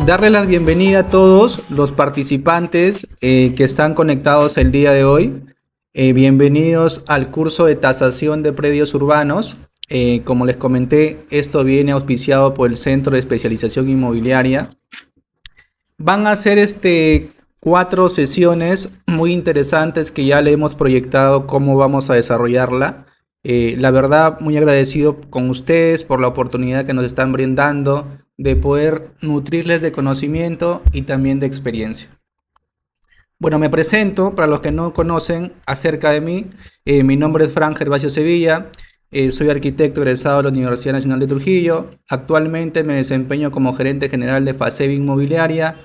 darle la bienvenida a todos los participantes que están conectados el día de hoy. Bienvenidos al curso de tasación de predios urbanos. Como les comenté, esto viene auspiciado por el Centro de Especialización Inmobiliaria. Van a ser 4 sesiones muy interesantes que ya le hemos proyectado cómo vamos a desarrollarla. La verdad, muy agradecido con ustedes por la oportunidad que nos están brindando de poder nutrirles de conocimiento y también de experiencia. Bueno, me presento para los que no conocen acerca de mí. Mi nombre es Fran Gervasio Sevilla. Soy arquitecto egresado de la Universidad Nacional de Trujillo. Actualmente me desempeño como gerente general de Facevi Inmobiliaria.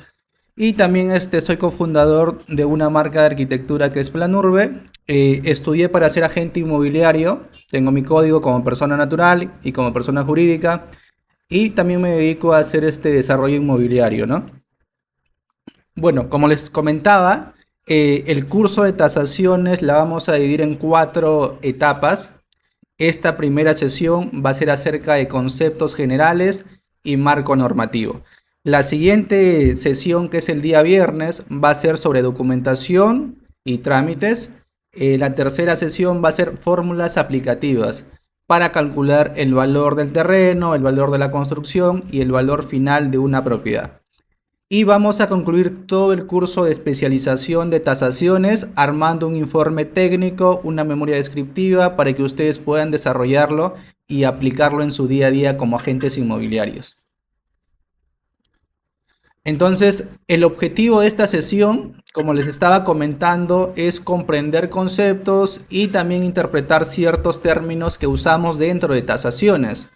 Y también soy cofundador de una marca de arquitectura que es Planurbe. Estudié para ser agente inmobiliario. Tengo mi código como persona natural y como persona jurídica. Y también me dedico a hacer este desarrollo inmobiliario, ¿no? Bueno, como les comentaba, el curso de tasaciones la vamos a dividir en 4 etapas. Esta primera sesión va a ser acerca de conceptos generales y marco normativo. La siguiente sesión, que es el día viernes, va a ser sobre documentación y trámites. La tercera sesión va a ser fórmulas aplicativas para calcular el valor del terreno, el valor de la construcción y el valor final de una propiedad. Y vamos a concluir todo el curso de especialización de tasaciones armando un informe técnico, una memoria descriptiva para que ustedes puedan desarrollarlo y aplicarlo en su día a día como agentes inmobiliarios. Entonces, el objetivo de esta sesión, como les estaba comentando, es comprender conceptos y también interpretar ciertos términos que usamos dentro de tasaciones.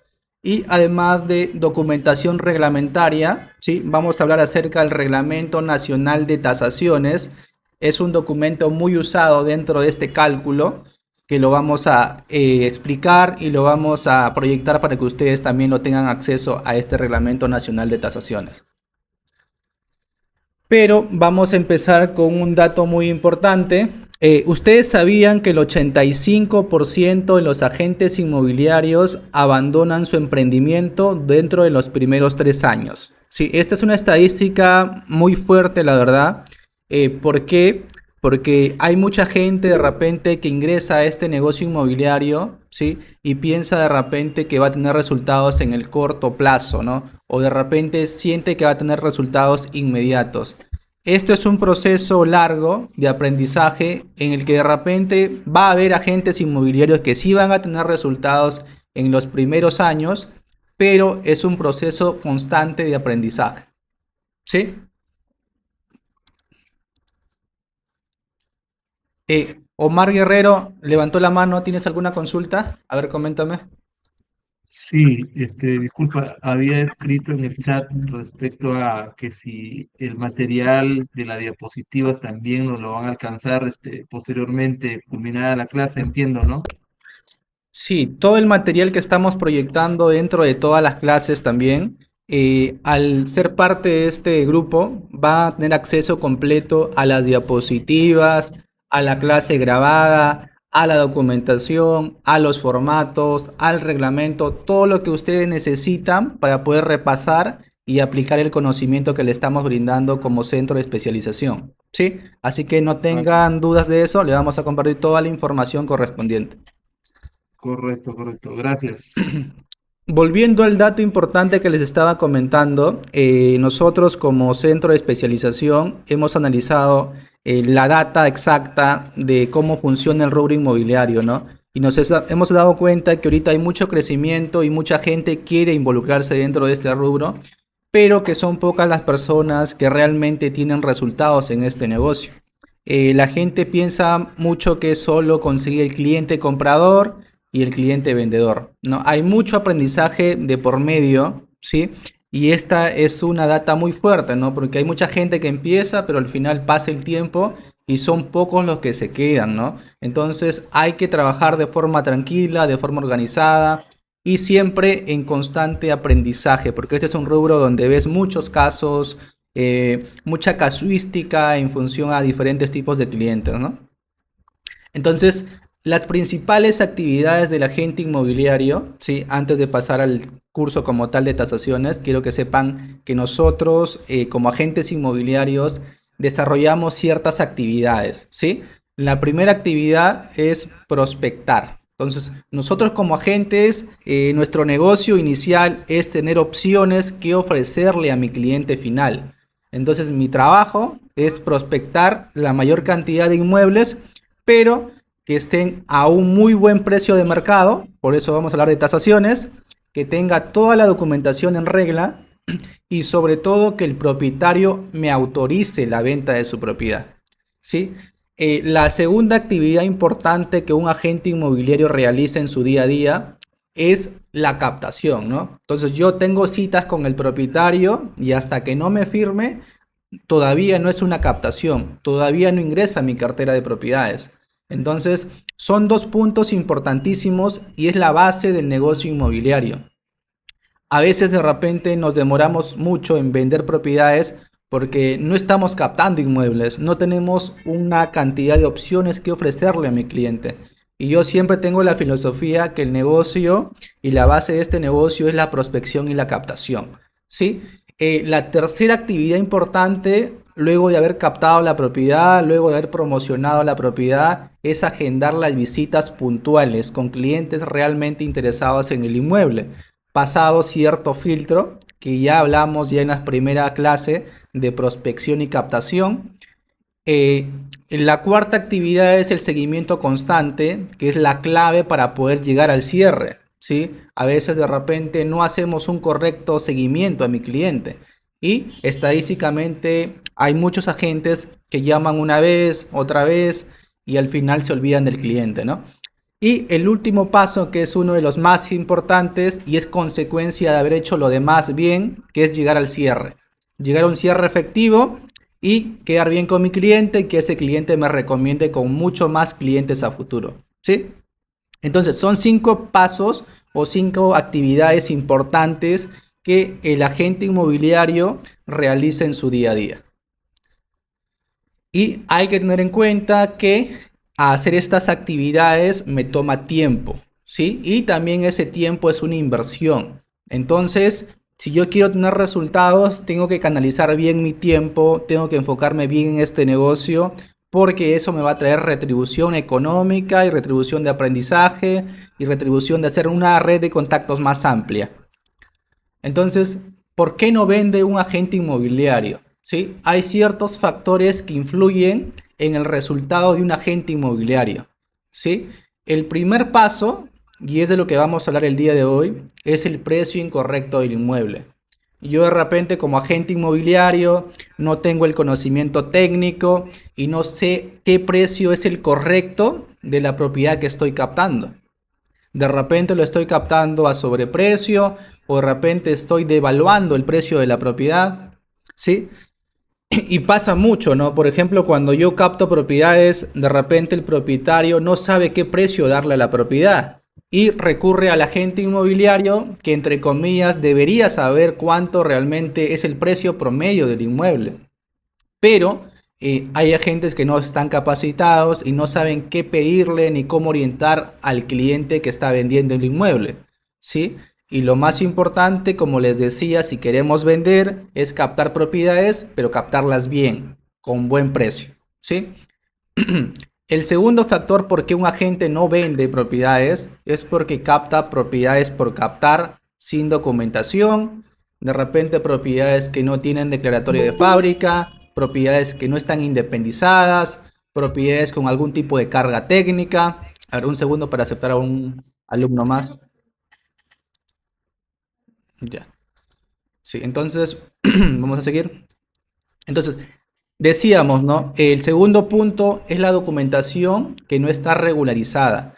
Y además de documentación reglamentaria, ¿sí? Vamos a hablar acerca del Reglamento Nacional de Tasaciones. Es un documento muy usado dentro de este cálculo que lo vamos a explicar y lo vamos a proyectar para que ustedes también lo tengan acceso a este Reglamento Nacional de Tasaciones. Pero vamos a empezar con un dato muy importante. Ustedes sabían que el 85% de los agentes inmobiliarios abandonan su emprendimiento dentro de los primeros 3 años. Sí, esta es una estadística muy fuerte, la verdad. ¿Por qué? Porque hay mucha gente de repente que ingresa a este negocio inmobiliario, ¿sí? Y piensa de repente que va a tener resultados en el corto plazo, ¿no? O de repente siente que va a tener resultados inmediatos. Esto es un proceso largo de aprendizaje en el que de repente va a haber agentes inmobiliarios que sí van a tener resultados en los primeros años, pero es un proceso constante de aprendizaje. ¿Sí? Omar Guerrero levantó la mano. ¿Tienes alguna consulta? A ver, coméntame. Sí, disculpa, había escrito en el chat respecto a que si el material de las diapositivas también nos lo van a alcanzar, posteriormente culminada la clase, entiendo, ¿no? Sí, todo el material que estamos proyectando dentro de todas las clases también, al ser parte de este grupo, va a tener acceso completo a las diapositivas, a la clase grabada, a la documentación, a los formatos, al reglamento, todo lo que ustedes necesitan para poder repasar y aplicar el conocimiento que le estamos brindando como centro de especialización. ¿Sí? Así que no Ah, tengan dudas de eso, le vamos a compartir toda la información correspondiente. correcto, correcto, gracias. Volviendo al dato importante que les estaba comentando, nosotros como centro de especialización hemos analizado la data exacta de cómo funciona el rubro inmobiliario, ¿no? Y hemos dado cuenta que ahorita hay mucho crecimiento y mucha gente quiere involucrarse dentro de este rubro, pero que son pocas las personas que realmente tienen resultados en este negocio. La gente piensa mucho que es solo conseguir el cliente comprador y el cliente vendedor, ¿no? Hay mucho aprendizaje de por medio, ¿sí? Y esta es una data muy fuerte, ¿no? Porque hay mucha gente que empieza, pero al final pasa el tiempo y son pocos los que se quedan, ¿no? Entonces hay que trabajar de forma tranquila, de forma organizada y siempre en constante aprendizaje, porque este es un rubro donde ves muchos casos, mucha casuística en función a diferentes tipos de clientes, ¿no? Entonces, Las principales actividades del agente inmobiliario, ¿sí? Antes de pasar al curso como tal de tasaciones, quiero que sepan que nosotros como agentes inmobiliarios desarrollamos ciertas actividades, ¿sí? La primera actividad es prospectar. Entonces, nosotros como agentes, nuestro negocio inicial es tener opciones que ofrecerle a mi cliente final. Entonces, mi trabajo es prospectar la mayor cantidad de inmuebles, pero que estén a un muy buen precio de mercado, por eso vamos a hablar de tasaciones, que tenga toda la documentación en regla y sobre todo que el propietario me autorice la venta de su propiedad, ¿sí? La segunda actividad importante que un agente inmobiliario realiza en su día a día es la captación, ¿no? Entonces yo tengo citas con el propietario y hasta que no me firme, todavía no es una captación, todavía no ingresa a mi cartera de propiedades. Entonces, son dos puntos importantísimos y es la base del negocio inmobiliario. A veces de repente nos demoramos mucho en vender propiedades porque no estamos captando inmuebles, no tenemos una cantidad de opciones que ofrecerle a mi cliente. Y yo siempre tengo la filosofía que el negocio y la base de este negocio es la prospección y la captación, ¿sí? La tercera actividad importante, luego de haber captado la propiedad, luego de haber promocionado la propiedad, es agendar las visitas puntuales con clientes realmente interesados en el inmueble pasado cierto filtro, que ya hablamos ya en la primera clase de prospección y captación. Eh, la cuarta actividad es el seguimiento constante, que es la clave para poder llegar al cierre, ¿sí? A veces de repente no hacemos un correcto seguimiento a mi cliente y estadísticamente hay muchos agentes que llaman una vez, otra vez y al final se olvidan del cliente, ¿no? Y el último paso, que es uno de los más importantes y es consecuencia de haber hecho lo demás bien, que es llegar al cierre. Llegar a un cierre efectivo y quedar bien con mi cliente y que ese cliente me recomiende con mucho más clientes a futuro. ¿Sí? Entonces, son 5 pasos o 5 actividades importantes que el agente inmobiliario realiza en su día a día. Y hay que tener en cuenta que hacer estas actividades me toma tiempo, ¿sí? Y también ese tiempo es una inversión. Entonces, si yo quiero tener resultados, tengo que canalizar bien mi tiempo, tengo que enfocarme bien en este negocio, porque eso me va a traer retribución económica y retribución de aprendizaje y retribución de hacer una red de contactos más amplia. Entonces, ¿por qué no vende un agente inmobiliario? ¿Sí? Hay ciertos factores que influyen en el resultado de un agente inmobiliario. ¿Sí? El primer paso, y es de lo que vamos a hablar el día de hoy, es el precio incorrecto del inmueble. Yo de repente como agente inmobiliario no tengo el conocimiento técnico y no sé qué precio es el correcto de la propiedad que estoy captando. De repente lo estoy captando a sobreprecio o de repente estoy devaluando el precio de la propiedad, ¿sí? Y pasa mucho, ¿no? Por ejemplo, cuando yo capto propiedades, de repente el propietario no sabe qué precio darle a la propiedad y recurre al agente inmobiliario que, entre comillas, debería saber cuánto realmente es el precio promedio del inmueble. Pero hay agentes que no están capacitados y no saben qué pedirle ni cómo orientar al cliente que está vendiendo el inmueble, ¿sí? Y lo más importante, como les decía, si queremos vender, es captar propiedades, pero captarlas bien, con buen precio, ¿sí? El segundo factor por qué un agente no vende propiedades es porque capta propiedades por captar sin documentación, de repente propiedades que no tienen declaratoria de fábrica, propiedades que no están independizadas, propiedades con algún tipo de carga técnica. A ver, un segundo para aceptar a un alumno más. Ya. Sí, entonces vamos a seguir. Entonces, decíamos, ¿no? El segundo punto es la documentación que no está regularizada.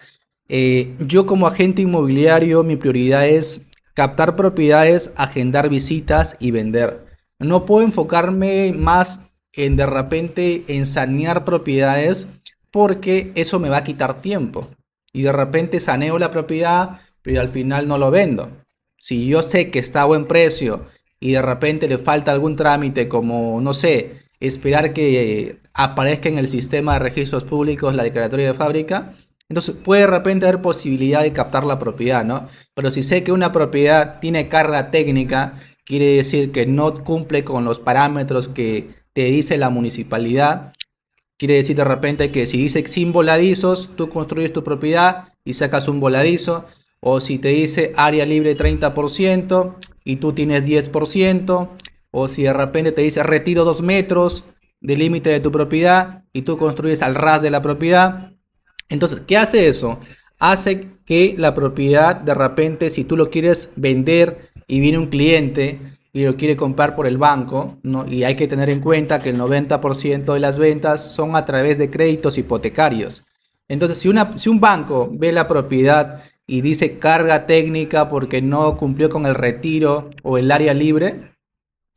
Yo como agente inmobiliario, mi prioridad es captar propiedades, agendar visitas y vender. No puedo enfocarme más en de repente en sanear propiedades porque eso me va a quitar tiempo. Y de repente saneo la propiedad, pero al final no lo vendo. Si yo sé que está a buen precio y de repente le falta algún trámite como, no sé, esperar que aparezca en el sistema de registros públicos la declaratoria de fábrica, Entonces puede de repente haber posibilidad de captar la propiedad, ¿no? Pero si sé que una propiedad tiene carga técnica, quiere decir que no cumple con los parámetros que te dice la municipalidad. Quiere decir de repente que si dice sin voladizos, tú construyes tu propiedad y sacas un voladizo. O si te dice área libre 30% y tú tienes 10%. O si de repente te dice retiro 2 metros del límite de tu propiedad y tú construyes al ras de la propiedad. Entonces, ¿qué hace eso? Hace que la propiedad de repente, si tú lo quieres vender y viene un cliente y lo quiere comprar por el banco, ¿no? Y hay que tener en cuenta que el 90% de las ventas son a través de créditos hipotecarios. Entonces, si un banco ve la propiedad y dice carga técnica porque no cumplió con el retiro o el área libre,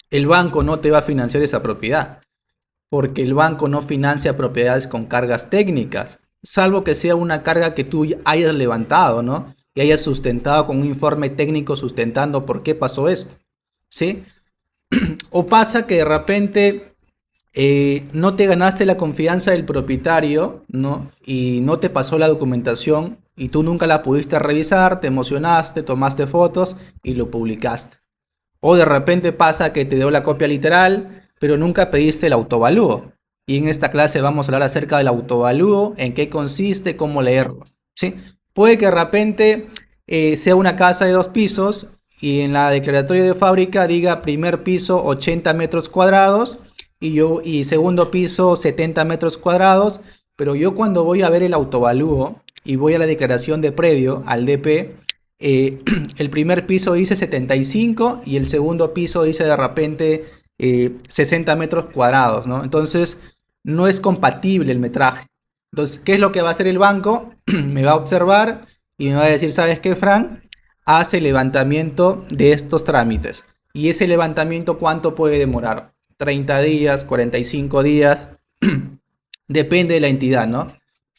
el banco no te va a financiar esa propiedad porque el banco no financia propiedades con cargas técnicas, salvo que sea una carga que tú hayas levantado, ¿no? Y hayas sustentado con un informe técnico sustentando por qué pasó esto, ¿sí? O pasa que de repente no te ganaste la confianza del propietario, ¿no? Y no te pasó la documentación y tú nunca la pudiste revisar, te emocionaste, tomaste fotos y lo publicaste. O de repente pasa que te dio la copia literal, pero nunca pediste el autovalúo. Y en esta clase vamos a hablar acerca del autovalúo, en qué consiste, cómo leerlo. ¿Sí? Puede que de repente sea una casa de 2 pisos y en la declaratoria de fábrica diga primer piso 80 metros cuadrados y segundo piso 70 metros cuadrados, pero yo cuando voy a ver el autovalúo y voy a la declaración de predio, al DP, el primer piso dice 75 y el segundo piso dice de repente 60 metros cuadrados, ¿no? Entonces no es compatible el metraje. Entonces, ¿qué es lo que va a hacer el banco? Me va a observar y me va a decir, ¿sabes qué, Fran? Hace levantamiento de estos trámites. ¿Y ese levantamiento cuánto puede demorar? 30 días, 45 días, depende de la entidad, ¿no?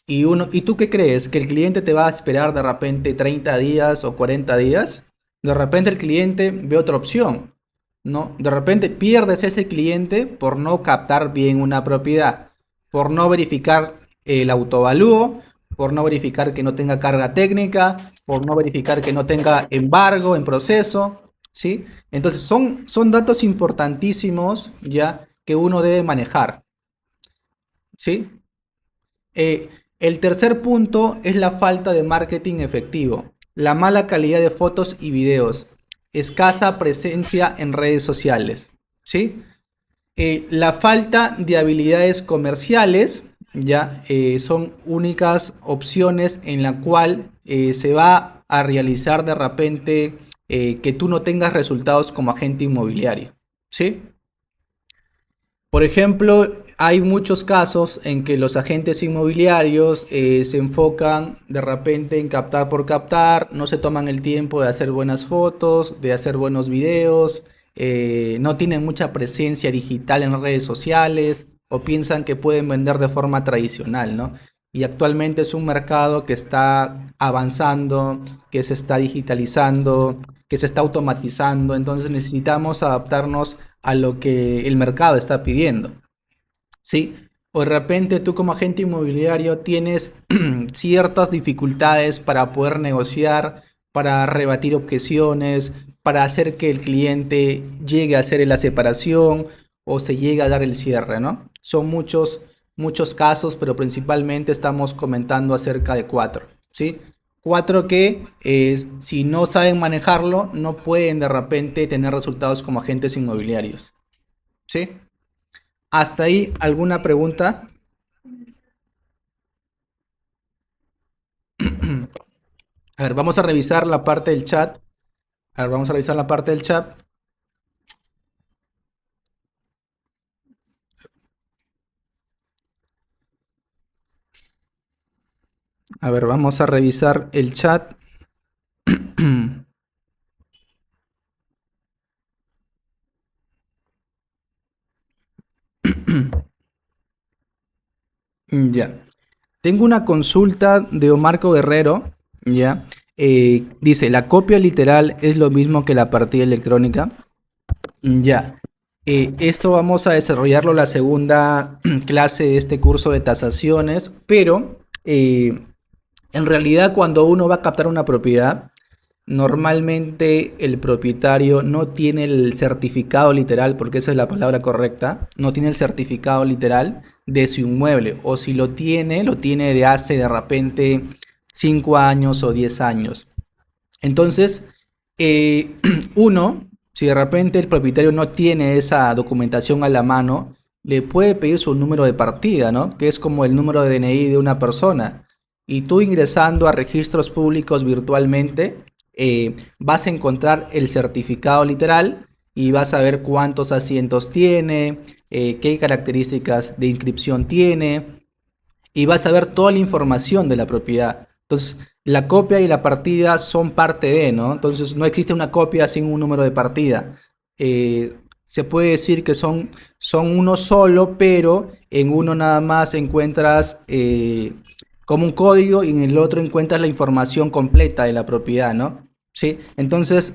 ¿Y tú qué crees? ¿Que el cliente te va a esperar de repente 30 días o 40 días? De repente el cliente ve otra opción, ¿no? De repente pierdes ese cliente por no captar bien una propiedad, por no verificar el autovalúo, por no verificar que no tenga carga técnica, por no verificar que no tenga embargo en proceso, ¿sí? Entonces son datos importantísimos ya que uno debe manejar, ¿sí? Eh, el tercer punto es la falta de marketing efectivo, la mala calidad de fotos y videos, escasa presencia en redes sociales, ¿sí? La falta de habilidades comerciales, ya son únicas opciones en la cual se va a realizar de repente que tú no tengas resultados como agente inmobiliario, ¿sí? Por ejemplo, hay muchos casos en que los agentes inmobiliarios se enfocan de repente en captar por captar, no se toman el tiempo de hacer buenas fotos, de hacer buenos videos, no tienen mucha presencia digital en redes sociales o piensan que pueden vender de forma tradicional, ¿no? Y actualmente es un mercado que está avanzando, que se está digitalizando, que se está automatizando, entonces necesitamos adaptarnos a lo que el mercado está pidiendo, ¿sí? O de repente tú como agente inmobiliario tienes ciertas dificultades para poder negociar, para rebatir objeciones, para hacer que el cliente llegue a hacer la separación o se llegue a dar el cierre, ¿no? Son muchos casos, pero principalmente estamos comentando acerca de cuatro, ¿sí? Cuatro que si no saben manejarlo, no pueden de repente tener resultados como agentes inmobiliarios, ¿sí? ¿Hasta ahí alguna pregunta? A ver, vamos a revisar la parte del chat. A ver, vamos a revisar la parte del chat. A ver, vamos a revisar el chat. Ya. Tengo una consulta de Omarco Guerrero. Ya. Dice, ¿la copia literal es lo mismo que la partida electrónica? Ya. Esto vamos a desarrollarlo la segunda clase de este curso de tasaciones, pero En realidad, cuando uno va a captar una propiedad, normalmente el propietario no tiene el certificado literal, porque esa es la palabra correcta, no tiene el certificado literal de su inmueble, o si lo tiene de hace de repente 5 años o 10 años. Entonces, eh, uno, si de repente el propietario no tiene esa documentación a la mano, le puede pedir su número de partida, ¿no? Que es como el número de DNI de una persona. Y tú ingresando a registros públicos virtualmente, vas a encontrar el certificado literal y vas a ver cuántos asientos tiene, qué características de inscripción tiene, y vas a ver toda la información de la propiedad. Entonces, la copia y la partida son parte de, ¿no? Entonces, no existe una copia sin un número de partida. Se puede decir que son uno solo, pero en uno nada más encuentras como un código y en el otro encuentras la información completa de la propiedad, ¿no? Sí, entonces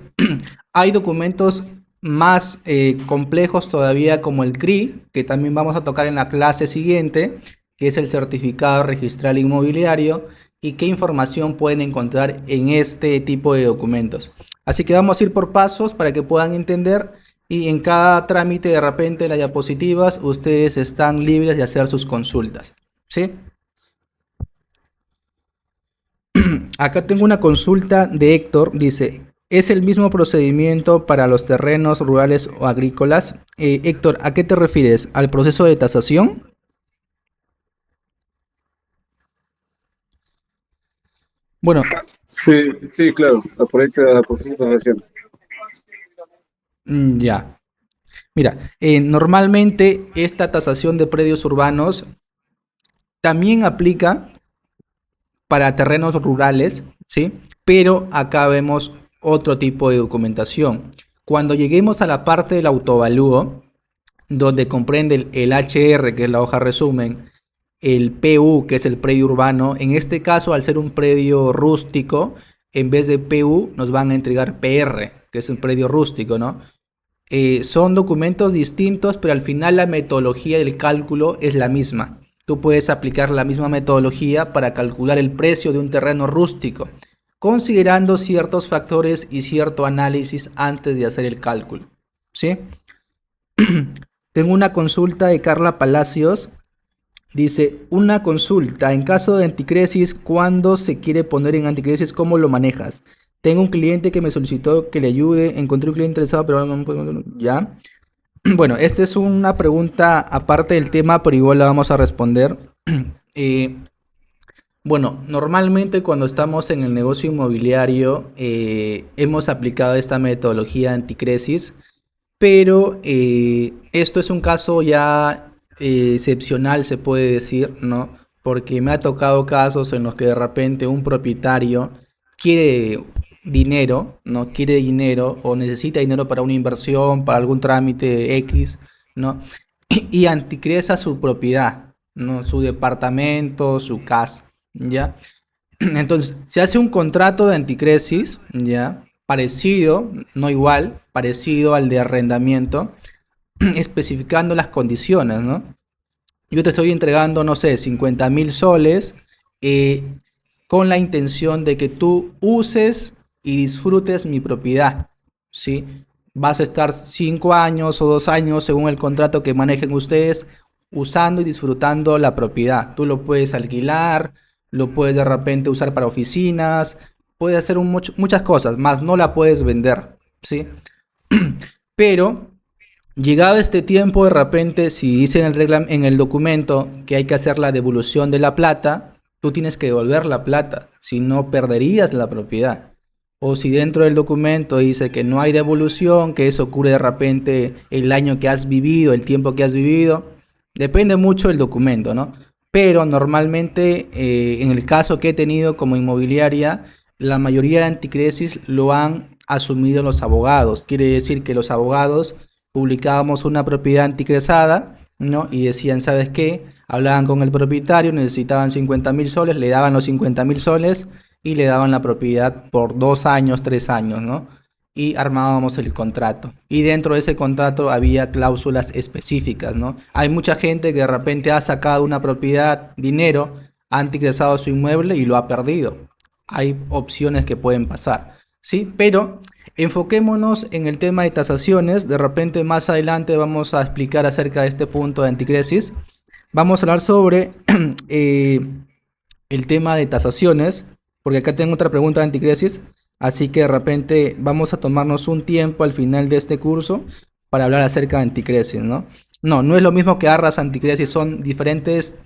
hay documentos más complejos todavía como el CRI, que también vamos a tocar en la clase siguiente, que es el certificado registral inmobiliario, y qué información pueden encontrar en este tipo de documentos. Así que vamos a ir por pasos para que puedan entender, y en cada trámite de repente las diapositivas ustedes están libres de hacer sus consultas. ¿Sí? Acá tengo una consulta de Héctor, dice, ¿es el mismo procedimiento para los terrenos rurales o agrícolas? Héctor, ¿a qué te refieres? ¿Al proceso de tasación? Bueno, Sí, sí, claro, la política de concentración. ya. Mira, normalmente esta tasación de predios urbanos también aplica para terrenos rurales, ¿sí? Pero acá vemos otro tipo de documentación. Cuando lleguemos a la parte del autovalúo, donde comprende el HR, que es la hoja resumen, el PU, que es el predio urbano, en este caso, al ser un predio rústico, en vez de PU, nos van a entregar PR, que es un predio rústico, ¿no? Son documentos distintos, pero al final la metodología del cálculo es la misma. Tú puedes aplicar la misma metodología para calcular el precio de un terreno rústico, considerando ciertos factores y cierto análisis antes de hacer el cálculo. ¿Sí? Tengo una consulta de Carla Palacios. Dice, una consulta, en caso de anticresis, ¿cuándo se quiere poner en anticresis? ¿Cómo lo manejas? Tengo un cliente que me solicitó que le ayude, encontré un cliente interesado, pero no puedo, ya. Bueno, esta es una pregunta aparte del tema, pero igual la vamos a responder. Eh, bueno, normalmente cuando estamos en el negocio inmobiliario, hemos aplicado esta metodología anticresis, pero esto es un caso ya excepcional, se puede decir, ¿no? Porque me ha tocado casos en los que de repente un propietario quiere dinero, ¿no? Quiere dinero o necesita dinero para una inversión, para algún trámite X, ¿no? Y anticreza su propiedad, ¿no? Su departamento, su casa, ¿ya? Entonces, se hace un contrato de anticresis, ¿ya? Parecido, no igual, parecido al de arrendamiento, especificando las condiciones, ¿no? Yo te estoy entregando, no sé, 50.000 soles, eh, con la intención de que tú uses y disfrutes mi propiedad, ¿sí? Vas a estar 5 años o 2 años, según el contrato que manejen ustedes, usando y disfrutando la propiedad. Tú lo puedes alquilar, lo puedes de repente usar para oficinas, puedes hacer muchas cosas, más no la puedes vender, ¿sí? Pero llegado este tiempo, de repente, si dice en el documento que hay que hacer la devolución de la plata, tú tienes que devolver la plata, si no perderías la propiedad. O si dentro del documento dice que no hay devolución, que eso ocurre de repente el año que has vivido, el tiempo que has vivido, depende mucho del documento, ¿no? Pero normalmente, en el caso que he tenido como inmobiliaria, la mayoría de anticresis lo han asumido los abogados. Quiere decir que los abogados publicábamos una propiedad anticresada, ¿no? Y decían, ¿sabes qué? Hablaban con el propietario, necesitaban 50.000 soles, le daban los 50.000 soles y le daban la propiedad por 2 años, 3 años, ¿no? Y armábamos el contrato. Y dentro de ese contrato había cláusulas específicas, ¿no? Hay mucha gente que de repente ha sacado una propiedad, dinero, ha anticresado su inmueble y lo ha perdido. Hay opciones que pueden pasar, ¿sí? Pero enfoquémonos en el tema de tasaciones. De repente más adelante vamos a explicar acerca de este punto de anticresis. Vamos a hablar sobre el tema de tasaciones, porque acá tengo otra pregunta de anticresis, así que de repente vamos a tomarnos un tiempo al final de este curso para hablar acerca de anticresis, ¿no? No es lo mismo que arras, anticresis, son diferentes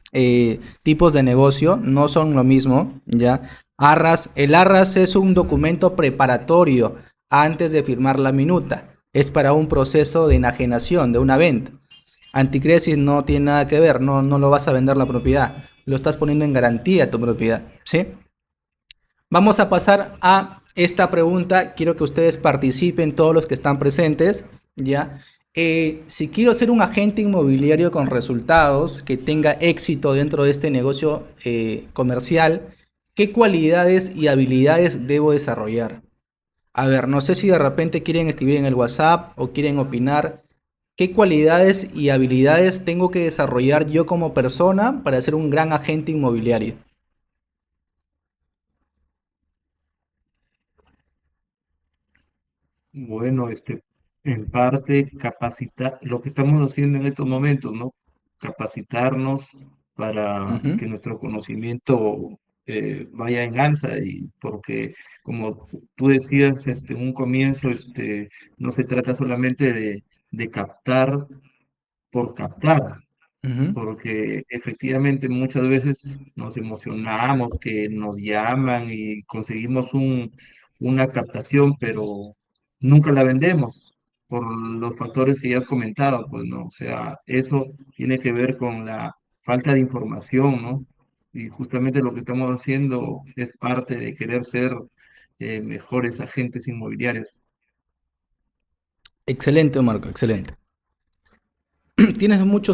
tipos de negocio, no son lo mismo, ¿ya? El arras es un documento preparatorio antes de firmar la minuta, es para un proceso de enajenación de una venta. Anticresis no tiene nada que ver, no lo vas a vender la propiedad, lo estás poniendo en garantía tu propiedad, ¿sí? Vamos a pasar a esta pregunta. Quiero que ustedes participen, todos los que están presentes, ¿ya? Si quiero ser un agente inmobiliario con resultados, que tenga éxito dentro de este negocio comercial, ¿qué cualidades y habilidades debo desarrollar? A ver, no sé si de repente quieren escribir en el WhatsApp o quieren opinar. ¿Qué cualidades y habilidades tengo que desarrollar yo como persona para ser un gran agente inmobiliario? Bueno, en parte capacitar, lo que estamos haciendo en estos momentos, ¿no? Capacitarnos para Ujú, que nuestro conocimiento vaya en alza y porque, como tú decías, en un comienzo, no se trata solamente de captar por captar, ujú. porque efectivamente muchas veces nos emocionamos que nos llaman y conseguimos una captación, pero nunca la vendemos por los factores que ya has comentado, pues no, o sea, eso tiene que ver con la falta de información, ¿no? Y justamente lo que estamos haciendo es parte de querer ser mejores agentes inmobiliarios. Excelente, Marco, excelente. Tienes mucho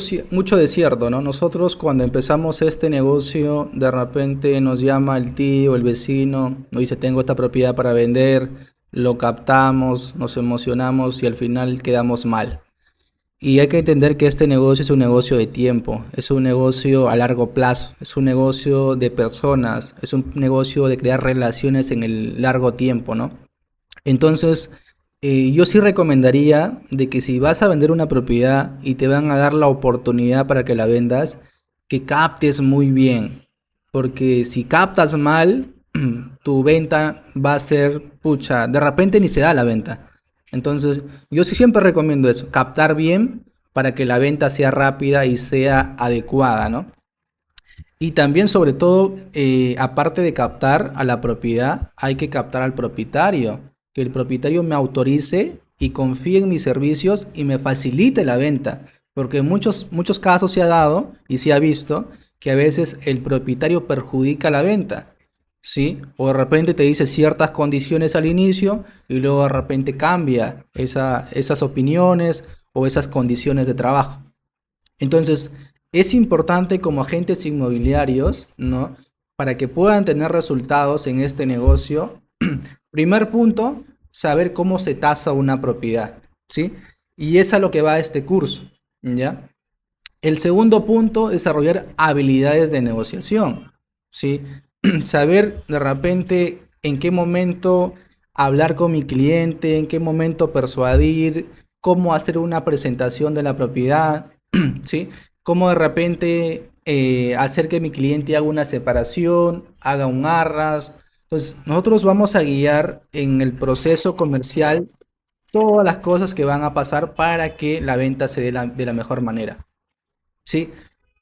de cierto, ¿no? Nosotros cuando empezamos este negocio, de repente nos llama el tío, el vecino, nos dice, tengo esta propiedad para vender, lo captamos, nos emocionamos y al final quedamos mal. Y hay que entender que este negocio es un negocio de tiempo, es un negocio a largo plazo, es un negocio de personas, es un negocio de crear relaciones en el largo tiempo, ¿no? Entonces, yo sí recomendaría de que si vas a vender una propiedad y te van a dar la oportunidad para que la vendas, que captes muy bien. Porque si captas mal, tu venta va a ser, pucha, de repente ni se da la venta. Entonces, yo sí siempre recomiendo eso, captar bien para que la venta sea rápida y sea adecuada, ¿no? Y también, sobre todo, aparte de captar a la propiedad, hay que captar al propietario. Que el propietario me autorice y confíe en mis servicios y me facilite la venta. Porque en muchos casos se ha dado y se ha visto que a veces el propietario perjudica la venta, ¿sí? O de repente te dice ciertas condiciones al inicio y luego de repente cambia esas opiniones o esas condiciones de trabajo. Entonces, es importante como agentes inmobiliarios, ¿no? Para que puedan tener resultados en este negocio. Primer punto, saber cómo se tasa una propiedad, ¿sí? Y es a lo que va este curso, ¿ya? El segundo punto, desarrollar habilidades de negociación, ¿sí? Saber de repente en qué momento hablar con mi cliente, en qué momento persuadir, cómo hacer una presentación de la propiedad, ¿sí? Cómo de repente hacer que mi cliente haga una separación, haga un arras. Entonces, nosotros vamos a guiar en el proceso comercial todas las cosas que van a pasar para que la venta se dé de la mejor manera, ¿sí?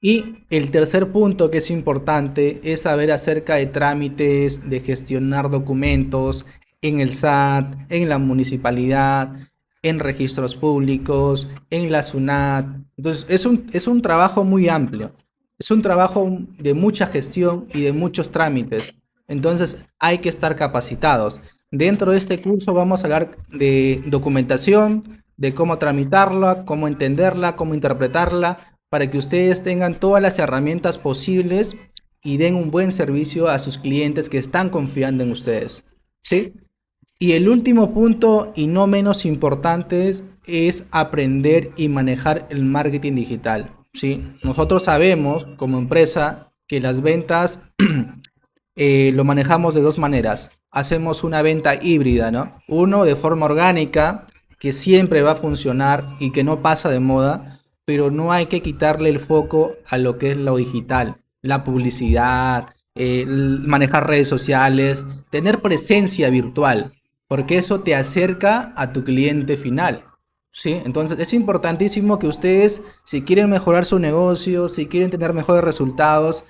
Y el tercer punto que es importante es saber acerca de trámites, de gestionar documentos en el SAT, en la municipalidad, en registros públicos, en la SUNAT. Entonces, es un trabajo muy amplio. Es un trabajo de mucha gestión y de muchos trámites. Entonces, hay que estar capacitados. Dentro de este curso vamos a hablar de documentación, de cómo tramitarla, cómo entenderla, cómo interpretarla, para que ustedes tengan todas las herramientas posibles y den un buen servicio a sus clientes que están confiando en ustedes, ¿sí? Y el último punto, y no menos importante, es aprender y manejar el marketing digital, ¿sí? Nosotros sabemos como empresa que las ventas lo manejamos de dos maneras. Hacemos una venta híbrida, ¿no? Uno de forma orgánica, que siempre va a funcionar y que no pasa de moda, pero no hay que quitarle el foco a lo que es lo digital, la publicidad, manejar redes sociales, tener presencia virtual, porque eso te acerca a tu cliente final. ¿Sí? Entonces es importantísimo que ustedes, si quieren mejorar su negocio, si quieren tener mejores resultados,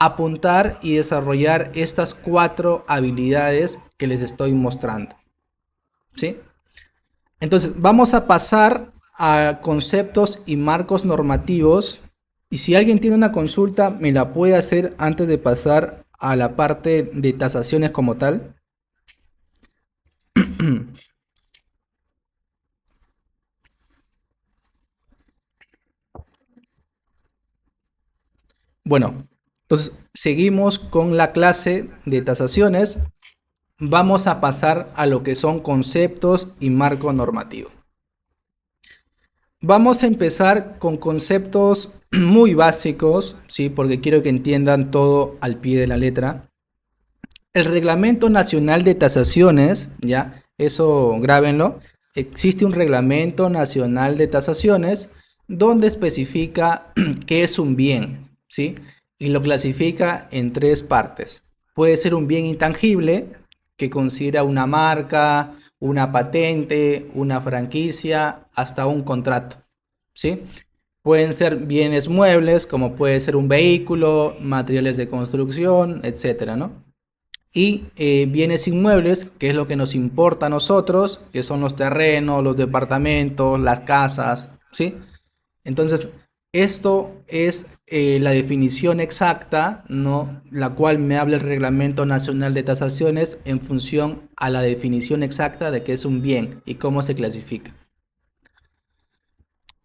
apuntar y desarrollar estas 4 habilidades que les estoy mostrando. ¿Sí? Entonces vamos a pasar a conceptos y marcos normativos. Y si alguien tiene una consulta, me la puede hacer antes de pasar a la parte de tasaciones como tal. Bueno, entonces seguimos con la clase de tasaciones. Vamos a pasar a lo que son conceptos y marco normativo. Vamos a empezar con conceptos muy básicos, ¿sí? Porque quiero que entiendan todo al pie de la letra. El Reglamento Nacional de Tasaciones, ¿ya? Eso grábenlo. Existe un Reglamento Nacional de Tasaciones donde especifica qué es un bien, ¿sí? Y lo clasifica en 3 partes. Puede ser un bien intangible, que considera una marca, una patente, una franquicia, hasta un contrato, ¿sí? Pueden ser bienes muebles, como puede ser un vehículo, materiales de construcción, etcétera, ¿no? Y bienes inmuebles, que es lo que nos importa a nosotros, que son los terrenos, los departamentos, las casas, ¿sí? Entonces, esto es la definición exacta, ¿no? La cual me habla el Reglamento Nacional de Tasaciones en función a la definición exacta de qué es un bien y cómo se clasifica.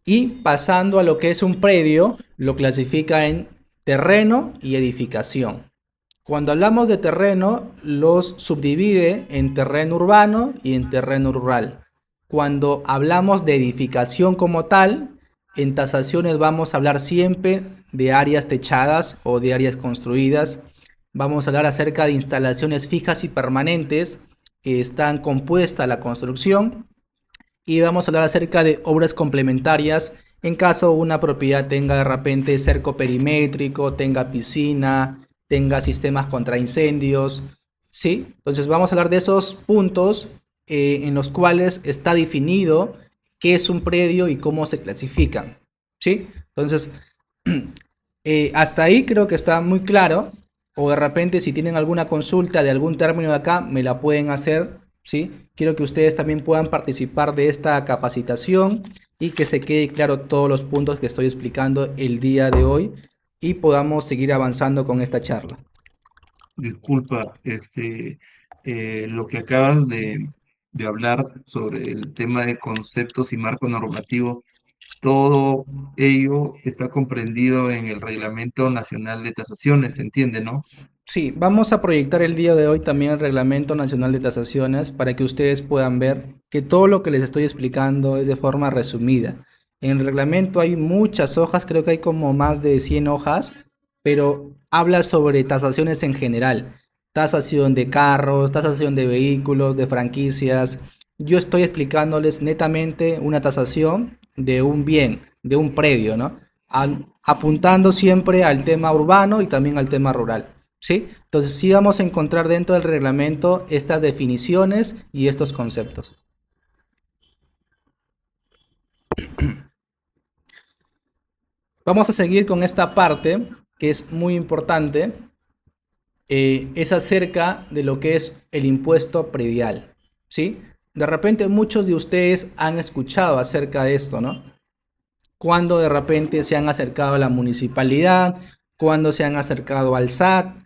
Y pasando a lo que es un predio, lo clasifica en terreno y edificación. Cuando hablamos de terreno, los subdivide en terreno urbano y en terreno rural. Cuando hablamos de edificación como tal, en tasaciones vamos a hablar siempre de áreas techadas o de áreas construidas. Vamos a hablar acerca de instalaciones fijas y permanentes que están compuestas a la construcción. Y vamos a hablar acerca de obras complementarias en caso una propiedad tenga de repente cerco perimétrico, tenga piscina, tenga sistemas contra incendios, ¿sí? Entonces vamos a hablar de esos puntos en los cuales está definido qué es un predio y cómo se clasifican, ¿sí? Entonces, hasta ahí creo que está muy claro, o de repente si tienen alguna consulta de algún término de acá, me la pueden hacer, ¿sí? Quiero que ustedes también puedan participar de esta capacitación y que se quede claro todos los puntos que estoy explicando el día de hoy y podamos seguir avanzando con esta charla. Disculpa, lo que acabas de hablar sobre el tema de conceptos y marco normativo, todo ello está comprendido en el Reglamento Nacional de Tasaciones, ¿se entiende, no? Sí, vamos a proyectar el día de hoy también el Reglamento Nacional de Tasaciones para que ustedes puedan ver que todo lo que les estoy explicando es de forma resumida. En el reglamento hay muchas hojas, creo que hay como más de 100 hojas, pero habla sobre tasaciones en general. Tasación de carros, tasación de vehículos, de franquicias. Yo estoy explicándoles netamente una tasación de un bien, de un predio, ¿no? Apuntando siempre al tema urbano y también al tema rural. ¿Sí? Entonces sí vamos a encontrar dentro del reglamento estas definiciones y estos conceptos. Vamos a seguir con esta parte que es muy importante. Es acerca de lo que es el impuesto predial. ¿Sí? De repente muchos de ustedes han escuchado acerca de esto, ¿no? Cuando de repente se han acercado a la municipalidad, cuando se han acercado al SAT.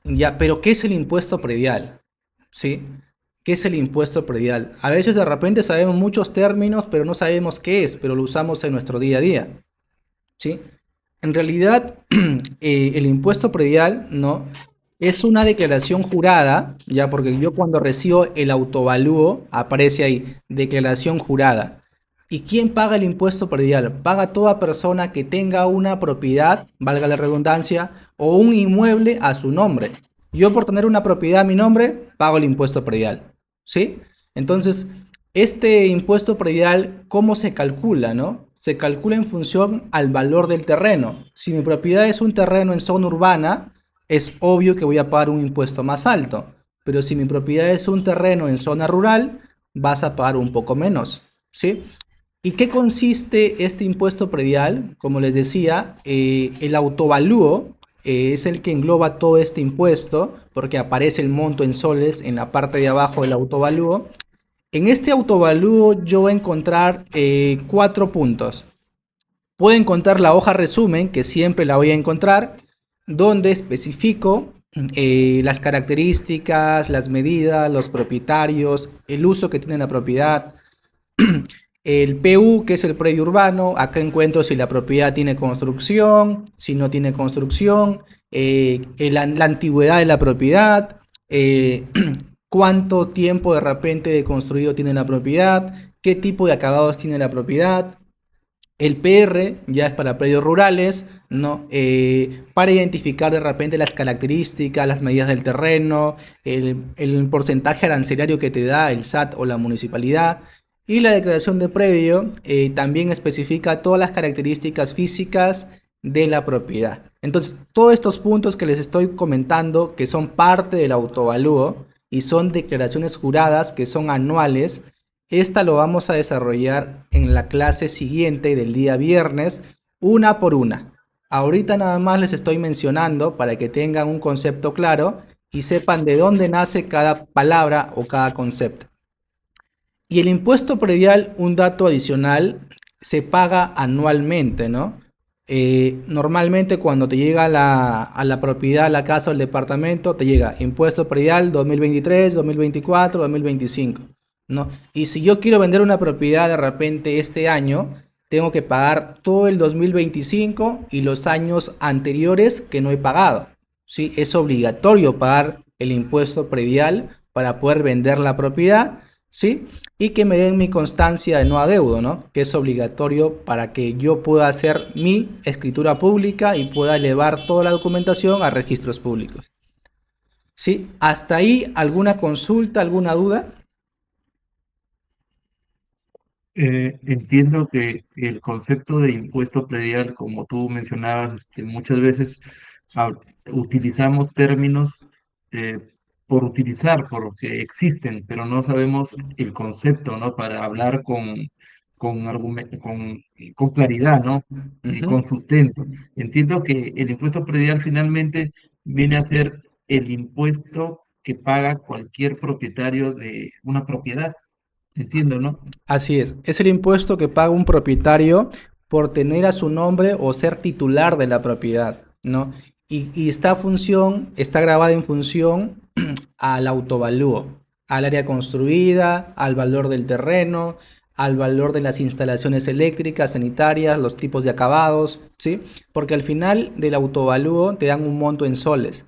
Ya, pero ¿qué es el impuesto predial? ¿Sí? ¿Qué es el impuesto predial? A veces de repente sabemos muchos términos, pero no sabemos qué es, pero lo usamos en nuestro día a día. ¿Sí? En realidad, el impuesto predial, ¿no? Es una declaración jurada, ya, porque yo cuando recibo el autovalúo, aparece ahí, declaración jurada. ¿Y quién paga el impuesto predial? Paga toda persona que tenga una propiedad, valga la redundancia, o un inmueble a su nombre. Yo por tener una propiedad a mi nombre, pago el impuesto predial. ¿Sí? Entonces, este impuesto predial, ¿cómo se calcula, no? Se calcula en función al valor del terreno. Si mi propiedad es un terreno en zona urbana, es obvio que voy a pagar un impuesto más alto. Pero si mi propiedad es un terreno en zona rural, vas a pagar un poco menos. ¿Sí? ¿Y qué consiste este impuesto predial? Como les decía, el autovalúo es el que engloba todo este impuesto, porque aparece el monto en soles en la parte de abajo del autovalúo. En este autovalúo yo voy a encontrar 4 puntos. Puedo encontrar la hoja resumen, que siempre la voy a encontrar, donde especifico las características, las medidas, los propietarios, el uso que tiene la propiedad. El PU, que es el predio urbano, acá encuentro si la propiedad tiene construcción, si no tiene construcción, la antigüedad de la propiedad, cuánto tiempo de repente de construido tiene la propiedad, qué tipo de acabados tiene la propiedad. El PR ya es para predios rurales, ¿no? Para identificar de repente las características, las medidas del terreno, el porcentaje arancelario que te da el SAT o la municipalidad. Y la declaración de predio también especifica todas las características físicas de la propiedad. Entonces, todos estos puntos que les estoy comentando, que son parte del autovalúo y son declaraciones juradas que son anuales, esta lo vamos a desarrollar en la clase siguiente del día viernes, una por una. Ahorita nada más les estoy mencionando para que tengan un concepto claro y sepan de dónde nace cada palabra o cada concepto. Y el impuesto predial, un dato adicional, se paga anualmente, ¿no? Normalmente cuando te llega a la propiedad, a la casa o el departamento, te llega impuesto predial 2023, 2024, 2025, ¿no? Y si yo quiero vender una propiedad de repente este año, tengo que pagar todo el 2025 y los años anteriores que no he pagado, ¿sí? Es obligatorio pagar el impuesto predial para poder vender la propiedad, ¿sí? Y que me den mi constancia de no adeudo, ¿no? Que es obligatorio para que yo pueda hacer mi escritura pública y pueda elevar toda la documentación a registros públicos. ¿Sí? ¿Hasta ahí alguna consulta, alguna duda? Entiendo que el concepto de impuesto predial, como tú mencionabas, muchas veces ah, utilizamos términos eh, por utilizar, porque existen, pero no sabemos el concepto, ¿no? Para hablar con claridad, ¿no? Y Ujú. con sustento. Entiendo que el impuesto predial finalmente viene a ser el impuesto que paga cualquier propietario de una propiedad. Entiendo, ¿no? Así es el impuesto que paga un propietario por tener a su nombre o ser titular de la propiedad, ¿no? Y esta función está grabada en función al autovalúo, al área construida, al valor del terreno, al valor de las instalaciones eléctricas, sanitarias, los tipos de acabados, ¿sí? Porque al final del autovalúo te dan un monto en soles,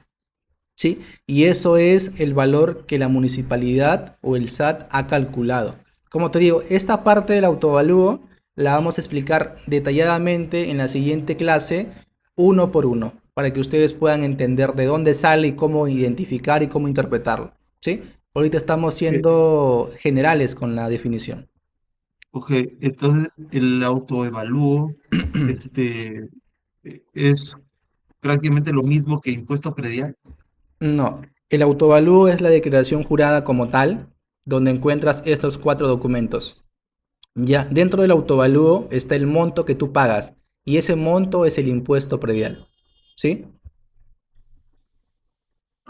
¿sí? Y eso es el valor que la municipalidad o el SAT ha calculado. Como te digo, esta parte del autovalúo la vamos a explicar detalladamente en la siguiente clase, uno por uno, para que ustedes puedan entender de dónde sale y cómo identificar y cómo interpretarlo, ¿sí? Ahorita estamos Eh, siendo generales con la definición. ok, entonces el autoevalúo es prácticamente lo mismo que impuesto predial. No, el autovalúo es la declaración jurada como tal, donde encuentras estos 4 documentos. Ya, dentro del autovalúo está el monto que tú pagas y ese monto es el impuesto predial. ¿Sí?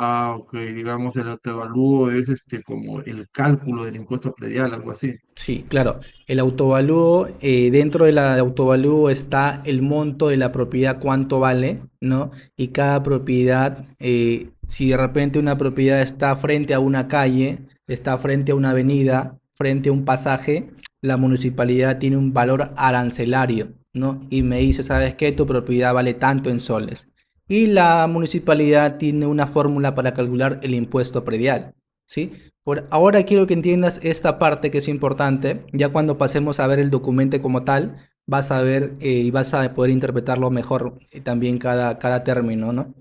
Ah, ok, digamos el autoevalúo es como el cálculo del impuesto predial, algo así. Sí, claro. El autovalúo, dentro del autovalúo está el monto de la propiedad, cuánto vale, ¿no? Y cada propiedad, si de repente una propiedad está frente a una calle, está frente a una avenida, frente a un pasaje, la municipalidad tiene un valor arancelario, ¿no? Y me dice, ¿sabes qué? Tu propiedad vale tanto en soles. Y la municipalidad tiene una fórmula para calcular el impuesto predial. ¿sí? Por ahora quiero que entiendas esta parte que es importante. Ya cuando pasemos a ver el documento como tal, vas a ver y vas a poder interpretarlo mejor también cada término, ¿no?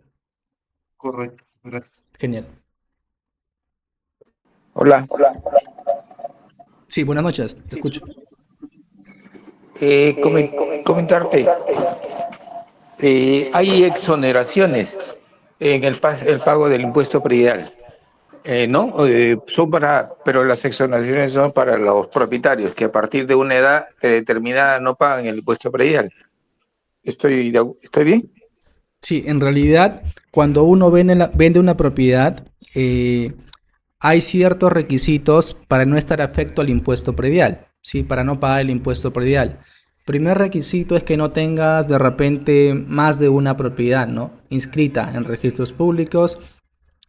Correcto, gracias. Genial. Hola, Sí, buenas noches, te escucho. comentarte, hay exoneraciones en el pago del impuesto predial, ¿no? Son pero las exoneraciones son para los propietarios que a partir de una edad determinada no pagan el impuesto predial. ¿Estoy bien? Sí, en realidad, cuando uno vende una propiedad, eh, hay ciertos requisitos para no estar afecto al impuesto predial, ¿sí? Para no pagar el impuesto predial. Primer requisito es que no tengas de repente más de una propiedad, ¿no? Inscrita en registros públicos.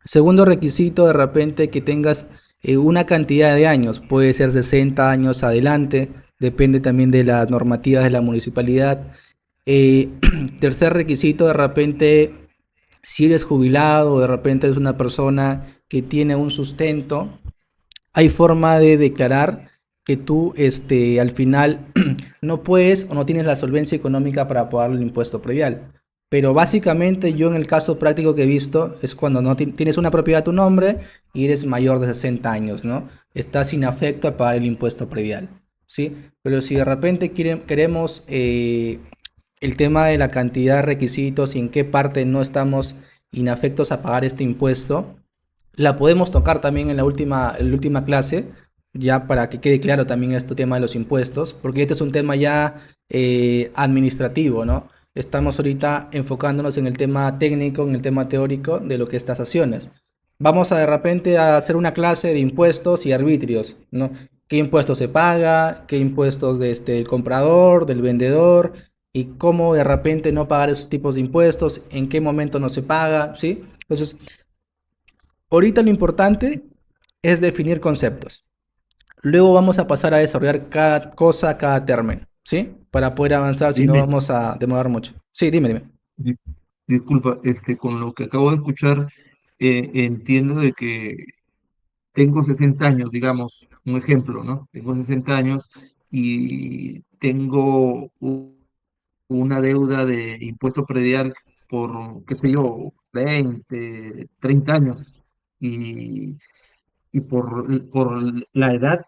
Segundo requisito, de repente que tengas una cantidad de años, puede ser 60 años adelante, depende también de las normativas de la municipalidad. Eh, Tercer requisito, de repente, si eres jubilado o de repente eres una persona que tiene un sustento, hay forma de declarar que tú al final no puedes o no tienes la solvencia económica para pagar el impuesto predial. Pero básicamente yo en el caso práctico que he visto es cuando no tienes una propiedad a tu nombre y eres mayor de 60 años, ¿no? Estás inafecto a pagar el impuesto predial, ¿sí? Pero si de repente queremos el tema de la cantidad de requisitos y en qué parte no estamos inafectos a pagar este impuesto, la podemos tocar también en la última clase, ya para que quede claro también este tema de los impuestos, porque este es un tema ya administrativo, ¿no? Estamos ahorita enfocándonos en el tema técnico, en el tema teórico de lo que es tasaciones. Vamos a de repente a hacer una clase de impuestos y arbitrios, ¿no? ¿Qué impuestos se paga? ¿Qué impuestos del comprador, del vendedor? Y cómo de repente no pagar esos tipos de impuestos, en qué momento no se paga, ¿sí? Entonces, ahorita lo importante es definir conceptos. Luego vamos a pasar a desarrollar cada cosa, cada término, ¿sí? Para poder avanzar, si no Dime, vamos a demorar mucho. Sí, dime. di- disculpa, con lo que acabo de escuchar, entiendo de que tengo 60 años, digamos, un ejemplo, ¿no? Tengo 60 años y tengo una deuda de impuesto predial por, qué sé yo, 20, 30 años. Y, y por la edad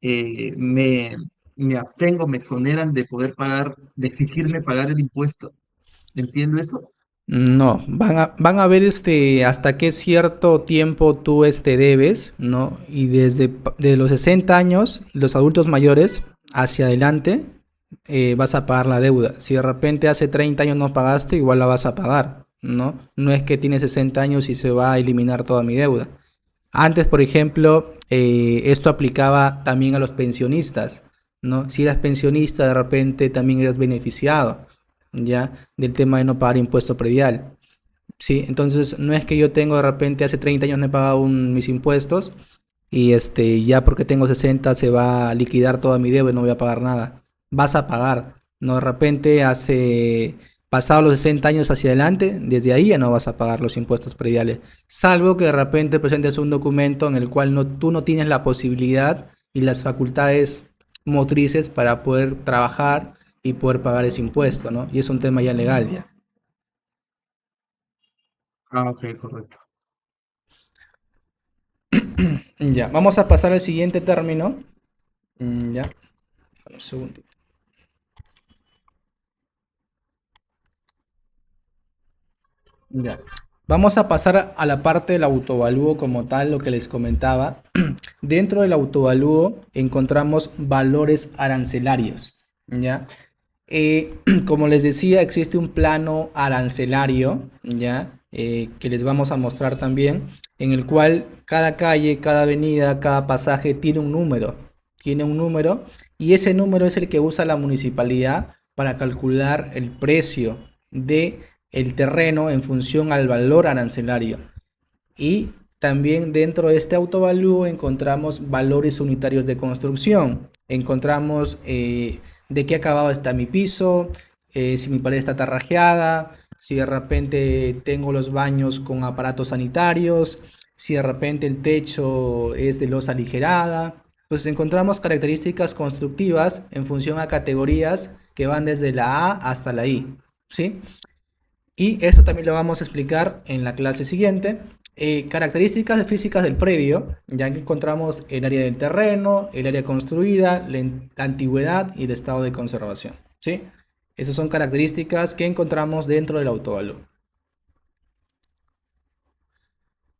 me abstengo, me exoneran de poder pagar, de exigirme pagar el impuesto. ¿Entiendo eso? No, van a ver hasta qué cierto tiempo tú debes, ¿no? Y de los 60 años, los adultos mayores, hacia adelante, vas a pagar la deuda. Si de repente hace 30 años no pagaste, igual la vas a pagar, ¿no? No es que tienes 60 años y se va a eliminar toda mi deuda. Antes, por ejemplo, esto aplicaba también a los pensionistas, ¿no? Si eras pensionista, de repente también eras beneficiado, ¿ya? Del tema de no pagar impuesto predial, ¿sí? Entonces, no es que yo tengo de repente hace 30 años no he pagado mis impuestos y ya porque tengo 60 se va a liquidar toda mi deuda y no voy a pagar nada. Vas a pagar, ¿no? De repente hace pasado los 60 años hacia adelante, desde ahí ya no vas a pagar los impuestos prediales, salvo que de repente presentes un documento en el cual tú no tienes la posibilidad y las facultades motrices para poder trabajar y poder pagar ese impuesto, ¿no? Y es un tema ya legal, ya. Ah, ok, correcto. Ya, vamos a pasar al siguiente término. Ya, un segundo. Ya. Vamos a pasar a la parte del autovalúo como tal, lo que les comentaba. Dentro del autovalúo encontramos valores arancelarios, ¿ya? Como les decía, existe un plano arancelario, ¿ya? Que les vamos a mostrar también, en el cual cada calle, cada avenida, cada pasaje tiene un número, y ese número es el que usa la municipalidad para calcular el precio de el terreno en función al valor arancelario. Y también dentro de este autovalúo encontramos valores unitarios de construcción. Encontramos de qué acabado está mi piso, si mi pared está tarrajeada, si de repente tengo los baños con aparatos sanitarios, si de repente el techo es de losa aligerada. Pues encontramos características constructivas en función a categorías que van desde la A hasta la I, ¿sí? Y esto también lo vamos a explicar en la clase siguiente. Características físicas del predio, ya que encontramos el área del terreno, el área construida, la antigüedad y el estado de conservación, ¿sí? Esas son características que encontramos dentro del autovalor.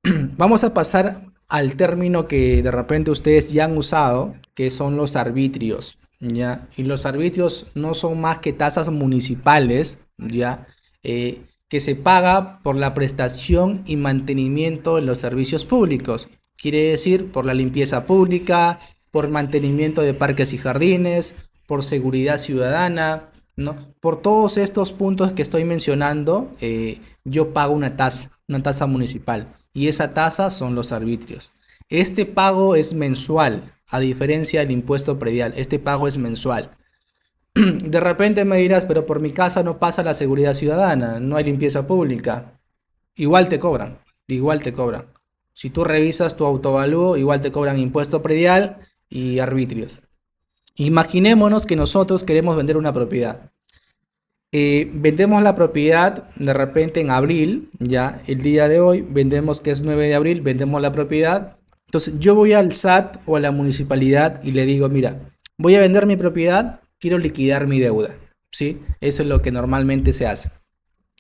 Vamos a pasar al término que de repente ustedes ya han usado, que son los arbitrios, ¿ya? Y los arbitrios no son más que tasas municipales, ¿ya? Que se paga por la prestación y mantenimiento de los servicios públicos. Quiere decir, por la limpieza pública, por mantenimiento de parques y jardines, por seguridad ciudadana, ¿no? Por todos estos puntos que estoy mencionando, yo pago una tasa municipal. Y esa tasa son los arbitrios. Este pago es mensual, a diferencia del impuesto predial. Este pago es mensual. De repente me dirás, pero por mi casa no pasa la seguridad ciudadana, no hay limpieza pública. Igual te cobran, igual te cobran. Si tú revisas tu autovalúo, igual te cobran impuesto predial y arbitrios. Imaginémonos que nosotros queremos vender una propiedad. Vendemos la propiedad de repente en abril, ya el día de hoy, vendemos que es 9 de abril, vendemos la propiedad. Entonces yo voy al SAT o a la municipalidad y le digo, mira, voy a vender mi propiedad, quiero liquidar mi deuda, ¿sí? Eso es lo que normalmente se hace.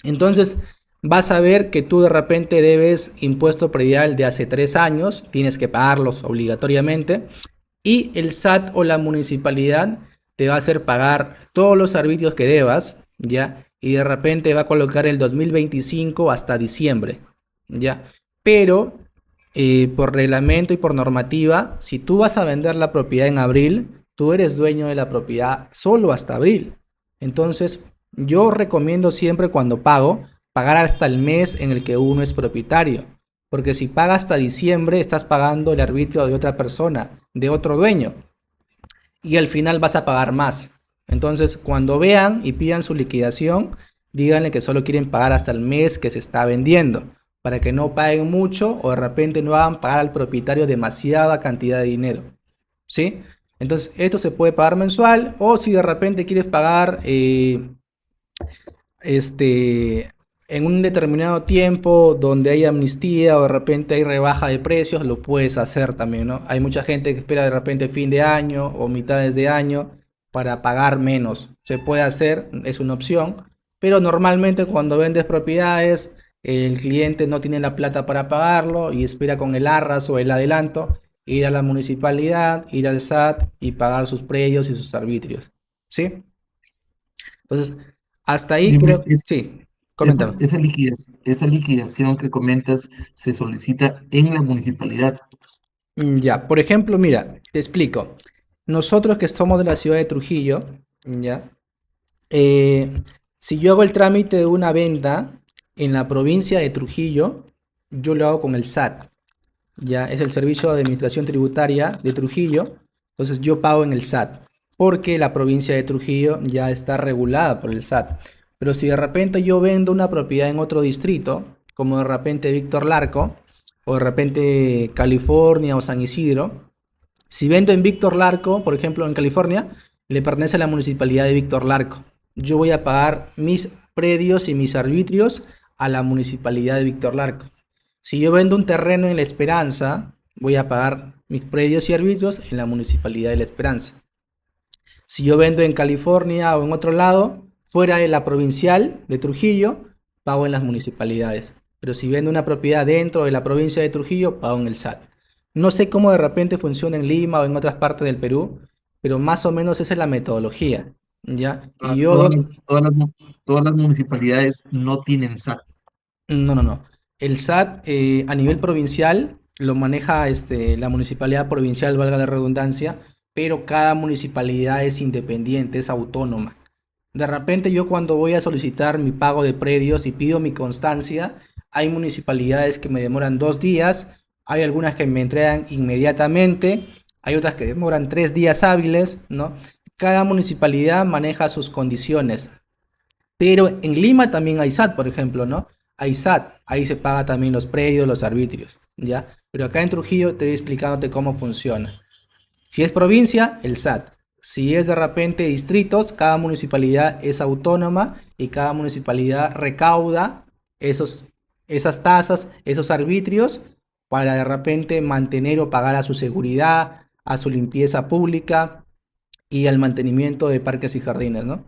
Entonces vas a ver que tú de repente debes impuesto predial de hace 3 años, tienes que pagarlos obligatoriamente, y el SAT o la municipalidad te va a hacer pagar todos los arbitrios que debas, ¿ya? Y de repente va a colocar el 2025 hasta diciembre, ¿ya? Pero por reglamento y por normativa, si tú vas a vender la propiedad en abril, tú eres dueño de la propiedad solo hasta abril. Entonces, yo recomiendo siempre cuando pago, pagar hasta el mes en el que uno es propietario. Porque si pagas hasta diciembre, estás pagando el arbitrio de otra persona, de otro dueño. Y al final vas a pagar más. Entonces, cuando vean y pidan su liquidación, díganle que solo quieren pagar hasta el mes que se está vendiendo, para que no paguen mucho o de repente no hagan pagar al propietario demasiada cantidad de dinero, ¿sí? Entonces, esto se puede pagar mensual, o si de repente quieres pagar en un determinado tiempo donde hay amnistía o de repente hay rebaja de precios, lo puedes hacer también, ¿no? Hay mucha gente que espera de repente fin de año o mitades de año para pagar menos. Se puede hacer, es una opción, pero normalmente cuando vendes propiedades, el cliente no tiene la plata para pagarlo y espera con el arras o el adelanto ir a la municipalidad, ir al SAT y pagar sus predios y sus arbitrios, ¿sí? Entonces, hasta ahí Dime, creo, sí, esa, coméntame. esa liquidación que comentas se solicita en la municipalidad. Ya, por ejemplo, mira, te explico. Nosotros que somos de la ciudad de Trujillo, ya, eh, si yo hago el trámite de una venta en la provincia de Trujillo, yo lo hago con el SAT, ya, es el Servicio de Administración Tributaria de Trujillo, entonces yo pago en el SAT, porque la provincia de Trujillo ya está regulada por el SAT. Pero si de repente yo vendo una propiedad en otro distrito, como de repente Víctor Larco, o de repente California o San Isidro, si vendo en Víctor Larco, por ejemplo en California, le pertenece a la municipalidad de Víctor Larco. Yo voy a pagar mis predios y mis arbitrios a la municipalidad de Víctor Larco. Si yo vendo un terreno en La Esperanza, voy a pagar mis predios y arbitrios en la municipalidad de La Esperanza. Si yo vendo en California o en otro lado, fuera de la provincial de Trujillo, pago en las municipalidades. Pero si vendo una propiedad dentro de la provincia de Trujillo, pago en el SAT. No sé cómo de repente funciona en Lima o en otras partes del Perú, pero más o menos esa es la metodología, ¿ya? Y Ah, yo, todas las municipalidades no tienen SAT. no. El SAT a nivel provincial lo maneja la municipalidad provincial, valga la redundancia, pero cada municipalidad es independiente, es autónoma. De repente yo cuando voy a solicitar mi pago de predios y pido mi constancia, hay municipalidades que me demoran 2 días, hay algunas que me entregan inmediatamente, hay otras que demoran 3 días hábiles, ¿no? Cada municipalidad maneja sus condiciones. Pero en Lima también hay SAT, por ejemplo, ¿no? hay SAT, ahí se paga también los predios, los arbitrios, ¿ya? Pero acá en Trujillo te voy explicándote cómo funciona. Si es provincia, el SAT. Si es de repente distritos, cada municipalidad es autónoma y cada municipalidad recauda esas tasas, esos arbitrios para de repente mantener o pagar a su seguridad, a su limpieza pública y al mantenimiento de parques y jardines, ¿no?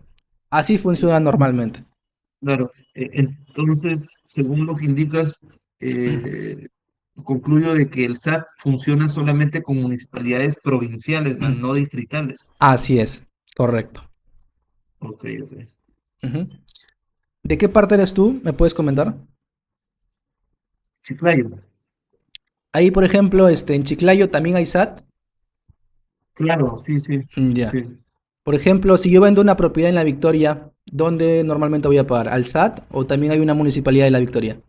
Así funciona normalmente. Claro, entonces, según lo que indicas, eh, concluyo de que el SAT funciona solamente con municipalidades provinciales, más no distritales. Así es, correcto. Ok, ok. Ujú. ¿De qué parte eres tú? ¿Me puedes comentar? Chiclayo, Ahí, por ejemplo, en Chiclayo también hay SAT. claro, sí, sí, Ya. sí. Por ejemplo, si yo vendo una propiedad en La Victoria, ¿dónde normalmente voy a pagar? ¿Al SAT o también hay una municipalidad de La Victoria?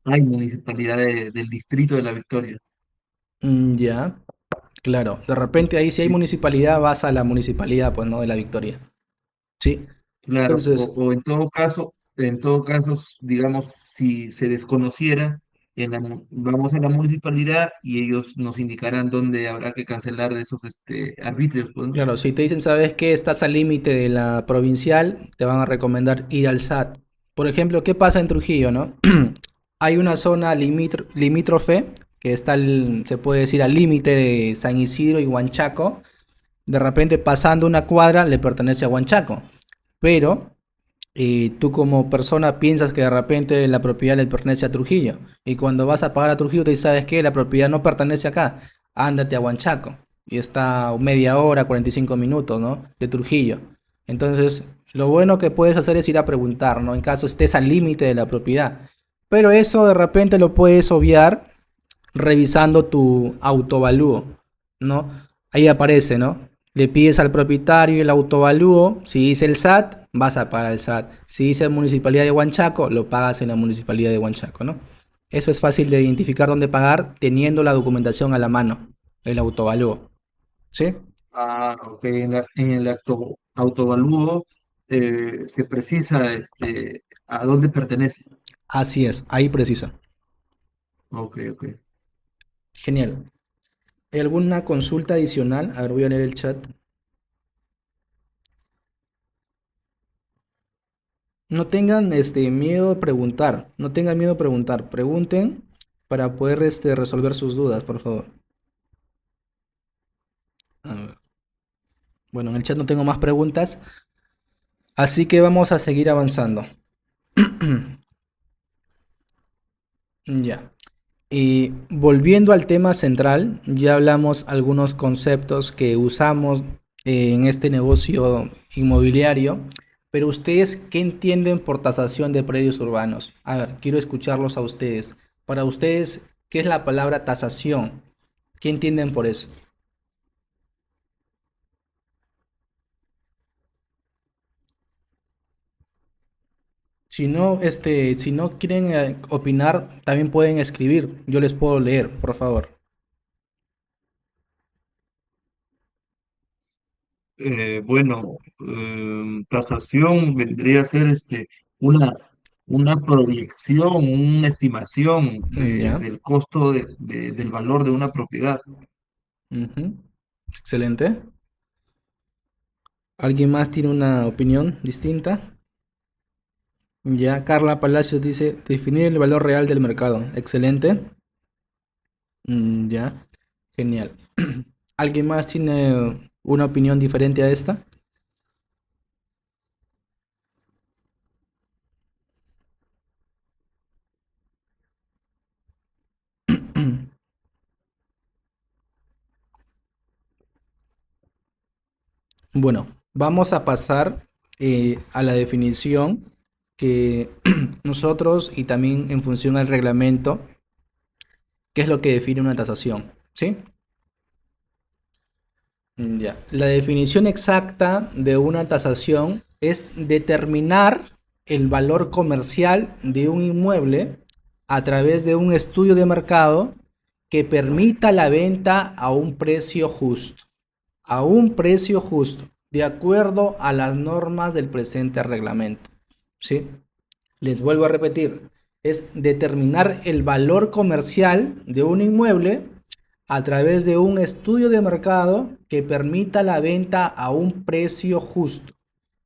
Hay municipalidad del distrito de La Victoria. Ya, claro. De Dis- repente ahí si hay dis- municipalidad vas a la municipalidad, pues no de La Victoria. Sí. Claro, Entonces, o en todo caso, digamos, si se desconociera, vamos a la municipalidad y ellos nos indicarán dónde habrá que cancelar esos arbitrios, pues, ¿no? claro, si te dicen, ¿sabes qué? Estás al límite de la provincial, te van a recomendar ir al SAT. Por ejemplo, ¿qué pasa en Trujillo, no? Hay una zona limítrofe que está, se puede decir, al límite de San Isidro y Huanchaco. De repente, pasando una cuadra, le pertenece a Huanchaco. Pero tú como persona piensas que de repente la propiedad le pertenece a Trujillo. Y cuando vas a pagar a Trujillo, te dices, ¿sabes qué? La propiedad no pertenece acá. Ándate a Huanchaco. Y está media hora, 45 minutos, ¿no? De Trujillo. Entonces, lo bueno que puedes hacer es ir a preguntar, ¿no? En caso estés al límite de la propiedad. Pero eso de repente lo puedes obviar revisando tu autovalúo, ¿no? Ahí aparece, ¿no? Le pides al propietario el autovalúo. Si dice el SAT, vas a pagar el SAT. Si dice Municipalidad de Huanchaco, lo pagas en la Municipalidad de Huanchaco, ¿no? Eso es fácil de identificar dónde pagar teniendo la documentación a la mano, el autovalúo. ¿Sí? Ah, ok, en el autovalúo se precisa a dónde pertenece. Así es, ahí precisa. Ok, ok. Genial. ¿Hay alguna consulta adicional? A ver, voy a leer el chat. No tengan miedo de preguntar, no tengan miedo de preguntar, pregunten para poder resolver sus dudas, por favor. A ver. Bueno, en el chat no tengo más preguntas, así que vamos a seguir avanzando. Ya. Y volviendo al tema central, ya hablamos algunos conceptos que usamos en este negocio inmobiliario, pero ustedes, ¿qué entienden por tasación de predios urbanos? A ver, quiero escucharlos a ustedes. Para ustedes, ¿qué es la palabra tasación? ¿Qué entienden por eso? Si no quieren opinar, también pueden escribir. Yo les puedo leer, por favor. Bueno, tasación vendría a ser una, una proyección, una estimación Ya. del costo del valor de una propiedad. Ujú. Excelente. ¿Alguien más tiene una opinión distinta? Ya, Carla Palacios dice, definir el valor real del mercado. Excelente. Ya, genial. ¿Alguien más tiene una opinión diferente a esta? Bueno, vamos a pasar a la definición que nosotros y también en función al reglamento, ¿qué es lo que define una tasación? ¿Sí? Ya. La definición exacta de una tasación es determinar el valor comercial de un inmueble a través de un estudio de mercado que permita la venta a un precio justo, de acuerdo a las normas del presente reglamento. ¿Sí? Les vuelvo a repetir, es determinar el valor comercial de un inmueble a través de un estudio de mercado que permita la venta a un precio justo.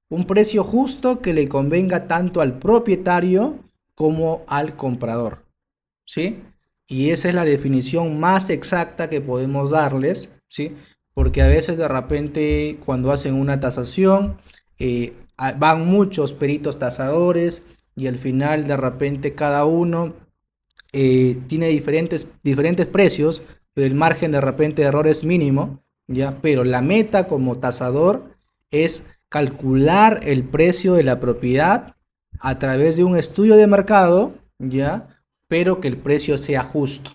Un precio justo que le convenga tanto al propietario como al comprador, ¿sí? Y esa es la definición más exacta que podemos darles, ¿sí? Porque a veces de repente cuando hacen una tasación van muchos peritos tasadores y al final de repente cada uno tiene diferentes precios, pero el margen de repente de error es mínimo, ¿ya? Pero la meta como tasador es calcular el precio de la propiedad a través de un estudio de mercado, ¿ya? Pero que el precio sea justo,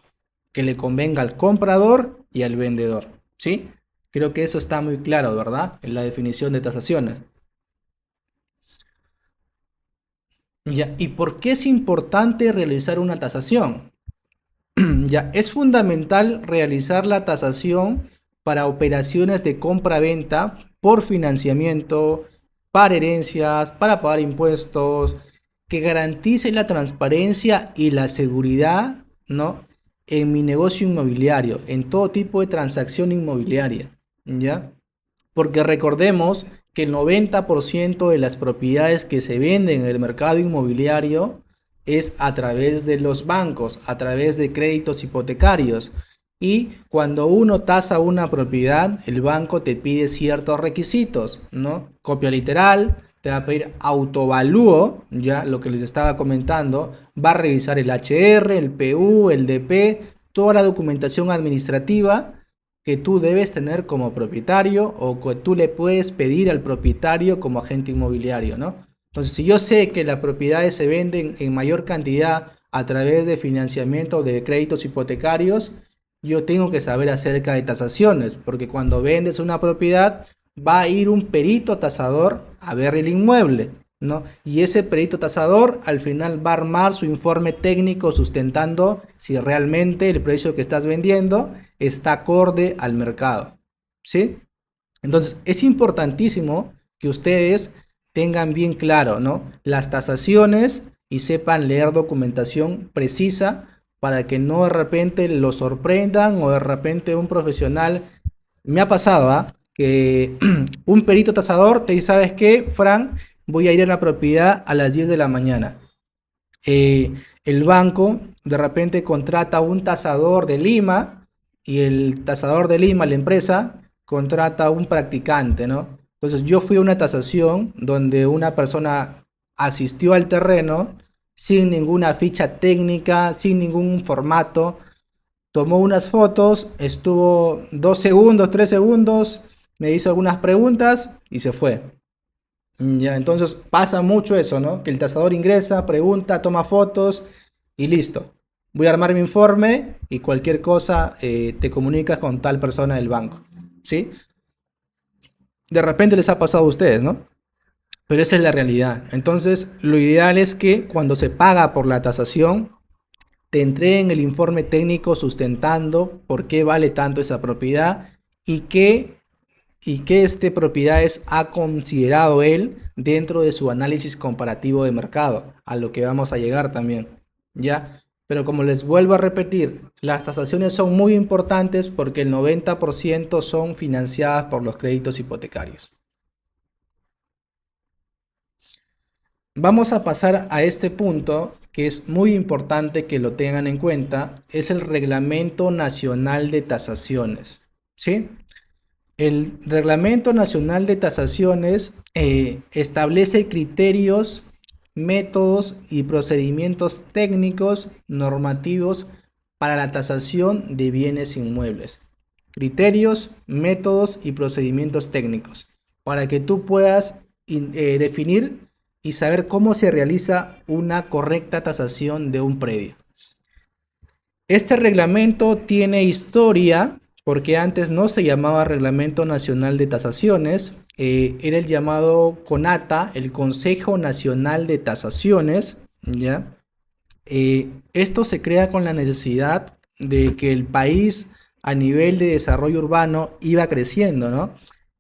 que le convenga al comprador y al vendedor, ¿sí? Creo que eso está muy claro, ¿verdad? En la definición de tasaciones. Ya, ¿y por qué es importante realizar una tasación? Ya, es fundamental realizar la tasación para operaciones de compra-venta por financiamiento, para herencias, para pagar impuestos, que garantice la transparencia y la seguridad, ¿no? En mi negocio inmobiliario, en todo tipo de transacción inmobiliaria, ¿ya? Porque recordemos que el 90% de las propiedades que se venden en el mercado inmobiliario es a través de los bancos, a través de créditos hipotecarios. Y cuando uno tasa una propiedad, el banco te pide ciertos requisitos, ¿no? Copia literal, te va a pedir autovalúo, ya lo que les estaba comentando, va a revisar el HR, el PU, el DP, toda la documentación administrativa que tú debes tener como propietario o que tú le puedes pedir al propietario como agente inmobiliario, ¿no? Entonces, si yo sé que las propiedades se venden en mayor cantidad a través de financiamiento de créditos hipotecarios, yo tengo que saber acerca de tasaciones, porque cuando vendes una propiedad va a ir un perito tasador a ver el inmueble, ¿no? Y ese perito tasador al final va a armar su informe técnico sustentando si realmente el precio que estás vendiendo está acorde al mercado, ¿sí? Entonces, es importantísimo que ustedes tengan bien claro, ¿no? Las tasaciones y sepan leer documentación precisa para que no de repente lo sorprendan o de repente un profesional. Me ha pasado, ¿ah? Que un perito tasador te dice, ¿sabes qué, Fran? Voy a ir a la propiedad a las 10 de la mañana. El banco de repente contrata un tasador de Lima y el tasador de Lima, la empresa, contrata a un practicante, ¿no? Entonces yo fui a una tasación donde una persona asistió al terreno sin ninguna ficha técnica, sin ningún formato, tomó unas fotos, estuvo 2 segundos, 3 segundos, me hizo algunas preguntas y se fue. Ya, entonces pasa mucho eso, ¿no? Que el tasador ingresa, pregunta, toma fotos y listo. Voy a armar mi informe y cualquier cosa te comunicas con tal persona del banco, ¿sí? De repente les ha pasado a ustedes, ¿no? Pero esa es la realidad. Entonces, lo ideal es que cuando se paga por la tasación, te entreguen el informe técnico sustentando por qué vale tanto esa propiedad y qué propiedades ha considerado él dentro de su análisis comparativo de mercado, a lo que vamos a llegar también, ¿ya? Pero como les vuelvo a repetir, las tasaciones son muy importantes porque el 90% son financiadas por los créditos hipotecarios. Vamos a pasar a este punto que es muy importante que lo tengan en cuenta, es el Reglamento Nacional de Tasaciones, ¿sí? El Reglamento Nacional de Tasaciones establece criterios, métodos y procedimientos técnicos normativos para la tasación de bienes inmuebles. Criterios, métodos y procedimientos técnicos para que tú puedas definir y saber cómo se realiza una correcta tasación de un predio. Este reglamento tiene historia porque antes no se llamaba Reglamento Nacional de Tasaciones, era el llamado CONATA, el Consejo Nacional de Tasaciones, ¿ya? Esto se crea con la necesidad de que el país a nivel de desarrollo urbano iba creciendo, ¿no?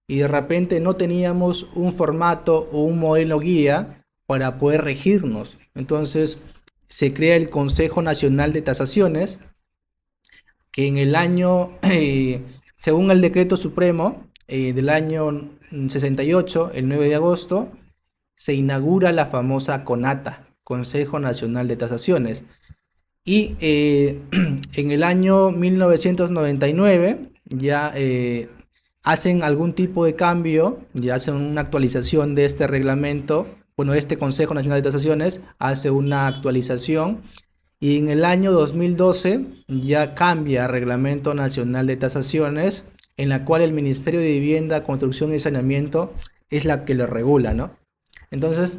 Y de repente no teníamos un formato o un modelo guía para poder regirnos. Entonces se crea el Consejo Nacional de Tasaciones, que en el año, según el decreto supremo del año 68, el 9 de agosto, se inaugura la famosa CONATA, Consejo Nacional de Tasaciones. Y en el año 1999 ya hacen algún tipo de cambio, ya hacen una actualización de este reglamento. Bueno, este Consejo Nacional de Tasaciones hace una actualización y en el año 2012 ya cambia a Reglamento Nacional de Tasaciones, en la cual el Ministerio de Vivienda, Construcción y Saneamiento es la que lo regula, ¿no? Entonces,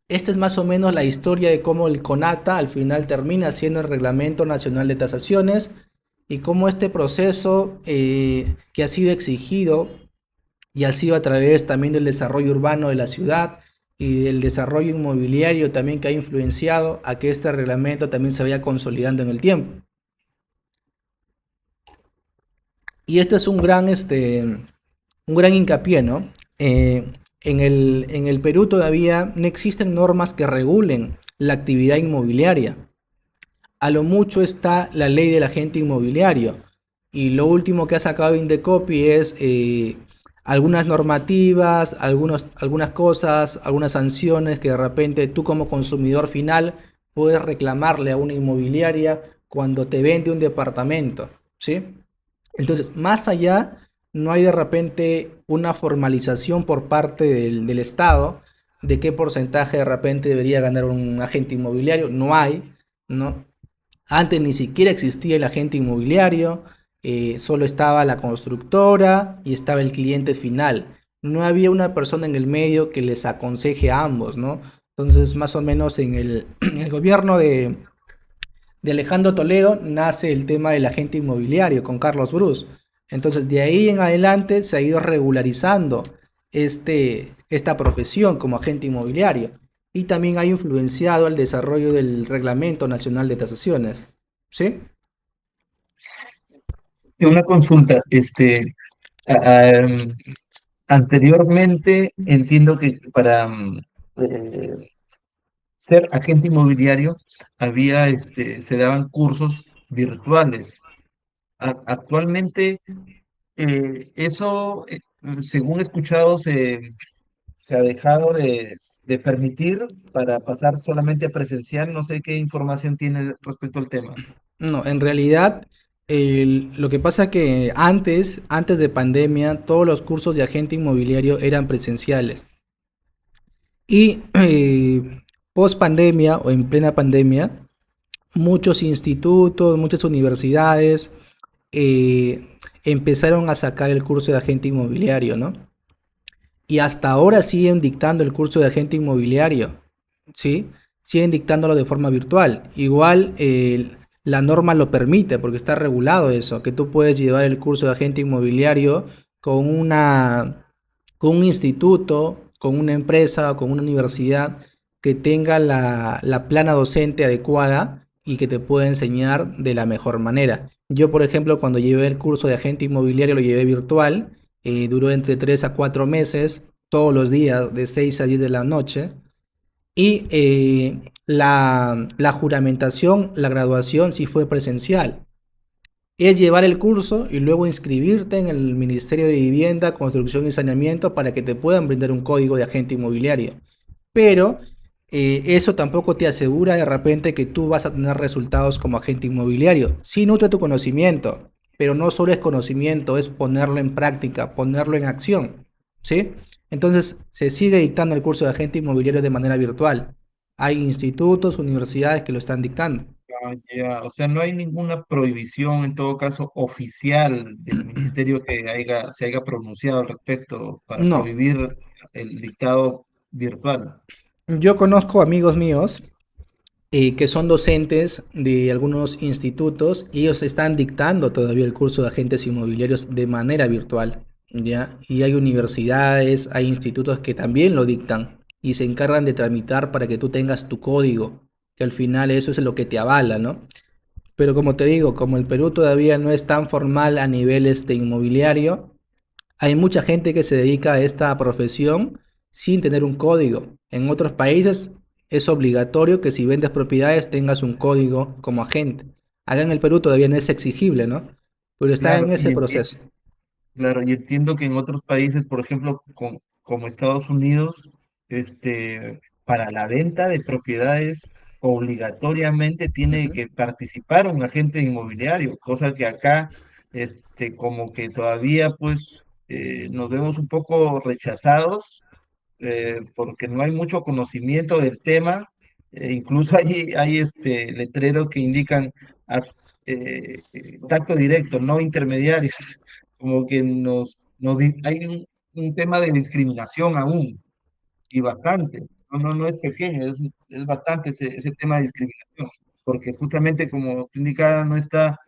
esto es más o menos la historia de cómo el CONATA al final termina siendo el Reglamento Nacional de Tasaciones y cómo este proceso que ha sido exigido y ha sido a través también del desarrollo urbano de la ciudad y del desarrollo inmobiliario también, que ha influenciado a que este reglamento también se vaya consolidando en el tiempo. Y este es un gran hincapié, ¿no? En el Perú todavía no existen normas que regulen la actividad inmobiliaria. A lo mucho está la ley del agente inmobiliario. Y lo último que ha sacado Indecopi es algunas normativas, algunas cosas, algunas sanciones que de repente tú como consumidor final puedes reclamarle a una inmobiliaria cuando te vende un departamento, ¿sí? Entonces, más allá, no hay de repente una formalización por parte del Estado de qué porcentaje de repente debería ganar un agente inmobiliario. No hay, ¿no? Antes ni siquiera existía el agente inmobiliario, solo estaba la constructora y estaba el cliente final. No había una persona en el medio que les aconseje a ambos, ¿no? Entonces, más o menos en el gobierno de Alejandro Toledo nace el tema del agente inmobiliario con Carlos Bruce. Entonces, de ahí en adelante se ha ido regularizando esta profesión como agente inmobiliario y también ha influenciado el desarrollo del Reglamento Nacional de Tasaciones. ¿Sí? Una consulta, a- anteriormente entiendo que para eh, ser agente inmobiliario se daban cursos virtuales. Actualmente, eso, según he escuchado, se ha dejado de permitir para pasar solamente a presencial. No sé qué información tiene respecto al tema. No, en realidad lo que pasa que antes de pandemia, todos los cursos de agente inmobiliario eran presenciales. Y post pandemia o en plena pandemia, muchos institutos, muchas universidades empezaron a sacar el curso de agente inmobiliario, ¿no? Y hasta ahora siguen dictando el curso de agente inmobiliario, ¿sí? Siguen dictándolo de forma virtual. Igual la norma lo permite porque está regulado eso, que tú puedes llevar el curso de agente inmobiliario con con un instituto, con una empresa o con una universidad que tenga la plana docente adecuada y que te pueda enseñar de la mejor manera. Yo, por ejemplo, cuando llevé el curso de agente inmobiliario lo llevé virtual, duró entre 3 a 4 meses, todos los días, de 6 a 10 de la noche. Y la juramentación, la graduación sí fue presencial. Es llevar el curso y luego inscribirte en el Ministerio de Vivienda, Construcción y Saneamiento para que te puedan brindar un código de agente inmobiliario. Pero eso tampoco te asegura de repente que tú vas a tener resultados como agente inmobiliario. Sí nutre tu conocimiento, pero no solo es conocimiento, es ponerlo en práctica, ponerlo en acción, ¿sí? Entonces se sigue dictando el curso de agente inmobiliario de manera virtual. Hay institutos, universidades que lo están dictando. Ah, ya, o sea, no hay ninguna prohibición, en todo caso, oficial del ministerio que se haya pronunciado al respecto para No, prohibir el dictado virtual. yo conozco amigos míos que son docentes de algunos institutos y ellos están dictando todavía el curso de agentes inmobiliarios de manera virtual, ¿ya? Y hay universidades, hay institutos que también lo dictan y se encargan de tramitar para que tú tengas tu código, que al final eso es lo que te avala, ¿no? Pero como te digo, como el Perú todavía no es tan formal a nivel inmobiliario, hay mucha gente que se dedica a esta profesión sin tener un código. En otros países es obligatorio que si vendes propiedades tengas un código como agente. Acá en el Perú todavía no es exigible, ¿no? Pero está Claro, en ese proceso. claro, y entiendo que en otros países, por ejemplo, como Estados Unidos, para la venta de propiedades obligatoriamente tiene Ujú. que participar un agente inmobiliario, cosa que acá, como que todavía, pues, nos vemos un poco rechazados porque no hay mucho conocimiento del tema. Incluso hay letreros que indican af- tacto directo, no intermediarios, como que hay un tema de discriminación aún, y bastante. No es pequeño, es bastante ese tema de discriminación, porque justamente como tú indicas, no está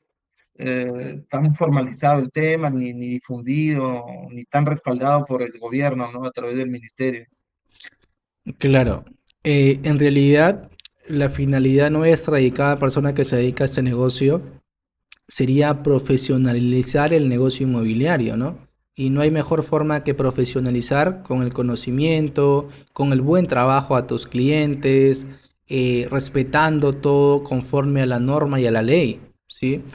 tan formalizado el tema, ni difundido, ni tan respaldado por el gobierno, ¿no? A través del ministerio. Claro, en realidad la finalidad nuestra de cada persona que se dedica a este negocio sería profesionalizar el negocio inmobiliario, ¿no? Y no hay mejor forma que profesionalizar con el conocimiento, con el buen trabajo a tus clientes, respetando todo conforme a la norma y a la ley, ¿sí?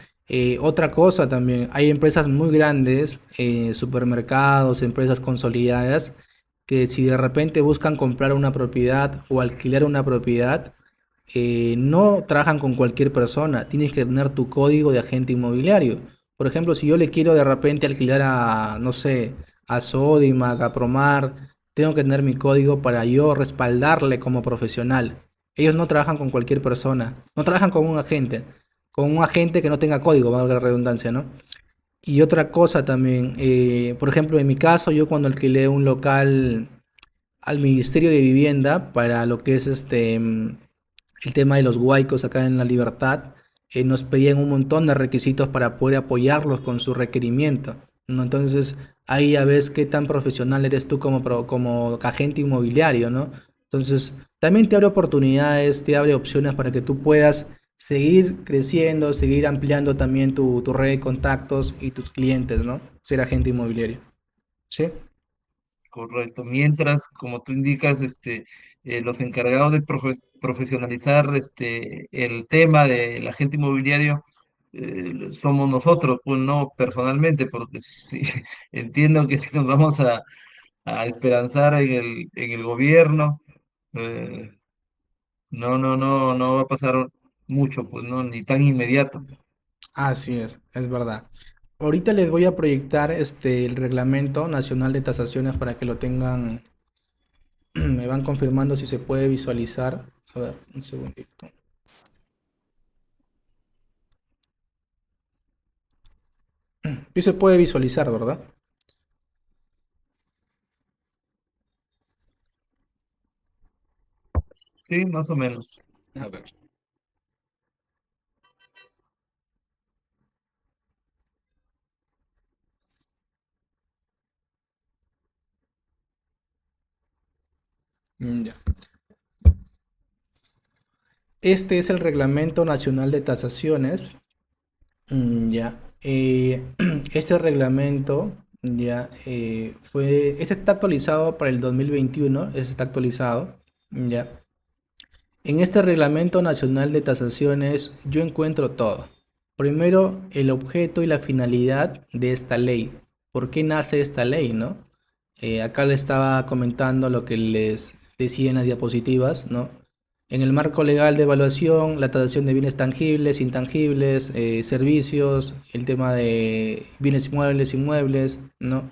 Otra cosa también, hay empresas muy grandes, supermercados, empresas consolidadas, que si de repente buscan comprar una propiedad o alquilar una propiedad, no trabajan con cualquier persona, tienes que tener tu código de agente inmobiliario. Por ejemplo, si yo le quiero de repente alquilar a, no sé, a Sodimac, a Promar, tengo que tener mi código para yo respaldarle como profesional. Ellos no trabajan con cualquier persona, no trabajan con un agente que no tenga código, valga la redundancia, ¿no? Y otra cosa también, por ejemplo, en mi caso, yo cuando alquilé un local al Ministerio de Vivienda para lo que es el tema de los huaicos acá en La Libertad, nos pedían un montón de requisitos para poder apoyarlos con su requerimiento, ¿no? Entonces, ahí ya ves qué tan profesional eres tú como agente inmobiliario, ¿no? Entonces, también te abre oportunidades, te abre opciones para que tú puedas seguir creciendo, seguir ampliando también tu red de contactos y tus clientes, ¿no? Ser agente inmobiliario. ¿Sí? Correcto. Mientras, como tú indicas, los encargados de profesionalizar el tema del agente inmobiliario somos nosotros, pues no personalmente, porque sí, entiendo que si nos vamos a esperanzar en el gobierno, eh, no va a pasar mucho, pues no, ni tan inmediato. Así es verdad. Ahorita les voy a proyectar el Reglamento Nacional de Tasaciones para que lo tengan, me van confirmando si se puede visualizar. A ver, un segundito. Sí se puede visualizar, ¿verdad? Sí, más o menos. A ver. Ya. Este es el Reglamento Nacional de Tasaciones. Ya. Este reglamento este está actualizado para el 2021, este está actualizado. Ya. En este Reglamento Nacional de Tasaciones yo encuentro todo. Primero, el objeto y la finalidad de esta ley. ¿Por qué nace esta ley, no? Acá les estaba comentando lo que les decía en las diapositivas, ¿no? En el marco legal de evaluación, la tasación de bienes tangibles, intangibles, servicios, el tema de bienes muebles, inmuebles, ¿no?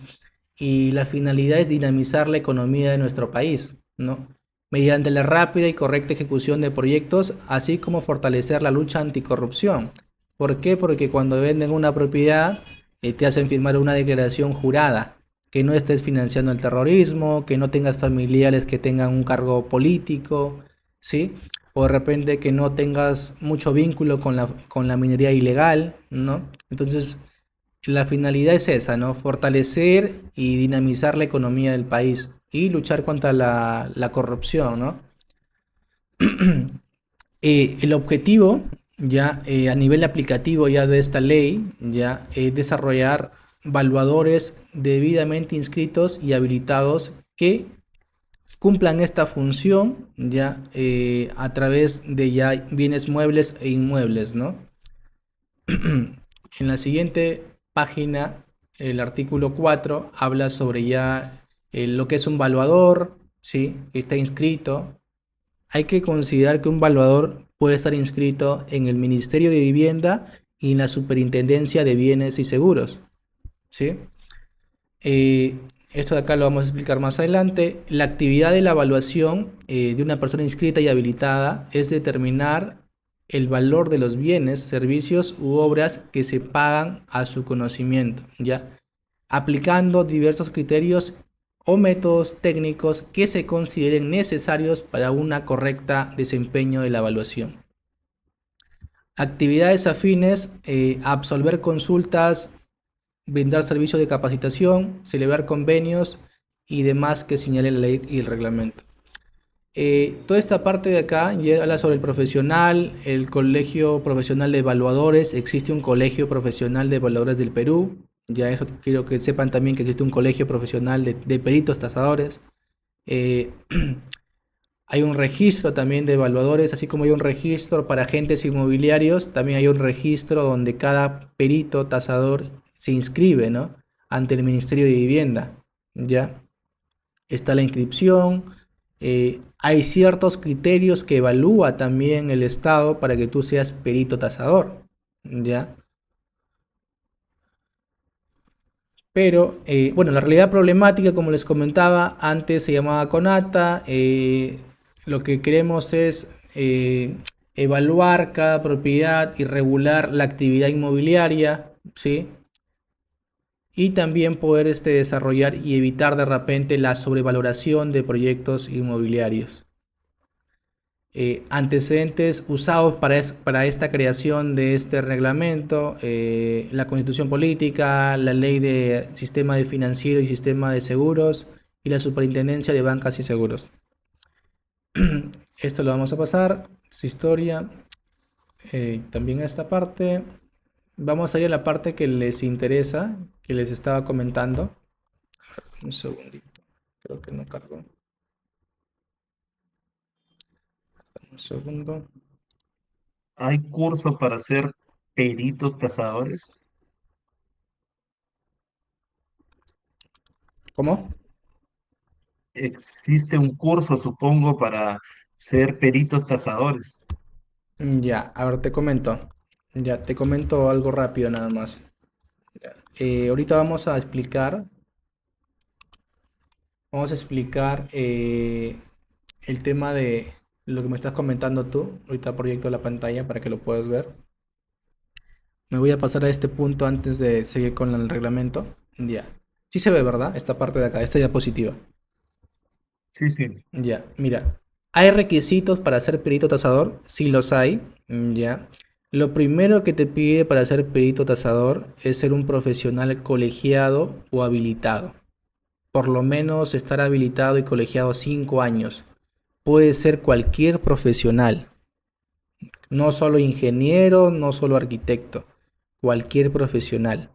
Y la finalidad es dinamizar la economía de nuestro país, ¿no? Mediante la rápida y correcta ejecución de proyectos, así como fortalecer la lucha anticorrupción. ¿Por qué? Porque cuando venden una propiedad, te hacen firmar una declaración jurada, que no estés financiando el terrorismo, que no tengas familiares que tengan un cargo político, ¿sí? O de repente que no tengas mucho vínculo con la minería ilegal, ¿no? Entonces, la finalidad es esa, ¿no? Fortalecer y dinamizar la economía del país y luchar contra la corrupción, ¿no? El objetivo, ya a nivel aplicativo ya de esta ley, ya es desarrollar evaluadores debidamente inscritos y habilitados que cumplan esta función ya a través de ya bienes muebles e inmuebles, ¿no? En la siguiente página, el artículo 4 habla sobre ya lo que es un valuador, ¿sí? Que está inscrito. Hay que considerar que un valuador puede estar inscrito en el Ministerio de Vivienda y en la Superintendencia de Bienes y Seguros, ¿sí? Esto de acá lo vamos a explicar más adelante. La actividad de la evaluación de una persona inscrita y habilitada es determinar el valor de los bienes, servicios u obras que se pagan a su conocimiento, ¿ya? Aplicando diversos criterios o métodos técnicos que se consideren necesarios para una correcta desempeño de la evaluación. Actividades afines, absolver consultas, brindar servicios de capacitación, celebrar convenios y demás que señale la ley y el reglamento. Toda esta parte de acá ya habla sobre el profesional, el colegio profesional de evaluadores. Existe un colegio profesional de evaluadores del Perú. Ya eso quiero que sepan también que existe un colegio profesional de peritos tasadores. Hay un registro también de evaluadores, así como hay un registro para agentes inmobiliarios, también hay un registro donde cada perito tasador se inscribe, ¿no? Ante el Ministerio de Vivienda, ¿ya? Está la inscripción, hay ciertos criterios que evalúa también el Estado para que tú seas perito tasador, ¿ya? Pero, bueno, la realidad problemática, como les comentaba, antes se llamaba CONATA. Lo que queremos es evaluar cada propiedad y regular la actividad inmobiliaria, ¿sí? Y también poder desarrollar y evitar de repente la sobrevaloración de proyectos inmobiliarios. Antecedentes usados para esta creación de este reglamento, la Constitución Política, la Ley de Sistema de Financiero y Sistema de Seguros y la Superintendencia de Bancas y Seguros. Esto lo vamos a pasar, su historia, también a esta parte. Vamos a ir a la parte que les interesa, que les estaba comentando. Un segundito, creo que no cargó. Un segundo. ¿Hay curso para ser peritos tasadores? ¿Cómo? Existe un curso, supongo, para ser peritos tasadores. Ya, a ver, te comento. Ya, te comento algo rápido nada más. Ahorita vamos a explicar el tema de lo que me estás comentando tú. Ahorita proyecto la pantalla para que lo puedas ver. Me voy a pasar a este punto antes de seguir con el reglamento. Ya. Sí se ve, ¿verdad? Esta parte de acá, esta diapositiva. Sí, sí. Ya, mira. ¿Hay requisitos para ser perito tasador? Sí los hay. Ya. Lo primero que te pide para ser perito tasador es ser un profesional colegiado o habilitado. Por lo menos estar habilitado y colegiado 5 años. Puede ser cualquier profesional. No solo ingeniero, no solo arquitecto. Cualquier profesional.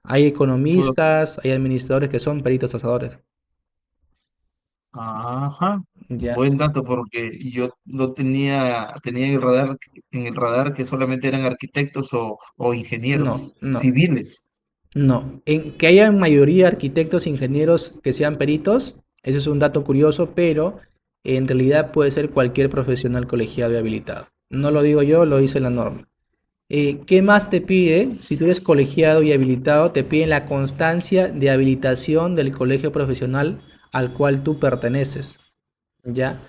Hay Puedo- economistas, hay administradores que son peritos tasadores. Ajá. Ya. Buen dato porque yo no tenía en el radar que solamente eran arquitectos o No, ingenieros no. civiles. No, en que haya mayoría arquitectos, ingenieros que sean peritos, ese es un dato curioso, pero en realidad puede ser cualquier profesional colegiado y habilitado. No lo digo yo, lo dice la norma. ¿Qué más te pide? Si tú eres colegiado y habilitado, te piden la constancia de habilitación del colegio profesional al cual tú perteneces. ¿Ya?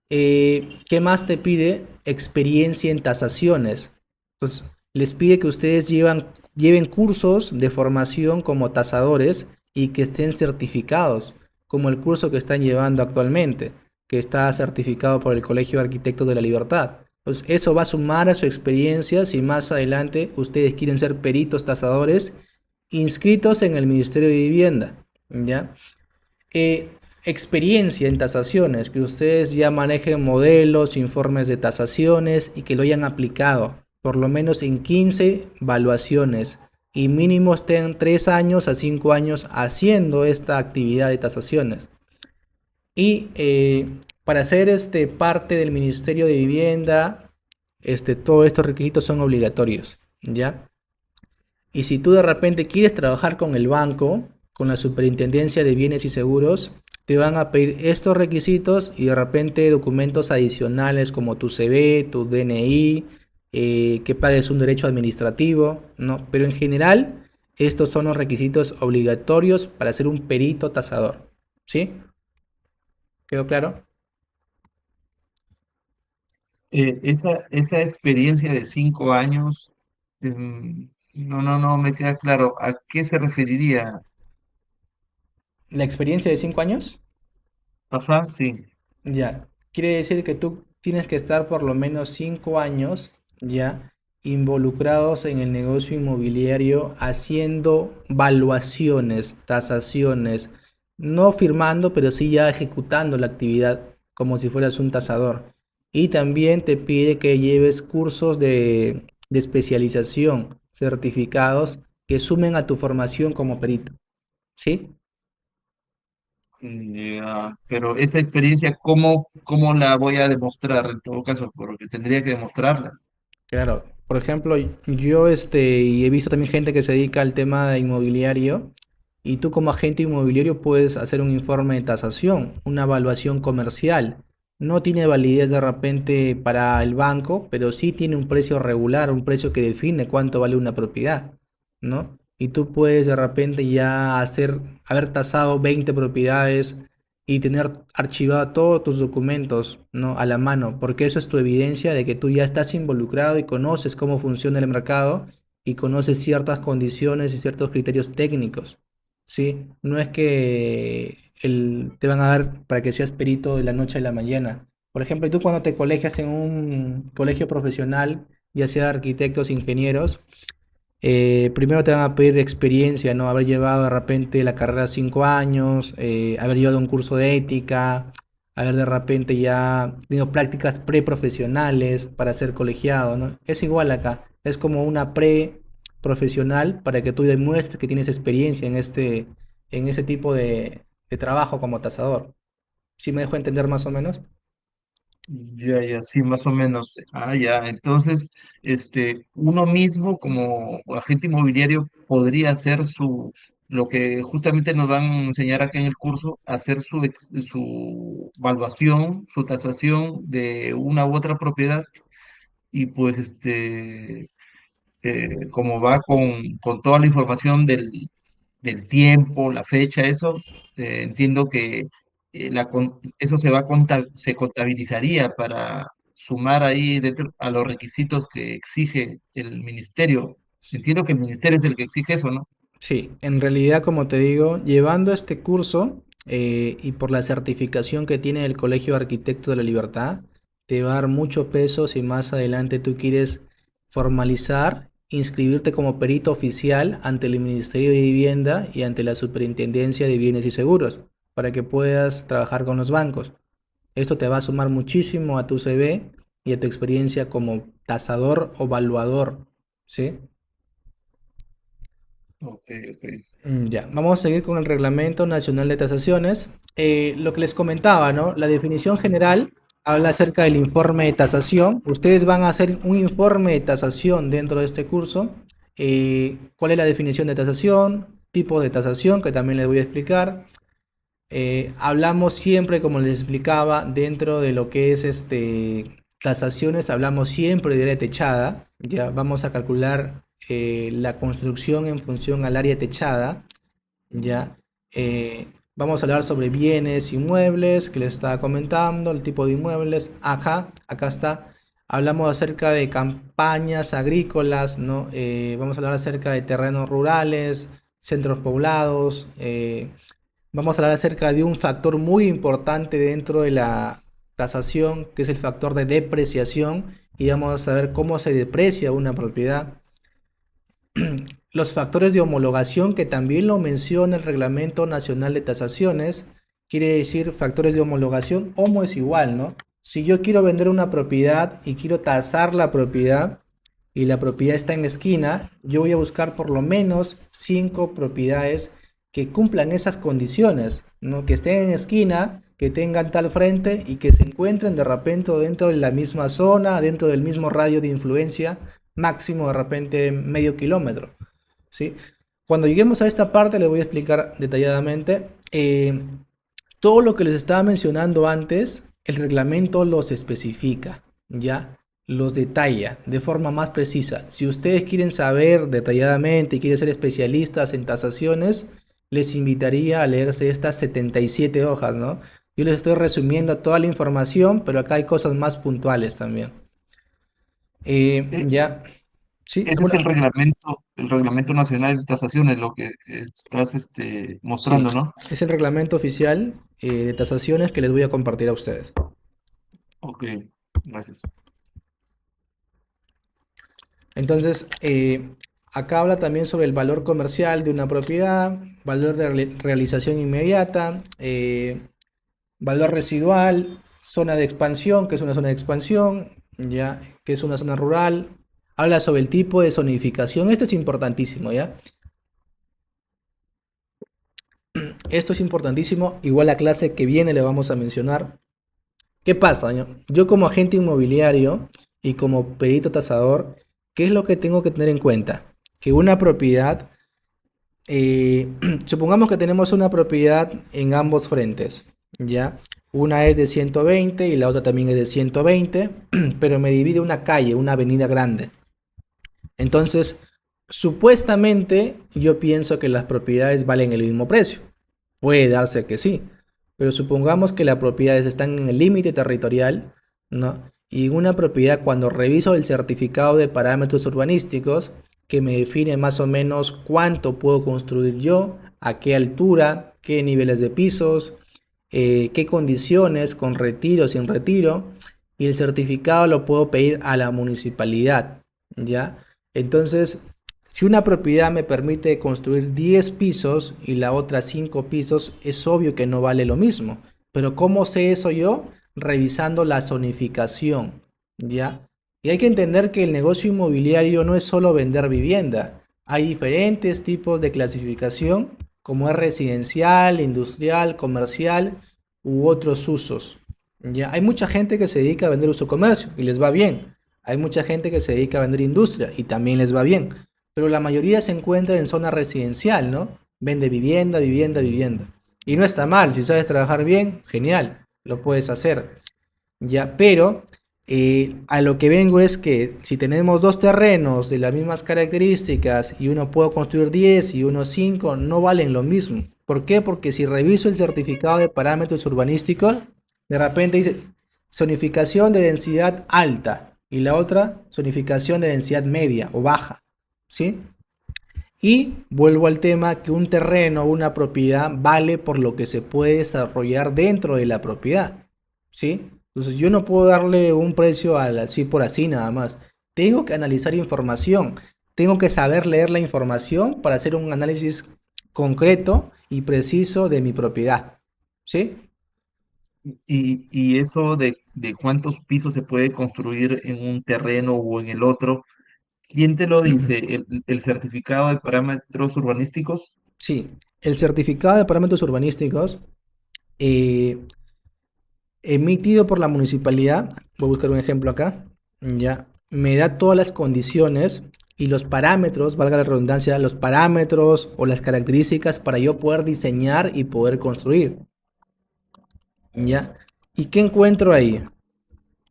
¿Qué más te pide? Experiencia en tasaciones. Entonces, les pide que ustedes lleven cursos de formación como tasadores y que estén certificados, como el curso que están llevando actualmente, que está certificado por el Colegio de Arquitectos de la Libertad. Entonces, eso va a sumar a su experiencia si más adelante ustedes quieren ser peritos tasadores inscritos en el Ministerio de Vivienda. ¿Ya? eh, Experiencia en tasaciones, que ustedes ya manejen modelos, informes de tasaciones y que lo hayan aplicado, por lo menos en 15 evaluaciones y mínimo estén 3 años a 5 años haciendo esta actividad de tasaciones. Y para ser parte del Ministerio de Vivienda, todos estos requisitos son obligatorios, ¿ya? Y si tú de repente quieres trabajar con el banco, con la Superintendencia de Bienes y Seguros, te van a pedir estos requisitos y de repente documentos adicionales como tu CV, tu DNI, que pagues un derecho administrativo, ¿no? Pero en general, estos son los requisitos obligatorios para ser un perito tasador, ¿sí? ¿Quedó claro? Esa experiencia de 5 años, no me queda claro a qué se referiría. La experiencia de 5 años, Ajá, sí. ya, quiere decir que tú tienes que estar por lo menos 5 años, ya, involucrados en el negocio inmobiliario, haciendo valuaciones, tasaciones, no firmando, pero sí ya ejecutando la actividad como si fueras un tasador. Y también te pide que lleves cursos de especialización, certificados que sumen a tu formación como perito, ¿sí? Ya, pero esa experiencia, ¿cómo la voy a demostrar en todo caso? Porque tendría que demostrarla. Claro, por ejemplo, yo y he visto también gente que se dedica al tema de inmobiliario y tú como agente inmobiliario puedes hacer un informe de tasación, una evaluación comercial. No tiene validez de repente para el banco, pero sí tiene un precio regular, un precio que define cuánto vale una propiedad, ¿no? Y tú puedes de repente ya haber tasado 20 propiedades y tener archivado todos tus documentos, ¿no? A la mano, porque eso es tu evidencia de que tú ya estás involucrado y conoces cómo funciona el mercado y conoces ciertas condiciones y ciertos criterios técnicos, ¿sí? No es que te van a dar para que seas perito de la noche a la mañana. Por ejemplo, tú cuando te colegias en un colegio profesional, ya sea arquitectos, ingenieros, primero te van a pedir experiencia, ¿no? Haber llevado de repente la carrera 5 años, haber llevado un curso de ética, haber de repente ya tenido prácticas preprofesionales para ser colegiado, ¿no? Es igual acá, es como una pre-profesional para que tú demuestres que tienes experiencia en ese tipo de trabajo como tasador. ¿Sí me dejo entender más o menos? Ya, sí, más o menos. Ah, ya. Entonces, uno mismo como agente inmobiliario podría hacer lo que justamente nos van a enseñar acá en el curso, hacer su evaluación, su tasación de una u otra propiedad y pues, como va con toda la información del tiempo, la fecha, eso, entiendo que eso se contabilizaría para sumar ahí dentro a los requisitos que exige el ministerio. Entiendo que el ministerio es el que exige eso, ¿no? Sí, en realidad, como te digo, llevando este curso y por la certificación que tiene el Colegio de Arquitectos de la Libertad, te va a dar mucho peso si más adelante tú quieres formalizar, inscribirte como perito oficial ante el Ministerio de Vivienda y ante la Superintendencia de Bienes y Seguros, para que puedas trabajar con los bancos. Esto te va a sumar muchísimo a tu CV y a tu experiencia como tasador o evaluador, ¿sí? Ok, ok. Ya, vamos a seguir con el Reglamento Nacional de Tasaciones. Lo que les comentaba, ¿no? La definición general habla acerca del informe de tasación. Ustedes van a hacer un informe de tasación dentro de este curso. ¿Cuál es la definición de tasación? Tipos de tasación, que también les voy a explicar. Hablamos siempre, como les explicaba, dentro de lo que es tasaciones, hablamos siempre de área techada. Ya vamos a calcular la construcción en función al área techada. Ya vamos a hablar sobre bienes inmuebles que les estaba comentando, el tipo de inmuebles. Acá está. Hablamos acerca de campañas agrícolas, ¿no? Vamos a hablar acerca de terrenos rurales, centros poblados. Vamos a hablar acerca de un factor muy importante dentro de la tasación, que es el factor de depreciación, y vamos a ver cómo se deprecia una propiedad. Los factores de homologación, que también lo menciona el Reglamento Nacional de Tasaciones, quiere decir factores de homologación, homo es igual, ¿no? Si yo quiero vender una propiedad y quiero tasar la propiedad y la propiedad está en esquina, yo voy a buscar por lo menos 5 propiedades que cumplan esas condiciones, ¿no? Que estén en esquina que tengan tal frente y que se encuentren de repente dentro de la misma zona, dentro del mismo radio de influencia, máximo de repente medio kilómetro, ¿sí? Cuando lleguemos a esta parte les voy a explicar detalladamente todo lo que les estaba mencionando antes. El reglamento los especifica, ¿ya? Los detalla de forma más precisa. Si ustedes quieren saber detalladamente y quieren ser especialistas en tasaciones, les invitaría a leerse estas 77 hojas, ¿no? Yo les estoy resumiendo toda la información, pero acá hay cosas más puntuales también. Eh, Ya, sí, Ese es el reglamento nacional de tasaciones, lo que estás sí, mostrando, ¿no? es el reglamento oficial de tasaciones que les voy a compartir a ustedes. Ok, gracias. Entonces, acá habla también sobre el valor comercial de una propiedad, valor de realización inmediata, valor residual, zona de expansión, que es una zona de expansión, ya, que es una zona rural. Habla sobre el tipo de zonificación. Esto es importantísimo, ¿ya? Esto es importantísimo. Igual la clase que viene le vamos a mencionar. ¿Qué pasa? Yo como agente inmobiliario y como perito tasador, ¿qué es lo que tengo que tener en cuenta? Que una propiedad, supongamos que tenemos una propiedad en ambos frentes, ¿ya? Una es de 120 y la otra también es de 120, pero me divide una calle, una avenida grande. Entonces, supuestamente yo pienso que las propiedades valen el mismo precio. Puede darse que sí, pero supongamos que las propiedades están en el límite territorial, ¿no? Y una propiedad, cuando reviso el certificado de parámetros urbanísticos, que me define más o menos cuánto puedo construir yo, a qué altura, qué niveles de pisos, qué condiciones, con retiro, sin retiro, y el certificado lo puedo pedir a la municipalidad, ¿ya? Entonces, si una propiedad me permite construir 10 pisos y la otra 5 pisos, es obvio que no vale lo mismo. Pero ¿cómo sé eso yo? Revisando la zonificación, ¿ya? Y hay que entender que el negocio inmobiliario no es solo vender vivienda. Hay diferentes tipos de clasificación, como es residencial, industrial, comercial u otros usos. ¿Ya? Hay mucha gente que se dedica a vender uso comercio y les va bien. Hay mucha gente que se dedica a vender industria y también les va bien. Pero la mayoría se encuentra en zona residencial, ¿no? Vende vivienda, vivienda, vivienda. Y no está mal, si sabes trabajar bien, genial, lo puedes hacer. Ya, pero a lo que vengo es que si tenemos dos terrenos de las mismas características y uno puede construir 10 y uno 5, no valen lo mismo. ¿Por qué? Porque si reviso el certificado de parámetros urbanísticos, de repente dice zonificación de densidad alta y la otra zonificación de densidad media o baja, ¿sí? Y vuelvo al tema que un terreno o una propiedad vale por lo que se puede desarrollar dentro de la propiedad, ¿sí? Entonces yo no puedo darle un precio así por así nada más. Tengo que analizar información, tengo que saber leer la información para hacer un análisis concreto y preciso de mi propiedad, ¿sí? Y eso de cuántos pisos se puede construir en un terreno o en el otro, ¿quién te lo dice? ¿El certificado de parámetros urbanísticos? Sí, el certificado de parámetros urbanísticos eh, emitido por la municipalidad, voy a buscar un ejemplo acá, ya, me da todas las condiciones y los parámetros, valga la redundancia, los parámetros o las características para yo poder diseñar y poder construir, ya. ¿Y qué encuentro ahí?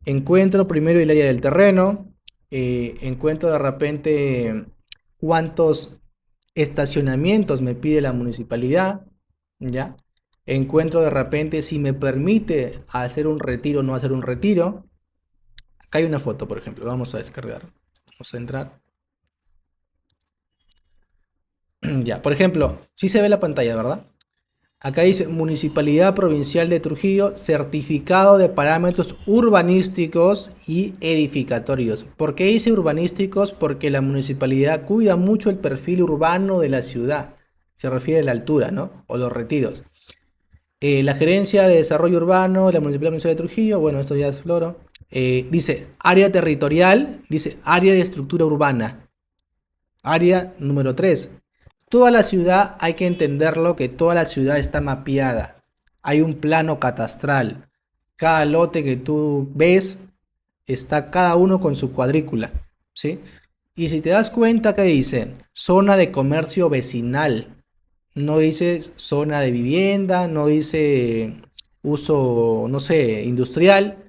Encuentro primero el área del terreno, encuentro de repente cuántos estacionamientos me pide la municipalidad, ¿ya? Encuentro de repente si me permite hacer un retiro o no hacer un retiro. Acá hay una foto, por ejemplo, vamos a descargar. Vamos a entrar. Ya, por ejemplo, sí se ve la pantalla, ¿verdad? Acá dice Municipalidad Provincial de Trujillo, certificado de parámetros urbanísticos y edificatorios. ¿Por qué dice urbanísticos? Porque la municipalidad cuida mucho el perfil urbano de la ciudad. Se refiere a la altura, ¿no? O los retiros. La Gerencia de Desarrollo Urbano de la Municipalidad Provincial de Trujillo, bueno, esto ya es floro. Dice área territorial, dice área de estructura urbana. Área número 3. Toda la ciudad hay que entenderlo que toda la ciudad está mapeada. hay un plano catastral. Cada lote que tú ves está cada uno con su cuadrícula, ¿sí? Y si te das cuenta que dice zona de comercio vecinal, no dice zona de vivienda, no dice uso, no sé, industrial.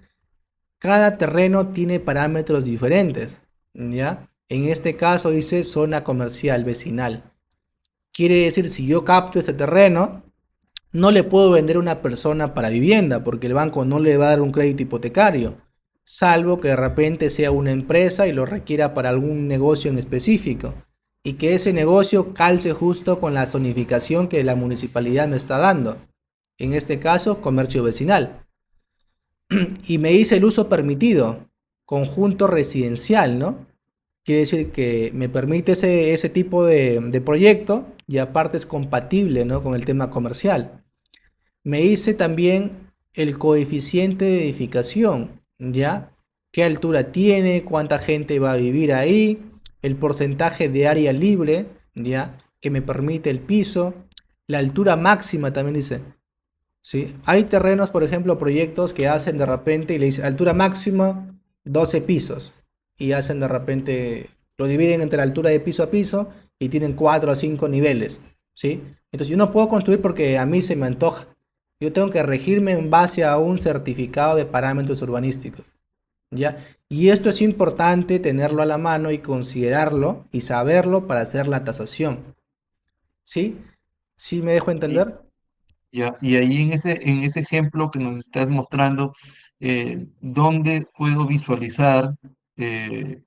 Cada terreno tiene parámetros diferentes, ¿ya? En este caso dice zona comercial vecinal. Quiere decir, si yo capto este terreno, no le puedo vender a una persona para vivienda porque el banco no le va a dar un crédito hipotecario, salvo que de repente sea una empresa y lo requiera para algún negocio en específico y que ese negocio calce justo con la zonificación que la municipalidad me está dando. En este caso, comercio vecinal. Y me dice el uso permitido, conjunto residencial, ¿no? Quiere decir que me permite ese tipo de proyecto y aparte es compatible, ¿no?, con el tema comercial. Me dice también el coeficiente de edificación, ¿ya? ¿Qué altura tiene? ¿Cuánta gente va a vivir ahí? El porcentaje de área libre, ¿ya?, que me permite el piso. La altura máxima también dice. ¿Sí? Hay terrenos, por ejemplo, proyectos que hacen de repente y le dicen altura máxima 12 pisos y hacen de repente, lo dividen entre la altura de piso a piso y tienen 4 a 5 niveles, ¿sí? Entonces yo no puedo construir porque a mí se me antoja. Yo tengo que regirme en base a un certificado de parámetros urbanísticos, ¿ya? Y esto es importante tenerlo a la mano y considerarlo y saberlo para hacer la tasación, ¿sí? ¿Sí me dejo Y, entender? ya, y ahí en ese ejemplo que nos estás mostrando, ¿dónde puedo visualizar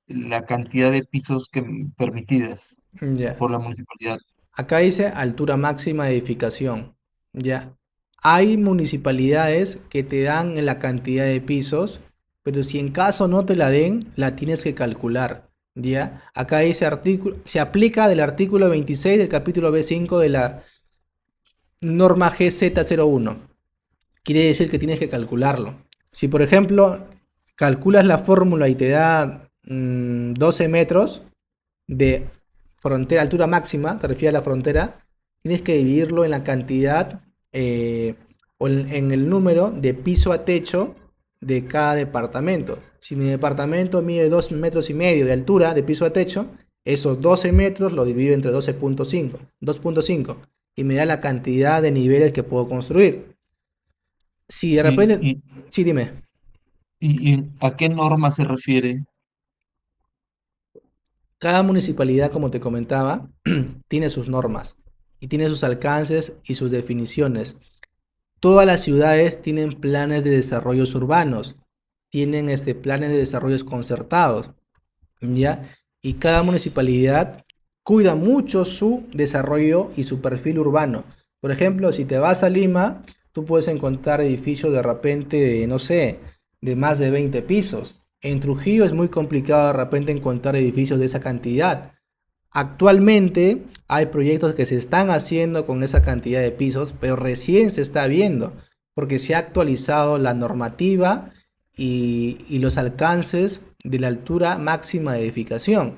la cantidad de pisos permitidas Ya. por la municipalidad? Acá dice altura máxima de edificación. Ya. Hay municipalidades que te dan la cantidad de pisos, pero si en caso no te la den, la tienes que calcular. Ya. Acá dice artículo, se aplica del artículo 26 del capítulo B5 de la norma GZ01. Quiere decir que tienes que calcularlo. Si por ejemplo calculas la fórmula y te da 12 metros, de frontera, altura máxima, te refieres a la frontera, tienes que dividirlo en la cantidad o en el número de piso a techo de cada departamento. Si mi departamento mide 2,5 metros de altura de piso a techo, esos 12 metros lo divido entre 2.5 y me da la cantidad de niveles que puedo construir. Si de ¿Y, repente, y, sí, dime. y a qué norma se refiere? Cada municipalidad, como te comentaba, tiene sus normas y tiene sus alcances y sus definiciones. Todas las ciudades tienen planes de desarrollos urbanos, tienen planes de desarrollos concertados, ¿ya? Y cada municipalidad cuida mucho su desarrollo y su perfil urbano. Por ejemplo, si te vas a Lima, tú puedes encontrar edificios de repente, no sé, de más de 20 pisos. En Trujillo es muy complicado de repente encontrar edificios de esa cantidad. Actualmente hay proyectos que se están haciendo con esa cantidad de pisos, pero recién se está viendo, porque se ha actualizado la normativa y los alcances de la altura máxima de edificación.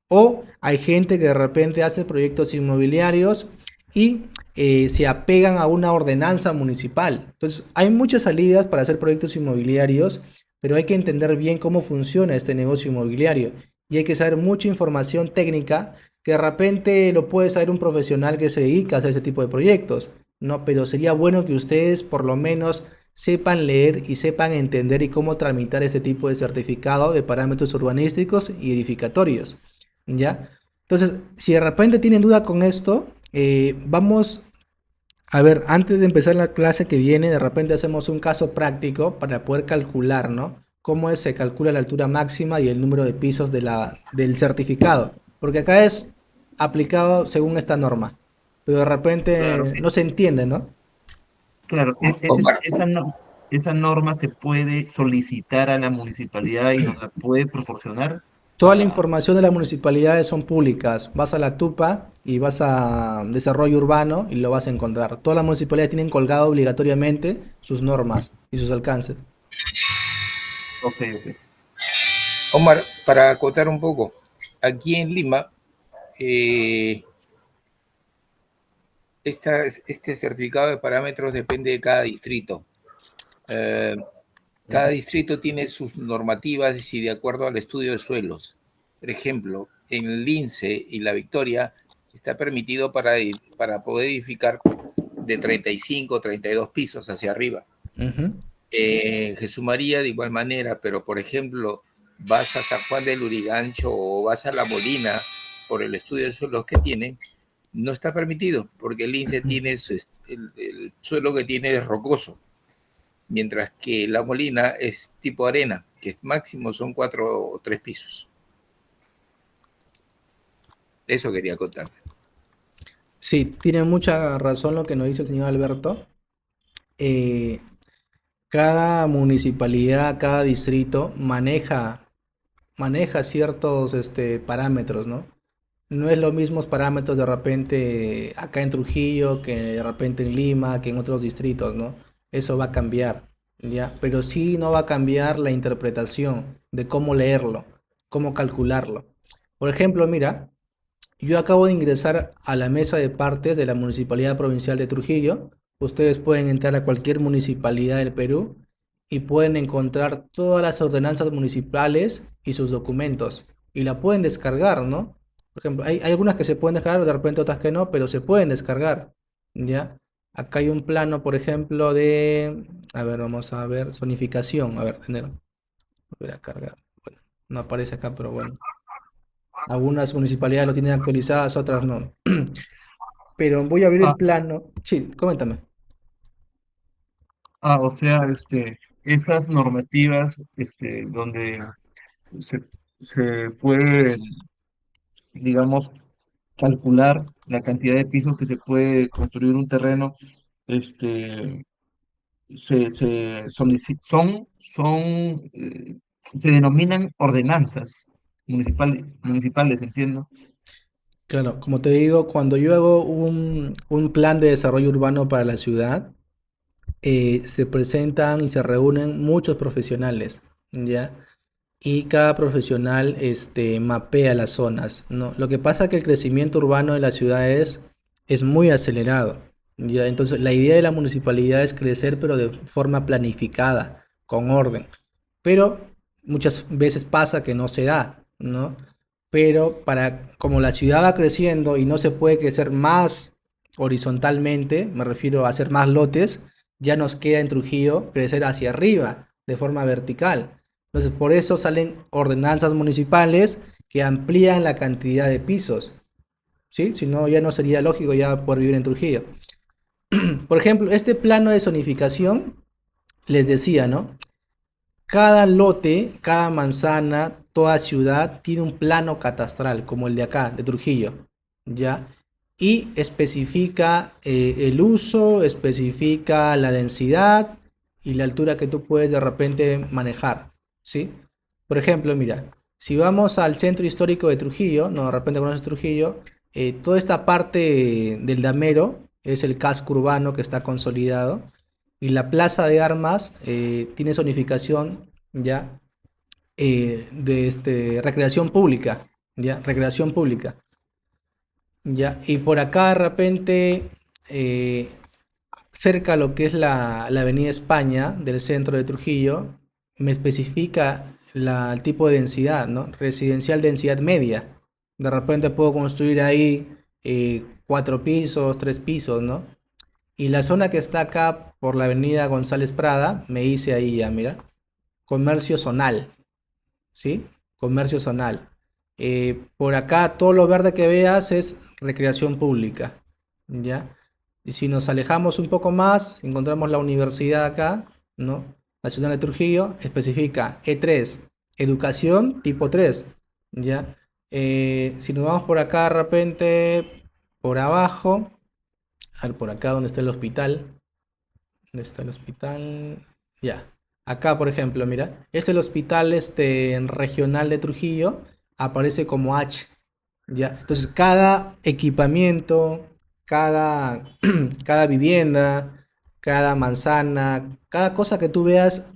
O hay gente que de repente hace proyectos inmobiliarios y se apegan a una ordenanza municipal. Entonces, hay muchas salidas para hacer proyectos inmobiliarios, pero hay que entender bien cómo funciona este negocio inmobiliario y hay que saber mucha información técnica que de repente lo puede saber un profesional que se dedica a hacer ese tipo de proyectos, ¿no? Pero sería bueno que ustedes por lo menos sepan leer y sepan entender y cómo tramitar este tipo de certificado de parámetros urbanísticos y edificatorios, ¿ya? Entonces, si de repente tienen duda con esto, vamos a ver, antes de empezar la clase que viene, de repente hacemos un caso práctico para poder calcular, ¿no? Se calcula la altura máxima y el número de pisos del certificado. Porque acá es aplicado según esta norma. Pero de Claro, repente no se entiende, ¿no? claro, Omar, esa norma se puede solicitar a la municipalidad y nos la puede proporcionar Toda la para... información de las municipalidades son públicas. Vas a la TUPA y vas a Desarrollo Urbano y lo vas a encontrar. Todas las municipalidades tienen colgado obligatoriamente sus normas y sus alcances. Ok, ok. Omar, para acotar un poco, aquí en Lima, eh, Este certificado de parámetros depende de cada distrito. Cada distrito tiene sus normativas y de acuerdo al estudio de suelos. Por ejemplo, en el Lince y La Victoria está permitido para poder edificar de 35, 32 pisos hacia arriba. Jesús María de igual manera, pero por ejemplo, vas a San Juan del Lurigancho o vas a La Molina, por el estudio de suelos que tienen, no está permitido, porque el Lince tiene el suelo que tiene es rocoso, mientras que La Molina es tipo arena, que máximo son 4 o 3 pisos. Eso quería contarte. Sí, tiene mucha razón lo que nos dice el señor Alberto. Cada municipalidad, cada distrito maneja ciertos parámetros, ¿no? No es los mismos parámetros de repente acá en Trujillo que de repente en Lima, que en otros distritos, ¿no? Eso va a cambiar, ¿ya? Pero sí no va a cambiar la interpretación de cómo leerlo, cómo calcularlo. Por ejemplo, mira, yo acabo de ingresar a la mesa de partes de la Municipalidad Provincial de Trujillo. Ustedes pueden entrar a cualquier municipalidad del Perú y pueden encontrar todas las ordenanzas municipales y sus documentos. Y la pueden descargar, ¿no? Por ejemplo, hay algunas que se pueden descargar, de repente otras que no, pero se pueden descargar, ¿ya? Acá hay un plano, por ejemplo, de... A ver, vamos a ver, zonificación. A ver, tener... Volver a cargar. Bueno, no aparece acá, pero bueno. Algunas municipalidades lo tienen actualizadas, otras no. Pero voy a abrir el Ah, plano. Sí, coméntame. o sea, esas normativas, donde se, se puede, digamos, calcular la cantidad de pisos que se puede construir un terreno, este, se denominan ordenanzas municipales, entiendo. Claro, como te digo, cuando yo hago un plan de desarrollo urbano para la ciudad, se presentan y se reúnen muchos profesionales, ¿ya? Y cada profesional mapea las zonas, ¿no? Lo que pasa es que el crecimiento urbano de las ciudades es muy acelerado, ¿ya? Entonces, la idea de la municipalidad es crecer, pero de forma planificada, con orden. Pero muchas veces pasa que no se da, ¿no? Pero como la ciudad va creciendo y no se puede crecer más horizontalmente, me refiero a hacer más lotes, ya nos queda en Trujillo crecer hacia arriba, de forma vertical. Entonces, por eso salen ordenanzas municipales que amplían la cantidad de pisos, ¿sí? Si no, ya no sería lógico ya poder vivir en Trujillo. Por ejemplo, este plano de zonificación, les decía, ¿no? Cada lote, cada manzana, toda ciudad tiene un plano catastral, como el de acá, de Trujillo, ¿ya? Y especifica el uso, especifica la densidad y la altura que tú puedes de repente manejar, ¿sí? Por ejemplo, mira, si vamos al centro histórico de Trujillo, no, de repente conoces Trujillo, toda esta parte del Damero es el casco urbano que está consolidado y la Plaza de Armas tiene zonificación ya de recreación pública, ya, recreación pública, ya, y por acá de repente eh, cerca a lo que es la Avenida España del centro de Trujillo, me especifica el tipo de densidad, ¿no? Residencial densidad media. De repente puedo construir ahí 4 pisos, 3 pisos, ¿no? Y la zona que está acá por la avenida González Prada, me dice ahí ya, mira, comercio zonal, ¿sí? Comercio zonal. Por acá todo lo verde que veas es recreación pública, ¿ya? Y si nos alejamos un poco más, encontramos la universidad acá, ¿no? Nacional de Trujillo, especifica E3, educación tipo 3, ¿ya? Si nos vamos por acá de repente, por abajo, a ver, por acá donde está el hospital, ¿dónde está el hospital? Ya. Acá, por ejemplo, mira, es el hospital regional de Trujillo, aparece como H, ¿ya? Entonces, cada equipamiento, cada, cada vivienda, cada manzana, cada cosa que tú veas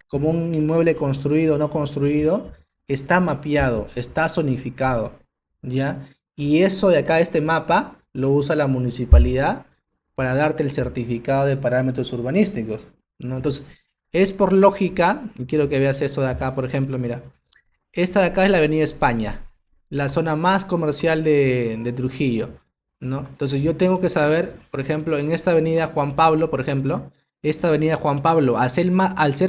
como un inmueble construido o no construido, está mapeado, está zonificado, ¿ya? Y eso de acá, este mapa, lo usa la municipalidad para darte el certificado de parámetros urbanísticos, ¿no? Entonces, es por lógica, y quiero que veas esto de acá, por ejemplo, mira, esta de acá es la Avenida España, la zona más comercial de Trujillo, ¿no? Entonces yo tengo que saber, por ejemplo, en esta avenida Juan Pablo, por ejemplo, esta avenida Juan Pablo, al ser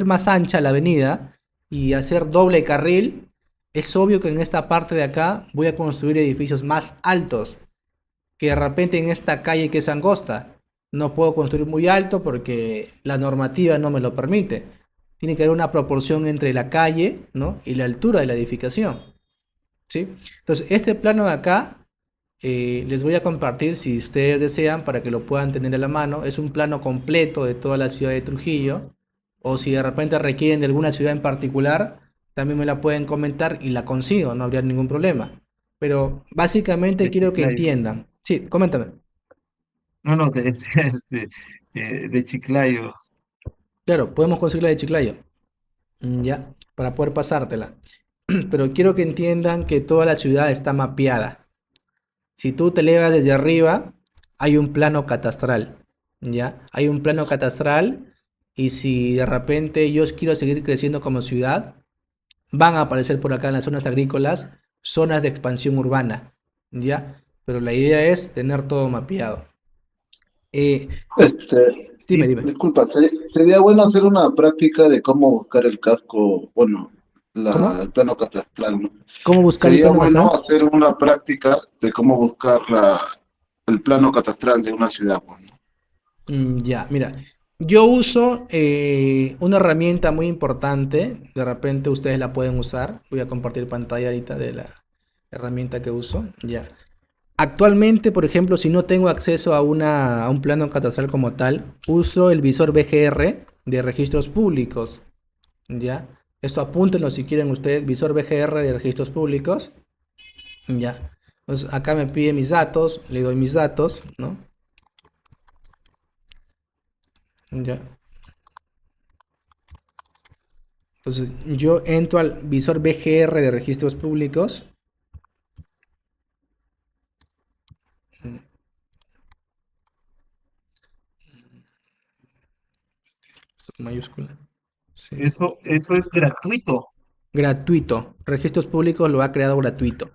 más ancha la avenida y hacer doble carril, es obvio que en esta parte de acá voy a construir edificios más altos que de repente en esta calle que es angosta. No puedo construir muy alto porque la normativa no me lo permite. Tiene que haber una proporción entre la calle, ¿no? y la altura de la edificación, ¿sí? Entonces, este plano de acá les voy a compartir si ustedes desean para que lo puedan tener a la mano. Es un plano completo de toda la ciudad de Trujillo. O si de repente requieren de alguna ciudad en particular, también me la pueden comentar y la consigo, no habría ningún problema. Pero básicamente De quiero que Chiclayo. entiendan. Sí, coméntame. No, no, te decía de Chiclayo. Claro, podemos conseguirla de Chiclayo. Ya, para poder pasártela. Pero quiero que entiendan que toda la ciudad está mapeada. Si tú te elevas desde arriba, hay un plano catastral, ¿ya? Hay un plano catastral y si de repente yo quiero seguir creciendo como ciudad, van a aparecer por acá en las zonas agrícolas zonas de expansión urbana, ¿ya? Pero la idea es tener todo mapeado. Eh, dime, dime. Disculpa, sería bueno hacer una práctica de cómo buscar el casco, bueno, ¿Cómo? el plano catastral, ¿no? ¿Cómo buscar el Sería plano bueno catastral? hacer una práctica de cómo buscar el plano catastral de una ciudad, pues, ¿no? Ya, mira, yo uso una herramienta muy importante, de repente ustedes la pueden usar, voy a compartir pantalla ahorita de la herramienta que uso, ya. Actualmente, por ejemplo, si no tengo acceso a un plano catastral como tal, uso el visor BGR de registros públicos, ya. Esto apúntenlo si quieren ustedes, visor BGR de registros públicos, ya. Entonces acá me pide mis datos, le doy mis datos, ¿no? Ya. Entonces yo entro al visor BGR de registros públicos. Mayúscula. Sí. Eso es gratuito. Gratuito. Registros públicos lo ha creado gratuito.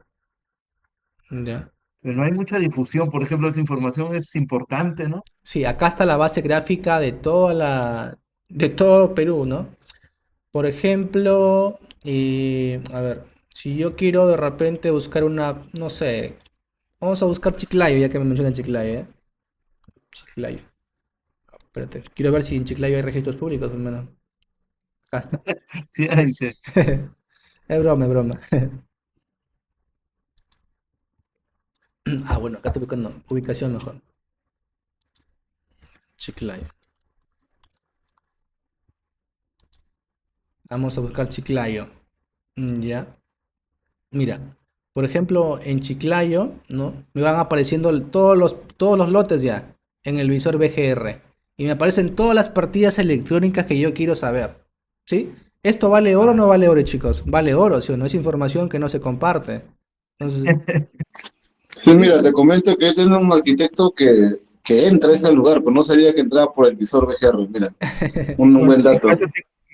Ya. Pero no hay mucha difusión. Por ejemplo, esa información es importante, ¿no? Sí, acá está la base gráfica de de todo Perú, ¿no? Por ejemplo, a ver, si yo quiero de repente buscar no sé, vamos a buscar Chiclayo, ya que me mencionan Chiclayo, ¿eh? Chiclayo. Espérate, quiero ver si en Chiclayo hay registros públicos, hermano. Acá está. Sí, ahí dice. Es broma, es broma. Ah, bueno, acá estoy buscando ubicación mejor. Chiclayo. Vamos a buscar Chiclayo. Ya. Mira, por ejemplo, en Chiclayo, ¿no? Me van apareciendo todos los lotes ya en el visor BGR. Y me aparecen todas las partidas electrónicas que yo quiero saber. ¿Sí? ¿Esto vale oro o no vale oro, chicos? Vale oro, ¿sí o no? Es información que no se comparte. Entonces, Sí, sí, mira, te comento que yo tengo un arquitecto que entra a ese lugar, pero no sabía que entraba por el visor VGR. Mira, un buen ¿Y dato.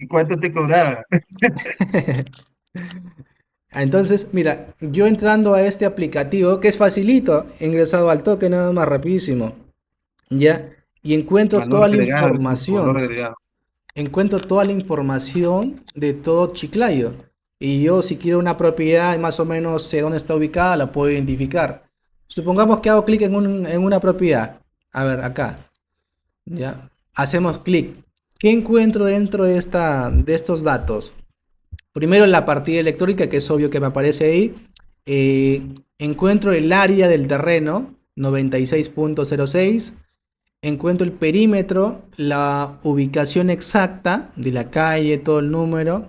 cuánto te cobraba? entonces, mira, yo entrando a este aplicativo, que es facilito, he ingresado al toque nada más rapidísimo, ya, y encuentro Valor toda la agregado, le puso valor información, agregado. encuentro toda la información de todo Chiclayo. Y yo si quiero una propiedad y más o menos sé dónde está ubicada, la puedo identificar. Supongamos que hago clic en una propiedad. A ver, acá, ya, hacemos clic. ¿Qué encuentro dentro de estos datos? Primero en la partida electrónica, que es obvio que me aparece ahí, encuentro el área del terreno, 96.06. Encuentro el perímetro, la ubicación exacta de la calle, todo el número.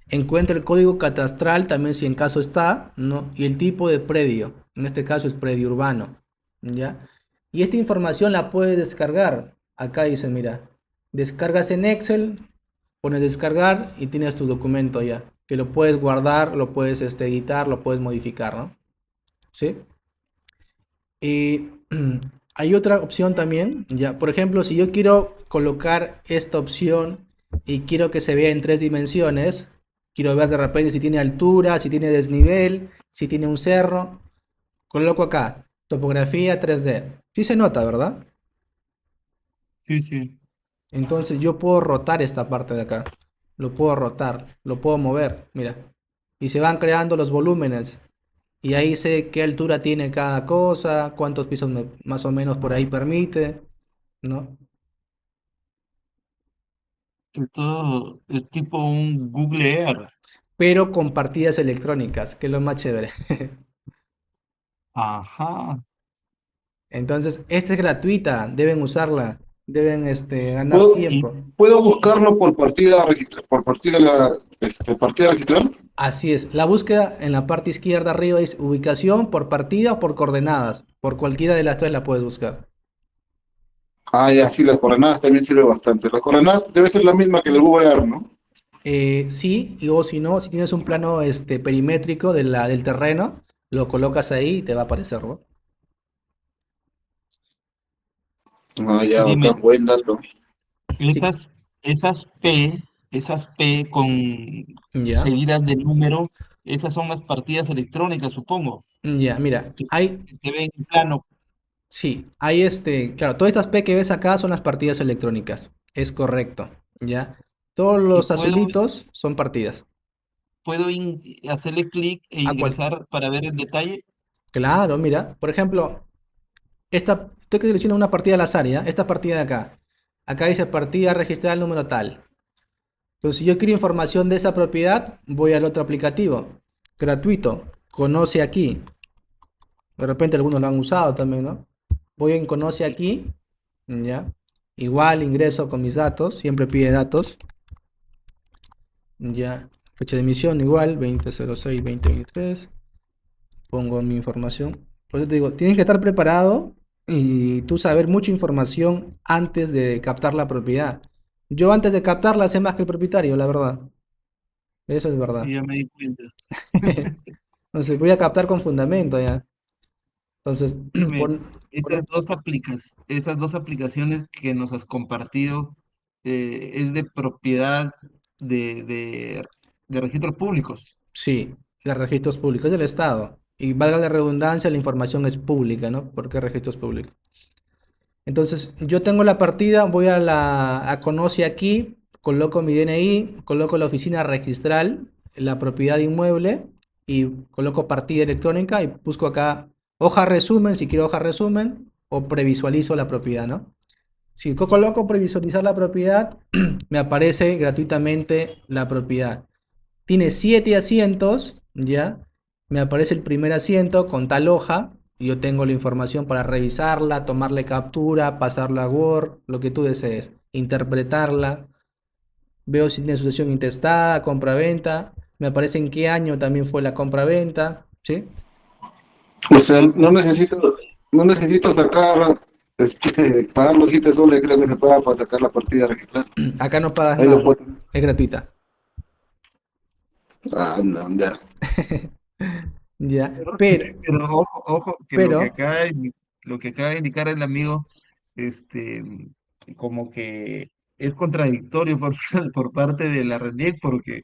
Encuentro el código catastral, también si en caso está, ¿no? Y el tipo de predio. En este caso es predio urbano, ¿ya? Y esta información la puedes descargar. Acá dice, mira, descargas en Excel, pones descargar y tienes tu documento ya. Que lo puedes guardar, lo puedes editar, lo puedes modificar, ¿no? ¿Sí? Y hay otra opción también, ya, por ejemplo, si yo quiero colocar esta opción y quiero que se vea en 3 dimensiones, quiero ver de repente si tiene altura, si tiene desnivel, si tiene un cerro, coloco acá, topografía 3D. Sí se nota, ¿verdad? Sí, sí. Entonces yo puedo rotar esta parte de acá. Lo puedo rotar, lo puedo mover, mira. Y se van creando los volúmenes. Y ahí sé qué altura tiene cada cosa, cuántos pisos más o menos por ahí permite, ¿no? Esto es tipo un Google Earth. Pero con partidas electrónicas, que es lo más chévere. Ajá. Entonces, esta es gratuita, deben usarla, deben ganar ¿Puedo, Y, tiempo. puedo y buscarlo por partida por partida registral? Así es, la búsqueda en la parte izquierda arriba es ubicación por partida o por coordenadas. Por cualquiera de las tres la puedes buscar. Ah, ya, sí, las coordenadas también sirve bastante. Las coordenadas debe ser la misma que el Google Earth, ¿no? Sí, o si no, si tienes un plano perimétrico del terreno, lo colocas ahí y te va a aparecer, ¿no? Ah, ya, acá, dime, buen dato. Sí, esas, esas P, esas P con ya, seguidas de número, esas son las partidas electrónicas, supongo, ya, mira, que, que se ven en plano. sí, hay claro, todas estas P que ves acá son las partidas electrónicas, es correcto, ya. Todos Y los azulitos son partidas. puedo hacerle clic e A cual, ingresar para ver el detalle. claro, mira, por ejemplo, estoy seleccionando una partida al azar, ¿ya? Esta partida de acá. Acá dice partida registrada el número tal. Entonces, si yo quiero información de esa propiedad, voy al otro aplicativo, gratuito, conoce aquí. De repente algunos lo han usado también, ¿no? Voy en conoce aquí, ¿ya? Igual ingreso con mis datos, siempre pide datos, ¿ya? Fecha de emisión igual, 2006-2023. Pongo mi información. Por eso te digo, tienes que estar preparado y tú saber mucha información antes de captar la propiedad. Yo antes de captarla sé más que el propietario, la verdad. Eso es Sí, verdad. ya me di cuenta. Entonces voy a captar con fundamento ya. Entonces, Dime, por, por- esas dos aplicaciones que nos has compartido, es de propiedad de, de, de registros públicos. sí, de registros públicos del Estado. Y valga la redundancia, la información es pública, ¿no? Porque registros públicos. Entonces, yo tengo la partida, voy a Conoce aquí, coloco mi DNI, coloco la oficina registral, la propiedad inmueble y coloco partida electrónica y busco acá hoja resumen, si quiero hoja resumen, o previsualizo la propiedad, ¿no? Si coloco previsualizar la propiedad, me aparece gratuitamente la propiedad. Tiene 7 asientos, ¿ya? Me aparece el primer asiento con tal hoja. Y yo tengo la información para revisarla, tomarle captura, pasarla a Word, lo que tú desees. Interpretarla. Veo si tiene sucesión intestada, compra-venta. Me aparece en qué año también fue la compra-venta, ¿sí? O sea, no necesito sacar, pagar los 7 soles, creo que se paga para sacar la partida registral. Acá no pagas Ahí lo nada, puedo. es gratuita. Ah, no, ya. ¿Ya? Pero, pero ojo, ojo, que Pero, lo que acaba de indicar el amigo, este, como que es contradictorio por, por parte de la RENIEC, porque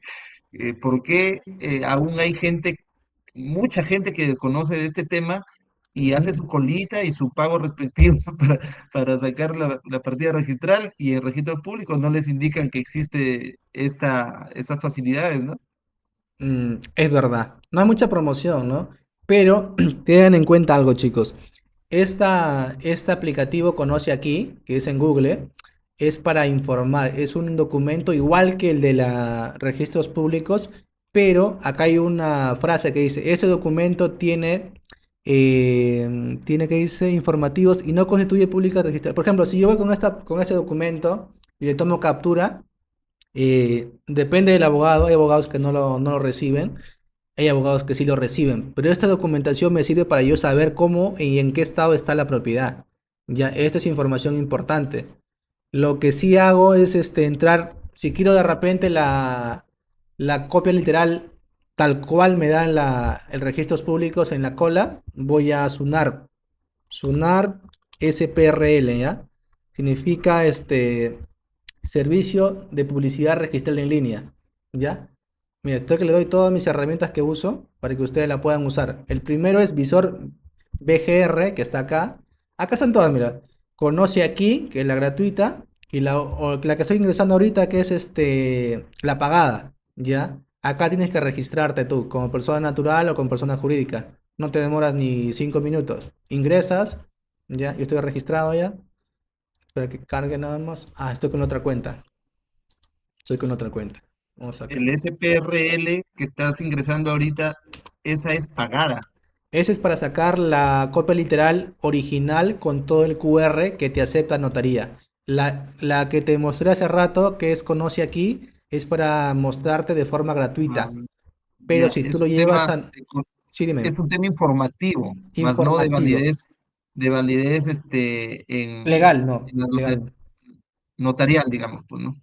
¿por qué aún hay gente, mucha gente que desconoce de este tema y hace su colita y su pago respectivo para sacar la partida registral y en registro público no les indican que existe estas facilidades, ¿no? Es verdad, no hay mucha promoción, ¿no? Pero tengan en cuenta algo, chicos. Este aplicativo Conoce Aquí, que es en Google, es para informar. Es un documento igual que el de los registros públicos, pero acá hay una frase que dice, ese documento tiene que dice informativos y no constituye pública registrada. Por ejemplo, si yo voy con este documento y le tomo captura, depende del abogado, hay abogados que no lo reciben, hay abogados que sí lo reciben, pero esta documentación me sirve para yo saber cómo y en qué estado está la propiedad. Ya, esta es información importante. Lo que sí hago es entrar, si quiero de repente la copia literal tal cual me dan el registros públicos en la cola, voy a SUNAR SUNAR SPRL, ¿ya? Significa servicio de publicidad registrada en línea, ¿ya? Mira, esto que le doy todas mis herramientas que uso para que ustedes la puedan usar. El primero es Visor BGR, que está acá. Acá están todas, mira. Conoce aquí, que es la gratuita, y la que estoy ingresando ahorita, que es la pagada, ¿ya? Acá tienes que registrarte tú, como persona natural o como persona jurídica. No te demoras ni 5 minutos. Ingresas, ¿ya? Yo estoy registrado ya. Espera que cargue nada más. Ah, estoy con otra cuenta. Estoy con otra cuenta. Vamos acá. El SPRL que estás ingresando ahorita, esa es pagada. Ese es para sacar la copia literal original con todo el QR que te acepta notaría. La que te mostré hace rato, que es Conoce aquí, es para mostrarte de forma Ah, gratuita. Pero ya, si tú es lo un llevas tema, a... Sí, dime. es un tema informativo, más no Informativo. de validez Legal, no. en la Legal. notarial, digamos, pues, ¿no?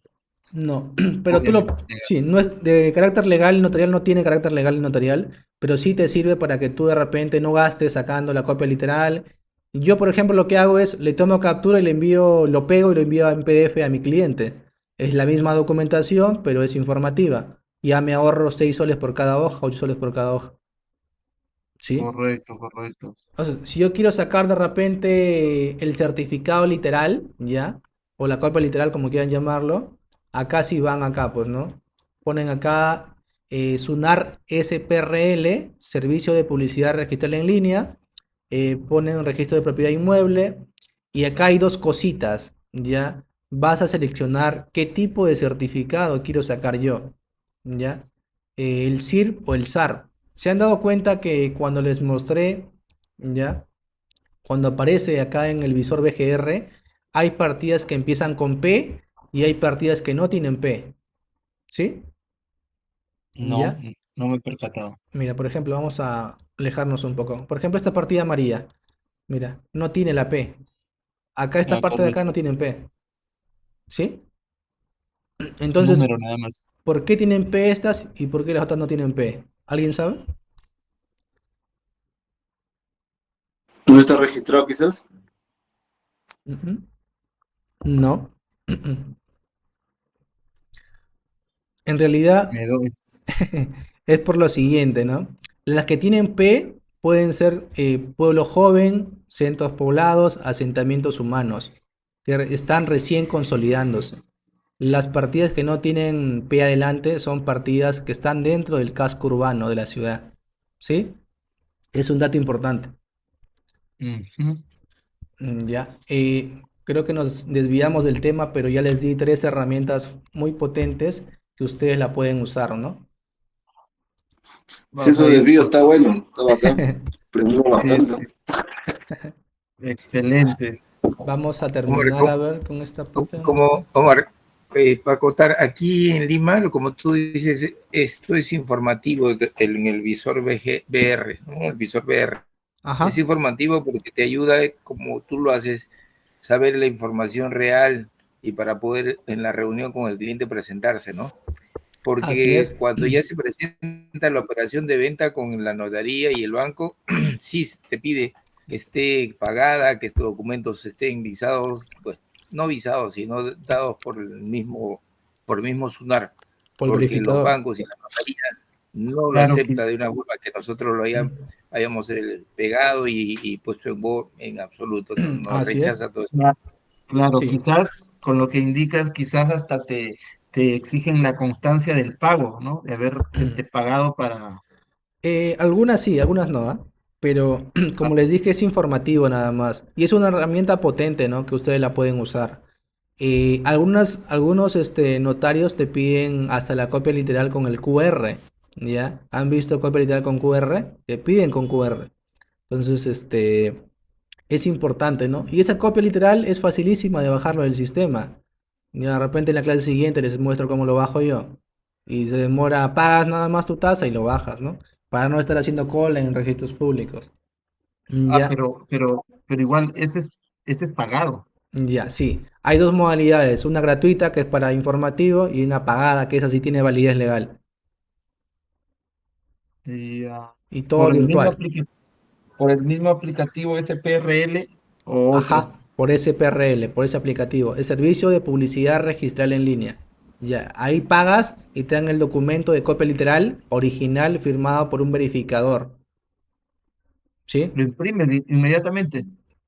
No, pero tú lo... Obviamente. Sí, no es de carácter legal, notarial no tiene carácter legal y notarial, pero sí te sirve para que tú de repente no gastes sacando la copia literal. Yo, por ejemplo, lo que hago es, le tomo captura y le envío, lo pego y lo envío en PDF a mi cliente. Es la misma documentación, pero es informativa. Ya me ahorro 6 soles por cada hoja, 8 soles por cada hoja. ¿Sí? Correcto, correcto. Entonces, si yo quiero sacar de repente el certificado literal, ¿ya? O la copia literal, como quieran llamarlo, acá sí van acá, pues, ¿no? Ponen acá SUNAR SPRL, Servicio de Publicidad Registrada en Línea, ponen registro de propiedad inmueble, y acá hay dos cositas, ¿ya? Vas a seleccionar qué tipo de certificado quiero sacar yo, ¿ya? El CIRP o el SAR. ¿Se han dado cuenta que cuando les mostré, ya, cuando aparece acá en el visor BGR, hay partidas que empiezan con P y hay partidas que no tienen P? ¿Sí? No, ¿Ya? no me he percatado. Mira, por ejemplo, vamos a alejarnos un poco. Por ejemplo, esta partida María, mira, no tiene la P. Acá esta Ah, parte de acá no correcto. tienen P. ¿Sí? Entonces, Número nada más. ¿por qué tienen P estas y por qué las otras no tienen P? ¿Alguien sabe? ¿No está registrado quizás? Ujú. No. En realidad, Me doy. es por lo siguiente, ¿no? Las que tienen P pueden ser pueblo joven, centros poblados, asentamientos humanos, que están recién consolidándose. Las partidas que no tienen P adelante son partidas que están dentro del casco urbano de la ciudad. ¿Sí? Es un dato importante. Ujú. Ya. Creo que nos desviamos del tema, pero ya les di 3 herramientas muy potentes que ustedes la pueden usar, ¿no? Si Vamos eso a ir desvío está bueno, está bacán. Aprendió este, bastante. excelente. Vamos a Omar, terminar a ver con esta parte. ¿Dónde está? como Omar, para acotar, aquí en Lima, como tú dices, esto es informativo en el visor BR, ¿no? El visor BR. Es Ajá. informativo porque te ayuda, como tú lo haces, saber la información real y para poder en la reunión con el cliente presentarse, ¿no? Así Porque es. cuando ya se presenta la operación de venta con la notaría y el banco, sí te pide que esté pagada, que estos documentos estén visados, pues no visados, sino dados por el mismo SUNAR, Por el porque los verificador. bancos y la notaría no lo Claro que, acepta de una forma que nosotros lo hayamos pegado y puesto en absoluto, no Así es. rechaza todo esto. cla- claro, Sí. quizás con lo que indicas, quizás hasta te exigen la constancia del pago, ¿no? De haber pagado para... Algunas sí, algunas no, ¿ah? Pero ah, como les dije, es informativo nada más. Y es una herramienta potente, ¿no? Que ustedes la pueden usar. Algunos notarios te piden hasta la copia literal con el QR, ¿ya? ¿Han visto copia literal con QR? Te piden con QR. Entonces, es importante, ¿no? Y esa copia literal es facilísima de bajarlo del sistema. Y de repente en la clase siguiente les muestro cómo lo bajo yo. Y se demora, pagas nada más tu tasa y lo bajas, ¿no? Para no estar haciendo cola en registros públicos. Ya, pero igual ese es pagado. ya, sí. Hay dos modalidades, una gratuita que es para informativo y una pagada que esa sí tiene validez legal. Y, Y todo por el mismo virtual. aplicativo. por el mismo aplicativo SPRL o otro. Ajá, por ese PRL, por ese aplicativo. El servicio de publicidad registral en línea. Ya, ahí pagas y te dan el documento de copia literal, original, firmado por un verificador. ¿Sí? Lo imprimes inmediatamente.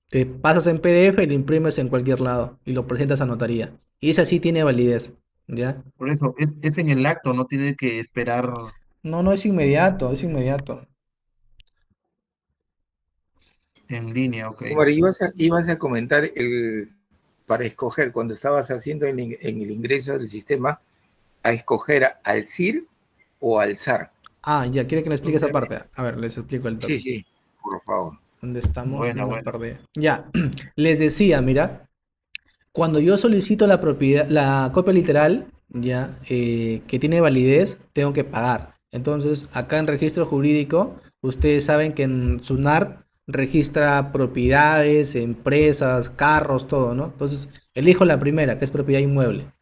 Te pasas en PDF y lo imprimes en cualquier lado y lo presentas a notaría. Y ese sí tiene validez. ¿Ya? Por eso, es en el acto, no tiene que esperar No, no es inmediato, es inmediato. en línea, ok. Omar, ibas a comentar para escoger, cuando estabas haciendo en el ingreso del sistema, a escoger al CIR o al SAR. Ah, ya, quiere que le explique esa ¿Dónde parte. A ver, les explico el Sí, toque. sí, por favor. ¿Dónde estamos? Ya Buena, me buena. perdí. Ya, les decía, mira, cuando yo solicito la propiedad, la copia literal, ya, que tiene validez, tengo que pagar. Entonces, acá en registro jurídico, ustedes saben que en SUNAR registra propiedades, empresas, carros, todo, ¿no? Entonces, elijo la primera, que es propiedad inmueble.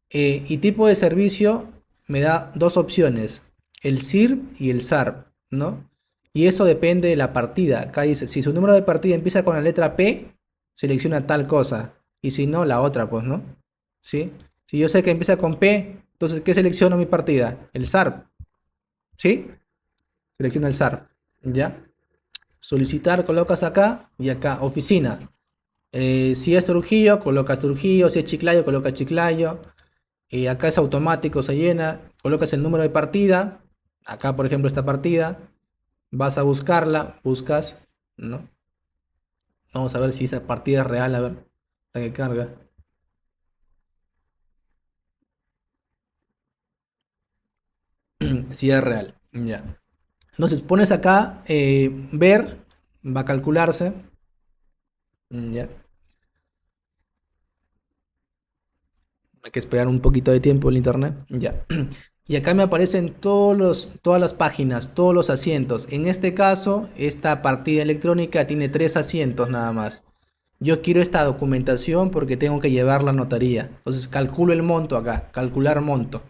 Y tipo de servicio me da dos opciones, el SIR y el SAR, ¿no? Y eso depende de la partida. Acá dice, si su número de partida empieza con la letra P, selecciona tal cosa. Y si no, la otra, pues, ¿no? ¿Sí? Si yo sé que empieza con P, entonces, ¿qué selecciono mi partida? El SAR. ¿Sí? Selecciona el SAR. ¿Ya? Solicitar, colocas acá y acá, oficina. Si es Trujillo, colocas Trujillo. Si es Chiclayo, colocas Chiclayo. Y acá es automático, se llena, colocas el número de partida, acá por ejemplo esta partida, vas a buscarla, buscas, ¿no? Vamos a ver si esa partida es real, a ver, la que carga. Si es real, ya. Entonces pones acá, ver, va a calcularse, ya. Hay que esperar un poquito de tiempo el internet, ya. Y acá me aparecen todas las páginas, todos los asientos. En este caso, esta partida electrónica tiene 3 asientos nada más. Yo quiero esta documentación porque tengo que llevarla a notaría. Entonces calculo el monto acá, calcular monto.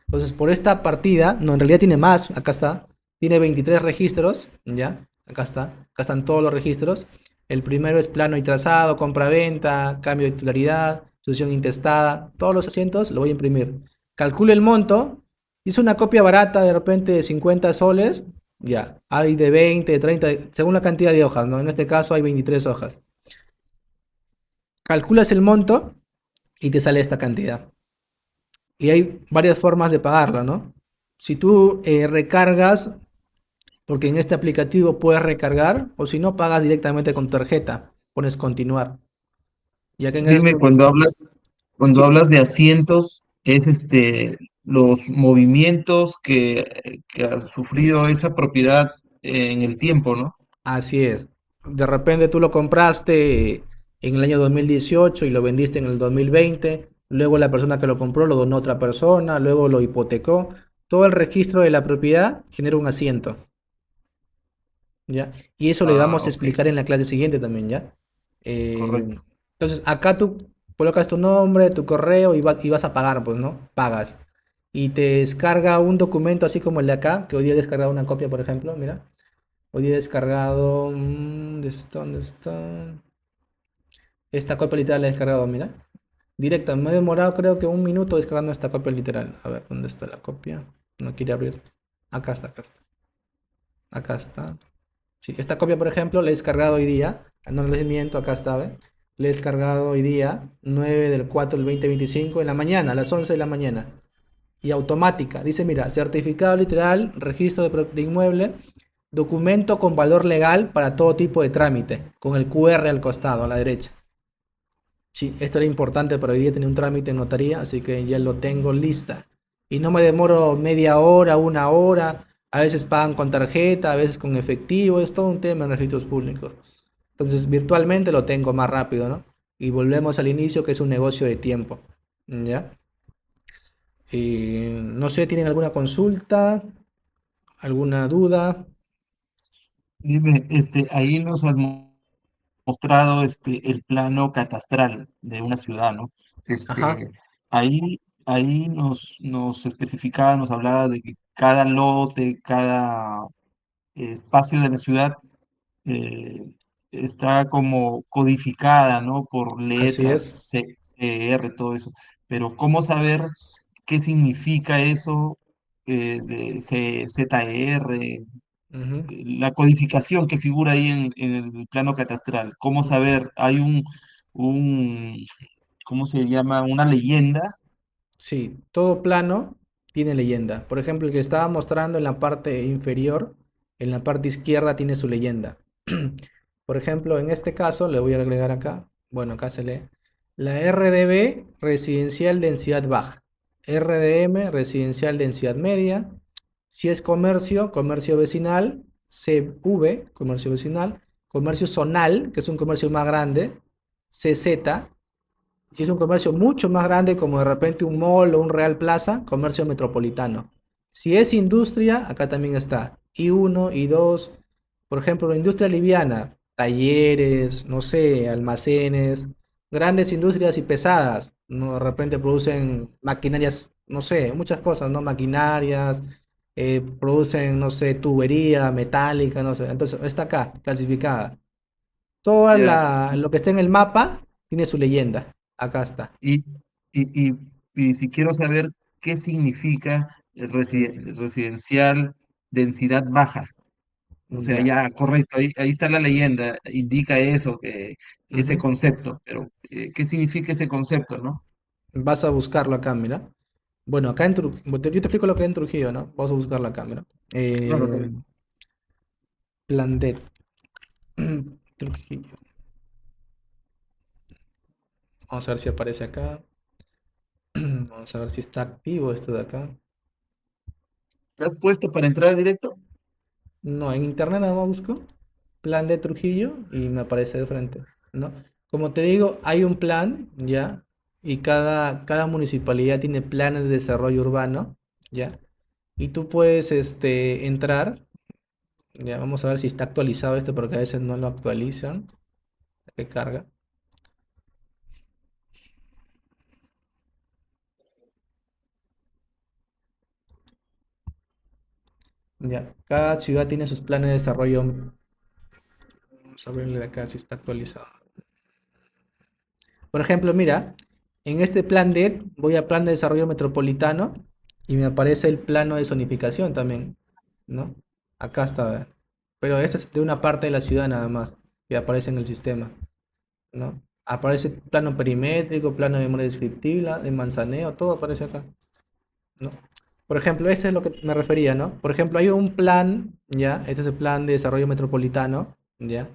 Entonces por esta partida, no, en realidad tiene más, acá está. Tiene 23 registros, ¿ya? Acá está, acá están todos los registros. El primero es plano y trazado, compra-venta, cambio de titularidad, sucesión intestada. Todos los asientos lo voy a imprimir. Calculo el monto. Hice una copia barata de repente de 50 soles. Ya, hay de 20, de 30, según la cantidad de hojas, ¿no? En este caso hay 23 hojas. Calculas el monto y te sale esta cantidad. Y hay varias formas de pagarla, ¿no? Si tú recargas, porque en este aplicativo puedes recargar, o si no, pagas directamente con tarjeta, pones continuar. Ya que en Dime, esto, cuando sí, hablas de asientos, es los movimientos que ha sufrido esa propiedad en el tiempo, ¿no? así es. De repente tú lo compraste en el año 2018 y lo vendiste en el 2020. Luego la persona que lo compró lo donó a otra persona, luego lo hipotecó. Todo el registro de la propiedad genera un asiento. ¿Ya? Y eso le Ah, vamos a ok, explicar en la clase siguiente también, ¿ya? Eh, correcto. entonces, acá tú colocas tu nombre, tu correo y vas a pagar, pues, ¿no? Pagas. Y te descarga un documento así como el de acá, que hoy día he descargado una copia, por ejemplo, mira. Hoy día he descargado... ¿dónde está? ¿Dónde está? Esta copia literal la he descargado, mira. Directo, me he demorado creo que un minuto descargando esta copia literal. A ver, ¿dónde está la copia? No quiere abrir. Acá está, acá está. Acá está. Sí, esta copia, por ejemplo, la he descargado hoy día. No les miento, acá está, ¿ve? La he descargado hoy día, 9 del 4 del 2025, en la mañana, a las 11 de la mañana. Y automática. Dice, mira, certificado literal, registro de inmueble, documento con valor legal para todo tipo de trámite, con el QR al costado, a la derecha. Sí, esto era importante para hoy día tener un trámite en notaría, así que ya lo tengo lista. Y no me demoro media hora, una hora. A veces pagan con tarjeta, a veces con efectivo. Es todo un tema en registros públicos. Entonces, virtualmente lo tengo más rápido, ¿no? Y volvemos al inicio, que es un negocio de tiempo. ¿Ya? Y no sé, ¿tienen alguna consulta? ¿Alguna duda? Dime, ahí nos has mostrado el plano catastral de una ciudad, ¿no? Ajá. Ahí nos especificaba, nos hablaba de que cada lote, cada espacio de la ciudad eh, está como codificada, ¿no? Por Así es. letras, CR, todo eso. Pero ¿cómo saber qué significa eso de ZR, Ujú. la codificación que figura ahí en el plano catastral? ¿Cómo saber? Hay un, ¿cómo se llama? Una leyenda. Sí, todo plano tiene leyenda. Por ejemplo, el que estaba mostrando en la parte inferior, en la parte izquierda tiene su leyenda. Por ejemplo, en este caso, le voy a agregar acá, bueno, acá se lee, la RDB, residencial densidad baja, RDM, residencial densidad media, si es comercio, comercio vecinal, CV, comercio vecinal, comercio zonal, que es un comercio más grande, CZ, si es un comercio mucho más grande, como de repente un mall o un Real Plaza, comercio metropolitano. Si es industria, acá también está. I1, I2, por ejemplo, la industria liviana, talleres, no sé, almacenes, grandes industrias y pesadas, ¿no? De repente producen maquinarias, no sé, muchas cosas, ¿no? Maquinarias, producen, no sé, tubería metálica, no sé. Entonces, está acá, clasificada. Ya. Lo que está en el mapa tiene su leyenda. Acá está. Y, y, y si quiero saber qué significa el residencial densidad baja. O sea, Ya. ya, correcto, ahí está la leyenda, indica eso, que ese Ujú. concepto, pero ¿qué significa ese concepto, no? Vas a buscarlo acá, mira. Bueno, acá en Trujillo, yo te explico lo que hay en Trujillo, ¿no? Vamos a buscarlo acá, mira. Claro, Eh, claro. Plandet. Trujillo. Vamos a ver si aparece acá. Vamos a ver si está activo esto de acá. ¿Te has puesto para entrar directo? No, en internet nada más busco plan de Trujillo y me aparece de frente, ¿no? Como te digo, hay un plan, ¿ya? Y cada municipalidad tiene planes de desarrollo urbano, ¿ya? Y tú puedes, entrar, ya, vamos a ver si está actualizado esto porque a veces no lo actualizan, que carga. Ya, cada ciudad tiene sus planes de desarrollo. Vamos a verle de acá si está actualizado. Por ejemplo, mira, en este plan D voy a plan de desarrollo metropolitano y me aparece el plano de zonificación también, ¿no? Acá está, pero este es de una parte de la ciudad nada más que aparece en el sistema, ¿no? Aparece plano perimétrico, plano de memoria descriptiva, de manzaneo, todo aparece acá, ¿no? Por ejemplo, ese es lo que me refería, ¿no? Por ejemplo, hay un plan, ¿ya? Este es el plan de desarrollo metropolitano, ¿ya?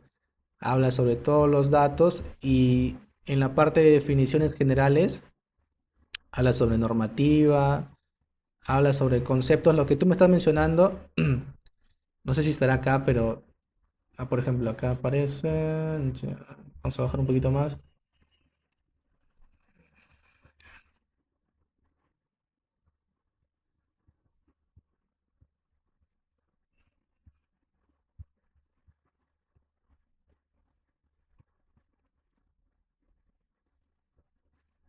Habla sobre todos los datos y en la parte de definiciones generales habla sobre normativa, habla sobre conceptos, lo que tú me estás mencionando, no sé si estará acá, pero por ejemplo acá aparece, ya, vamos a bajar un poquito más,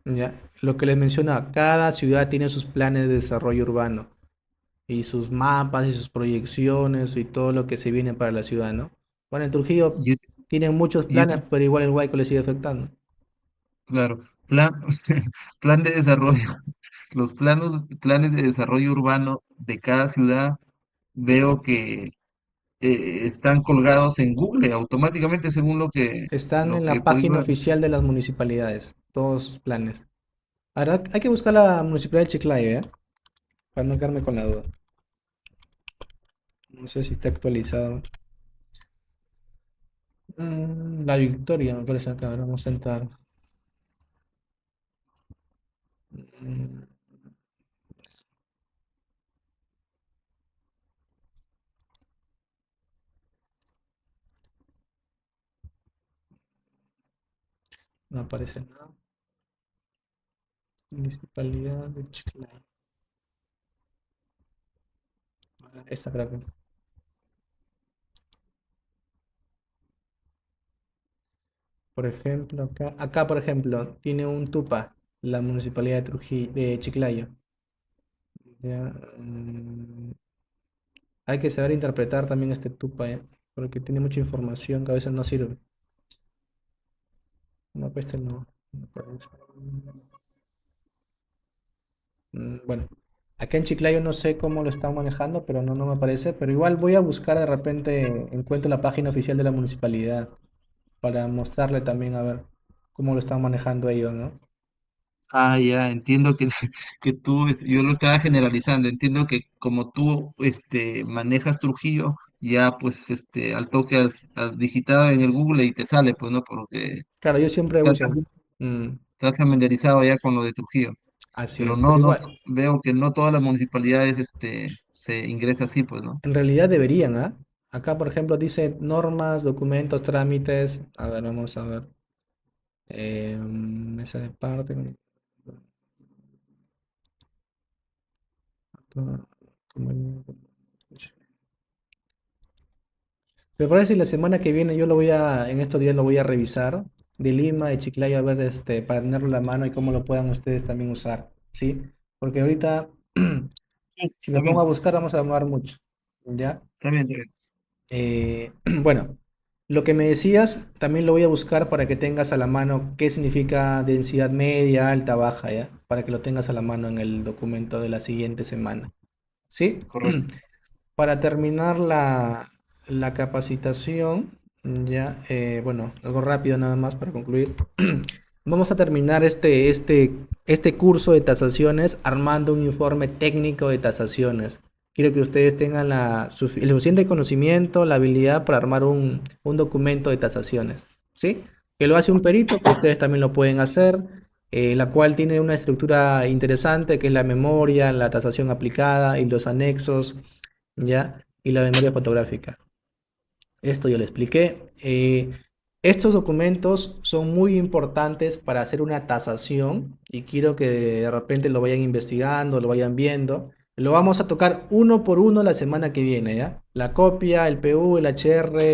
ya, lo que les menciona, cada ciudad tiene sus planes de desarrollo urbano y sus mapas y sus proyecciones y todo lo que se viene para la ciudad, ¿no? Bueno, en Trujillo Y, es, tienen muchos y planes, ese, pero igual el Guayco le sigue afectando. claro, plan, plan de desarrollo, planes de desarrollo urbano de cada ciudad, veo que están colgados en Google automáticamente según Están lo en que he la podido página ver. oficial de las municipalidades, todos sus planes. Ahora hay que buscar la municipalidad de Chiclayo, ¿eh? Para no quedarme con la duda. No sé si está actualizado. La Victoria, me parece acá. Ahora vamos a entrar. Mm, No aparece nada. Municipalidad de Chiclayo. Esta creo que es. Por ejemplo, acá por ejemplo, tiene un Tupa, la municipalidad de Trujillo, de Chiclayo. Ya, hay que saber interpretar también este Tupa, ¿eh? porque tiene mucha información que a veces no sirve. No, pues este no. No parece. Bueno, acá en Chiclayo no sé cómo lo están manejando, pero no me aparece. Pero igual voy a buscar de repente, encuentro la página oficial de la municipalidad para mostrarle también a ver cómo lo están manejando ellos, ¿no? Ah, ya, entiendo que, que tú, yo lo estaba generalizando, entiendo que como tú manejas Trujillo, ya pues al toque has digitado en el Google y te sale, pues no, porque Claro, yo siempre estás, uso. mm, estás familiarizado ya con lo de Trujillo. Así Pero es, pero no, igual, veo que no todas las municipalidades se ingresa así, pues, ¿no? en realidad deberían, ¿ah? Acá, por ejemplo, dice normas, documentos, trámites. A ver, vamos a ver. Mesa de parte. Me parece que la semana que viene yo lo voy a, en estos días lo voy a revisar de Lima, de Chiclayo, a ver, para tenerlo en la mano y cómo lo puedan ustedes también usar, ¿sí? Porque ahorita, Sí, si me está pongo a bien, buscar, vamos a demorar mucho, ¿ya? está bien, está bien. Bueno, lo que me decías, también lo voy a buscar para que tengas a la mano qué significa densidad media, alta, baja, ¿ya? Para que lo tengas a la mano en el documento de la siguiente semana, ¿sí? Correcto. Para terminar la capacitación, ya, bueno, algo rápido nada más para concluir. Vamos a terminar este curso de tasaciones armando un informe técnico de tasaciones. Quiero que ustedes tengan el suficiente conocimiento, la habilidad para armar un documento de tasaciones, ¿sí? Que lo hace un perito, que ustedes también lo pueden hacer, la cual tiene una estructura interesante, que es la memoria, la tasación aplicada y los anexos, ¿ya? Y la memoria fotográfica. Esto yo le expliqué. Estos documentos son muy importantes para hacer una tasación y quiero que de repente lo vayan investigando, lo vayan viendo. Lo vamos a tocar uno por uno la semana que viene, ¿ya? La copia, el PU, el HR,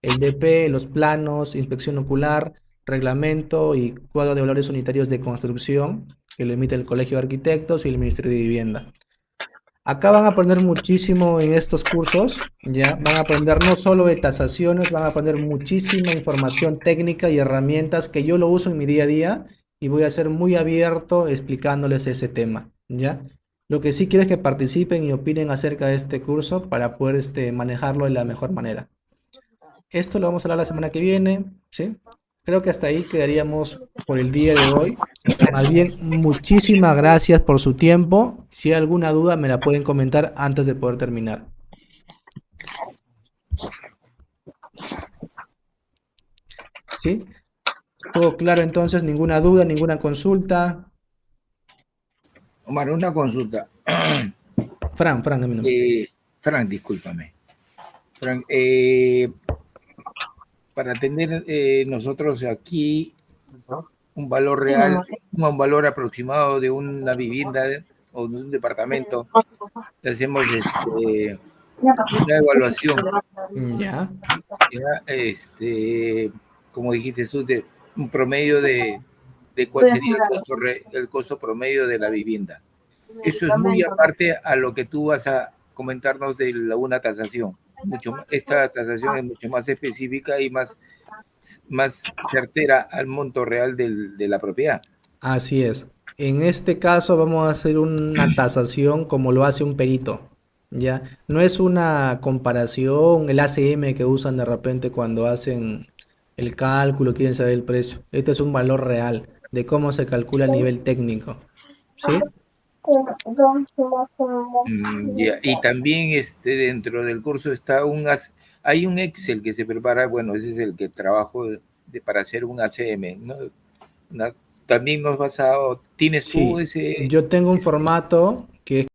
el DP, los planos, inspección ocular, reglamento y cuadro de valores unitarios de construcción que lo emite el Colegio de Arquitectos y el Ministerio de Vivienda. Acá van a aprender muchísimo en estos cursos, ya van a aprender no solo de tasaciones, van a aprender muchísima información técnica y herramientas que yo lo uso en mi día a día y voy a ser muy abierto explicándoles ese tema, ¿ya? Lo que sí quiero es que participen y opinen acerca de este curso para poder manejarlo de la mejor manera. Esto lo vamos a hablar la semana que viene, ¿sí? Creo que hasta ahí quedaríamos por el día de hoy. Más bien, muchísimas gracias por su tiempo. Si hay alguna duda, me la pueden comentar antes de poder terminar. ¿Sí? ¿Todo claro entonces? ¿Ninguna duda, ninguna consulta? Omar, una consulta. Fran, a mi nombre. Frank, discúlpame. Frank, para tener nosotros aquí un valor real, un valor aproximado de una vivienda o de un departamento, hacemos una evaluación, Ya, ¿ya? Como dijiste tú, de un promedio de cuál sería el costo promedio de la vivienda. Eso es muy aparte a lo que tú vas a comentarnos de una tasación. Esta tasación es mucho más específica y más certera al monto real de la propiedad. así es. En este caso vamos a hacer una tasación como lo hace un perito. Ya, no es una comparación, el ACM que usan de repente cuando hacen el cálculo, quieren saber el precio. Este es un valor real de cómo se calcula a nivel técnico. ¿Sí? Yeah. Y también dentro del curso hay un Excel que se prepara, bueno, ese es el que trabajo para hacer un ACM, ¿no? También nos tienes tú Sí, yo tengo un formato que es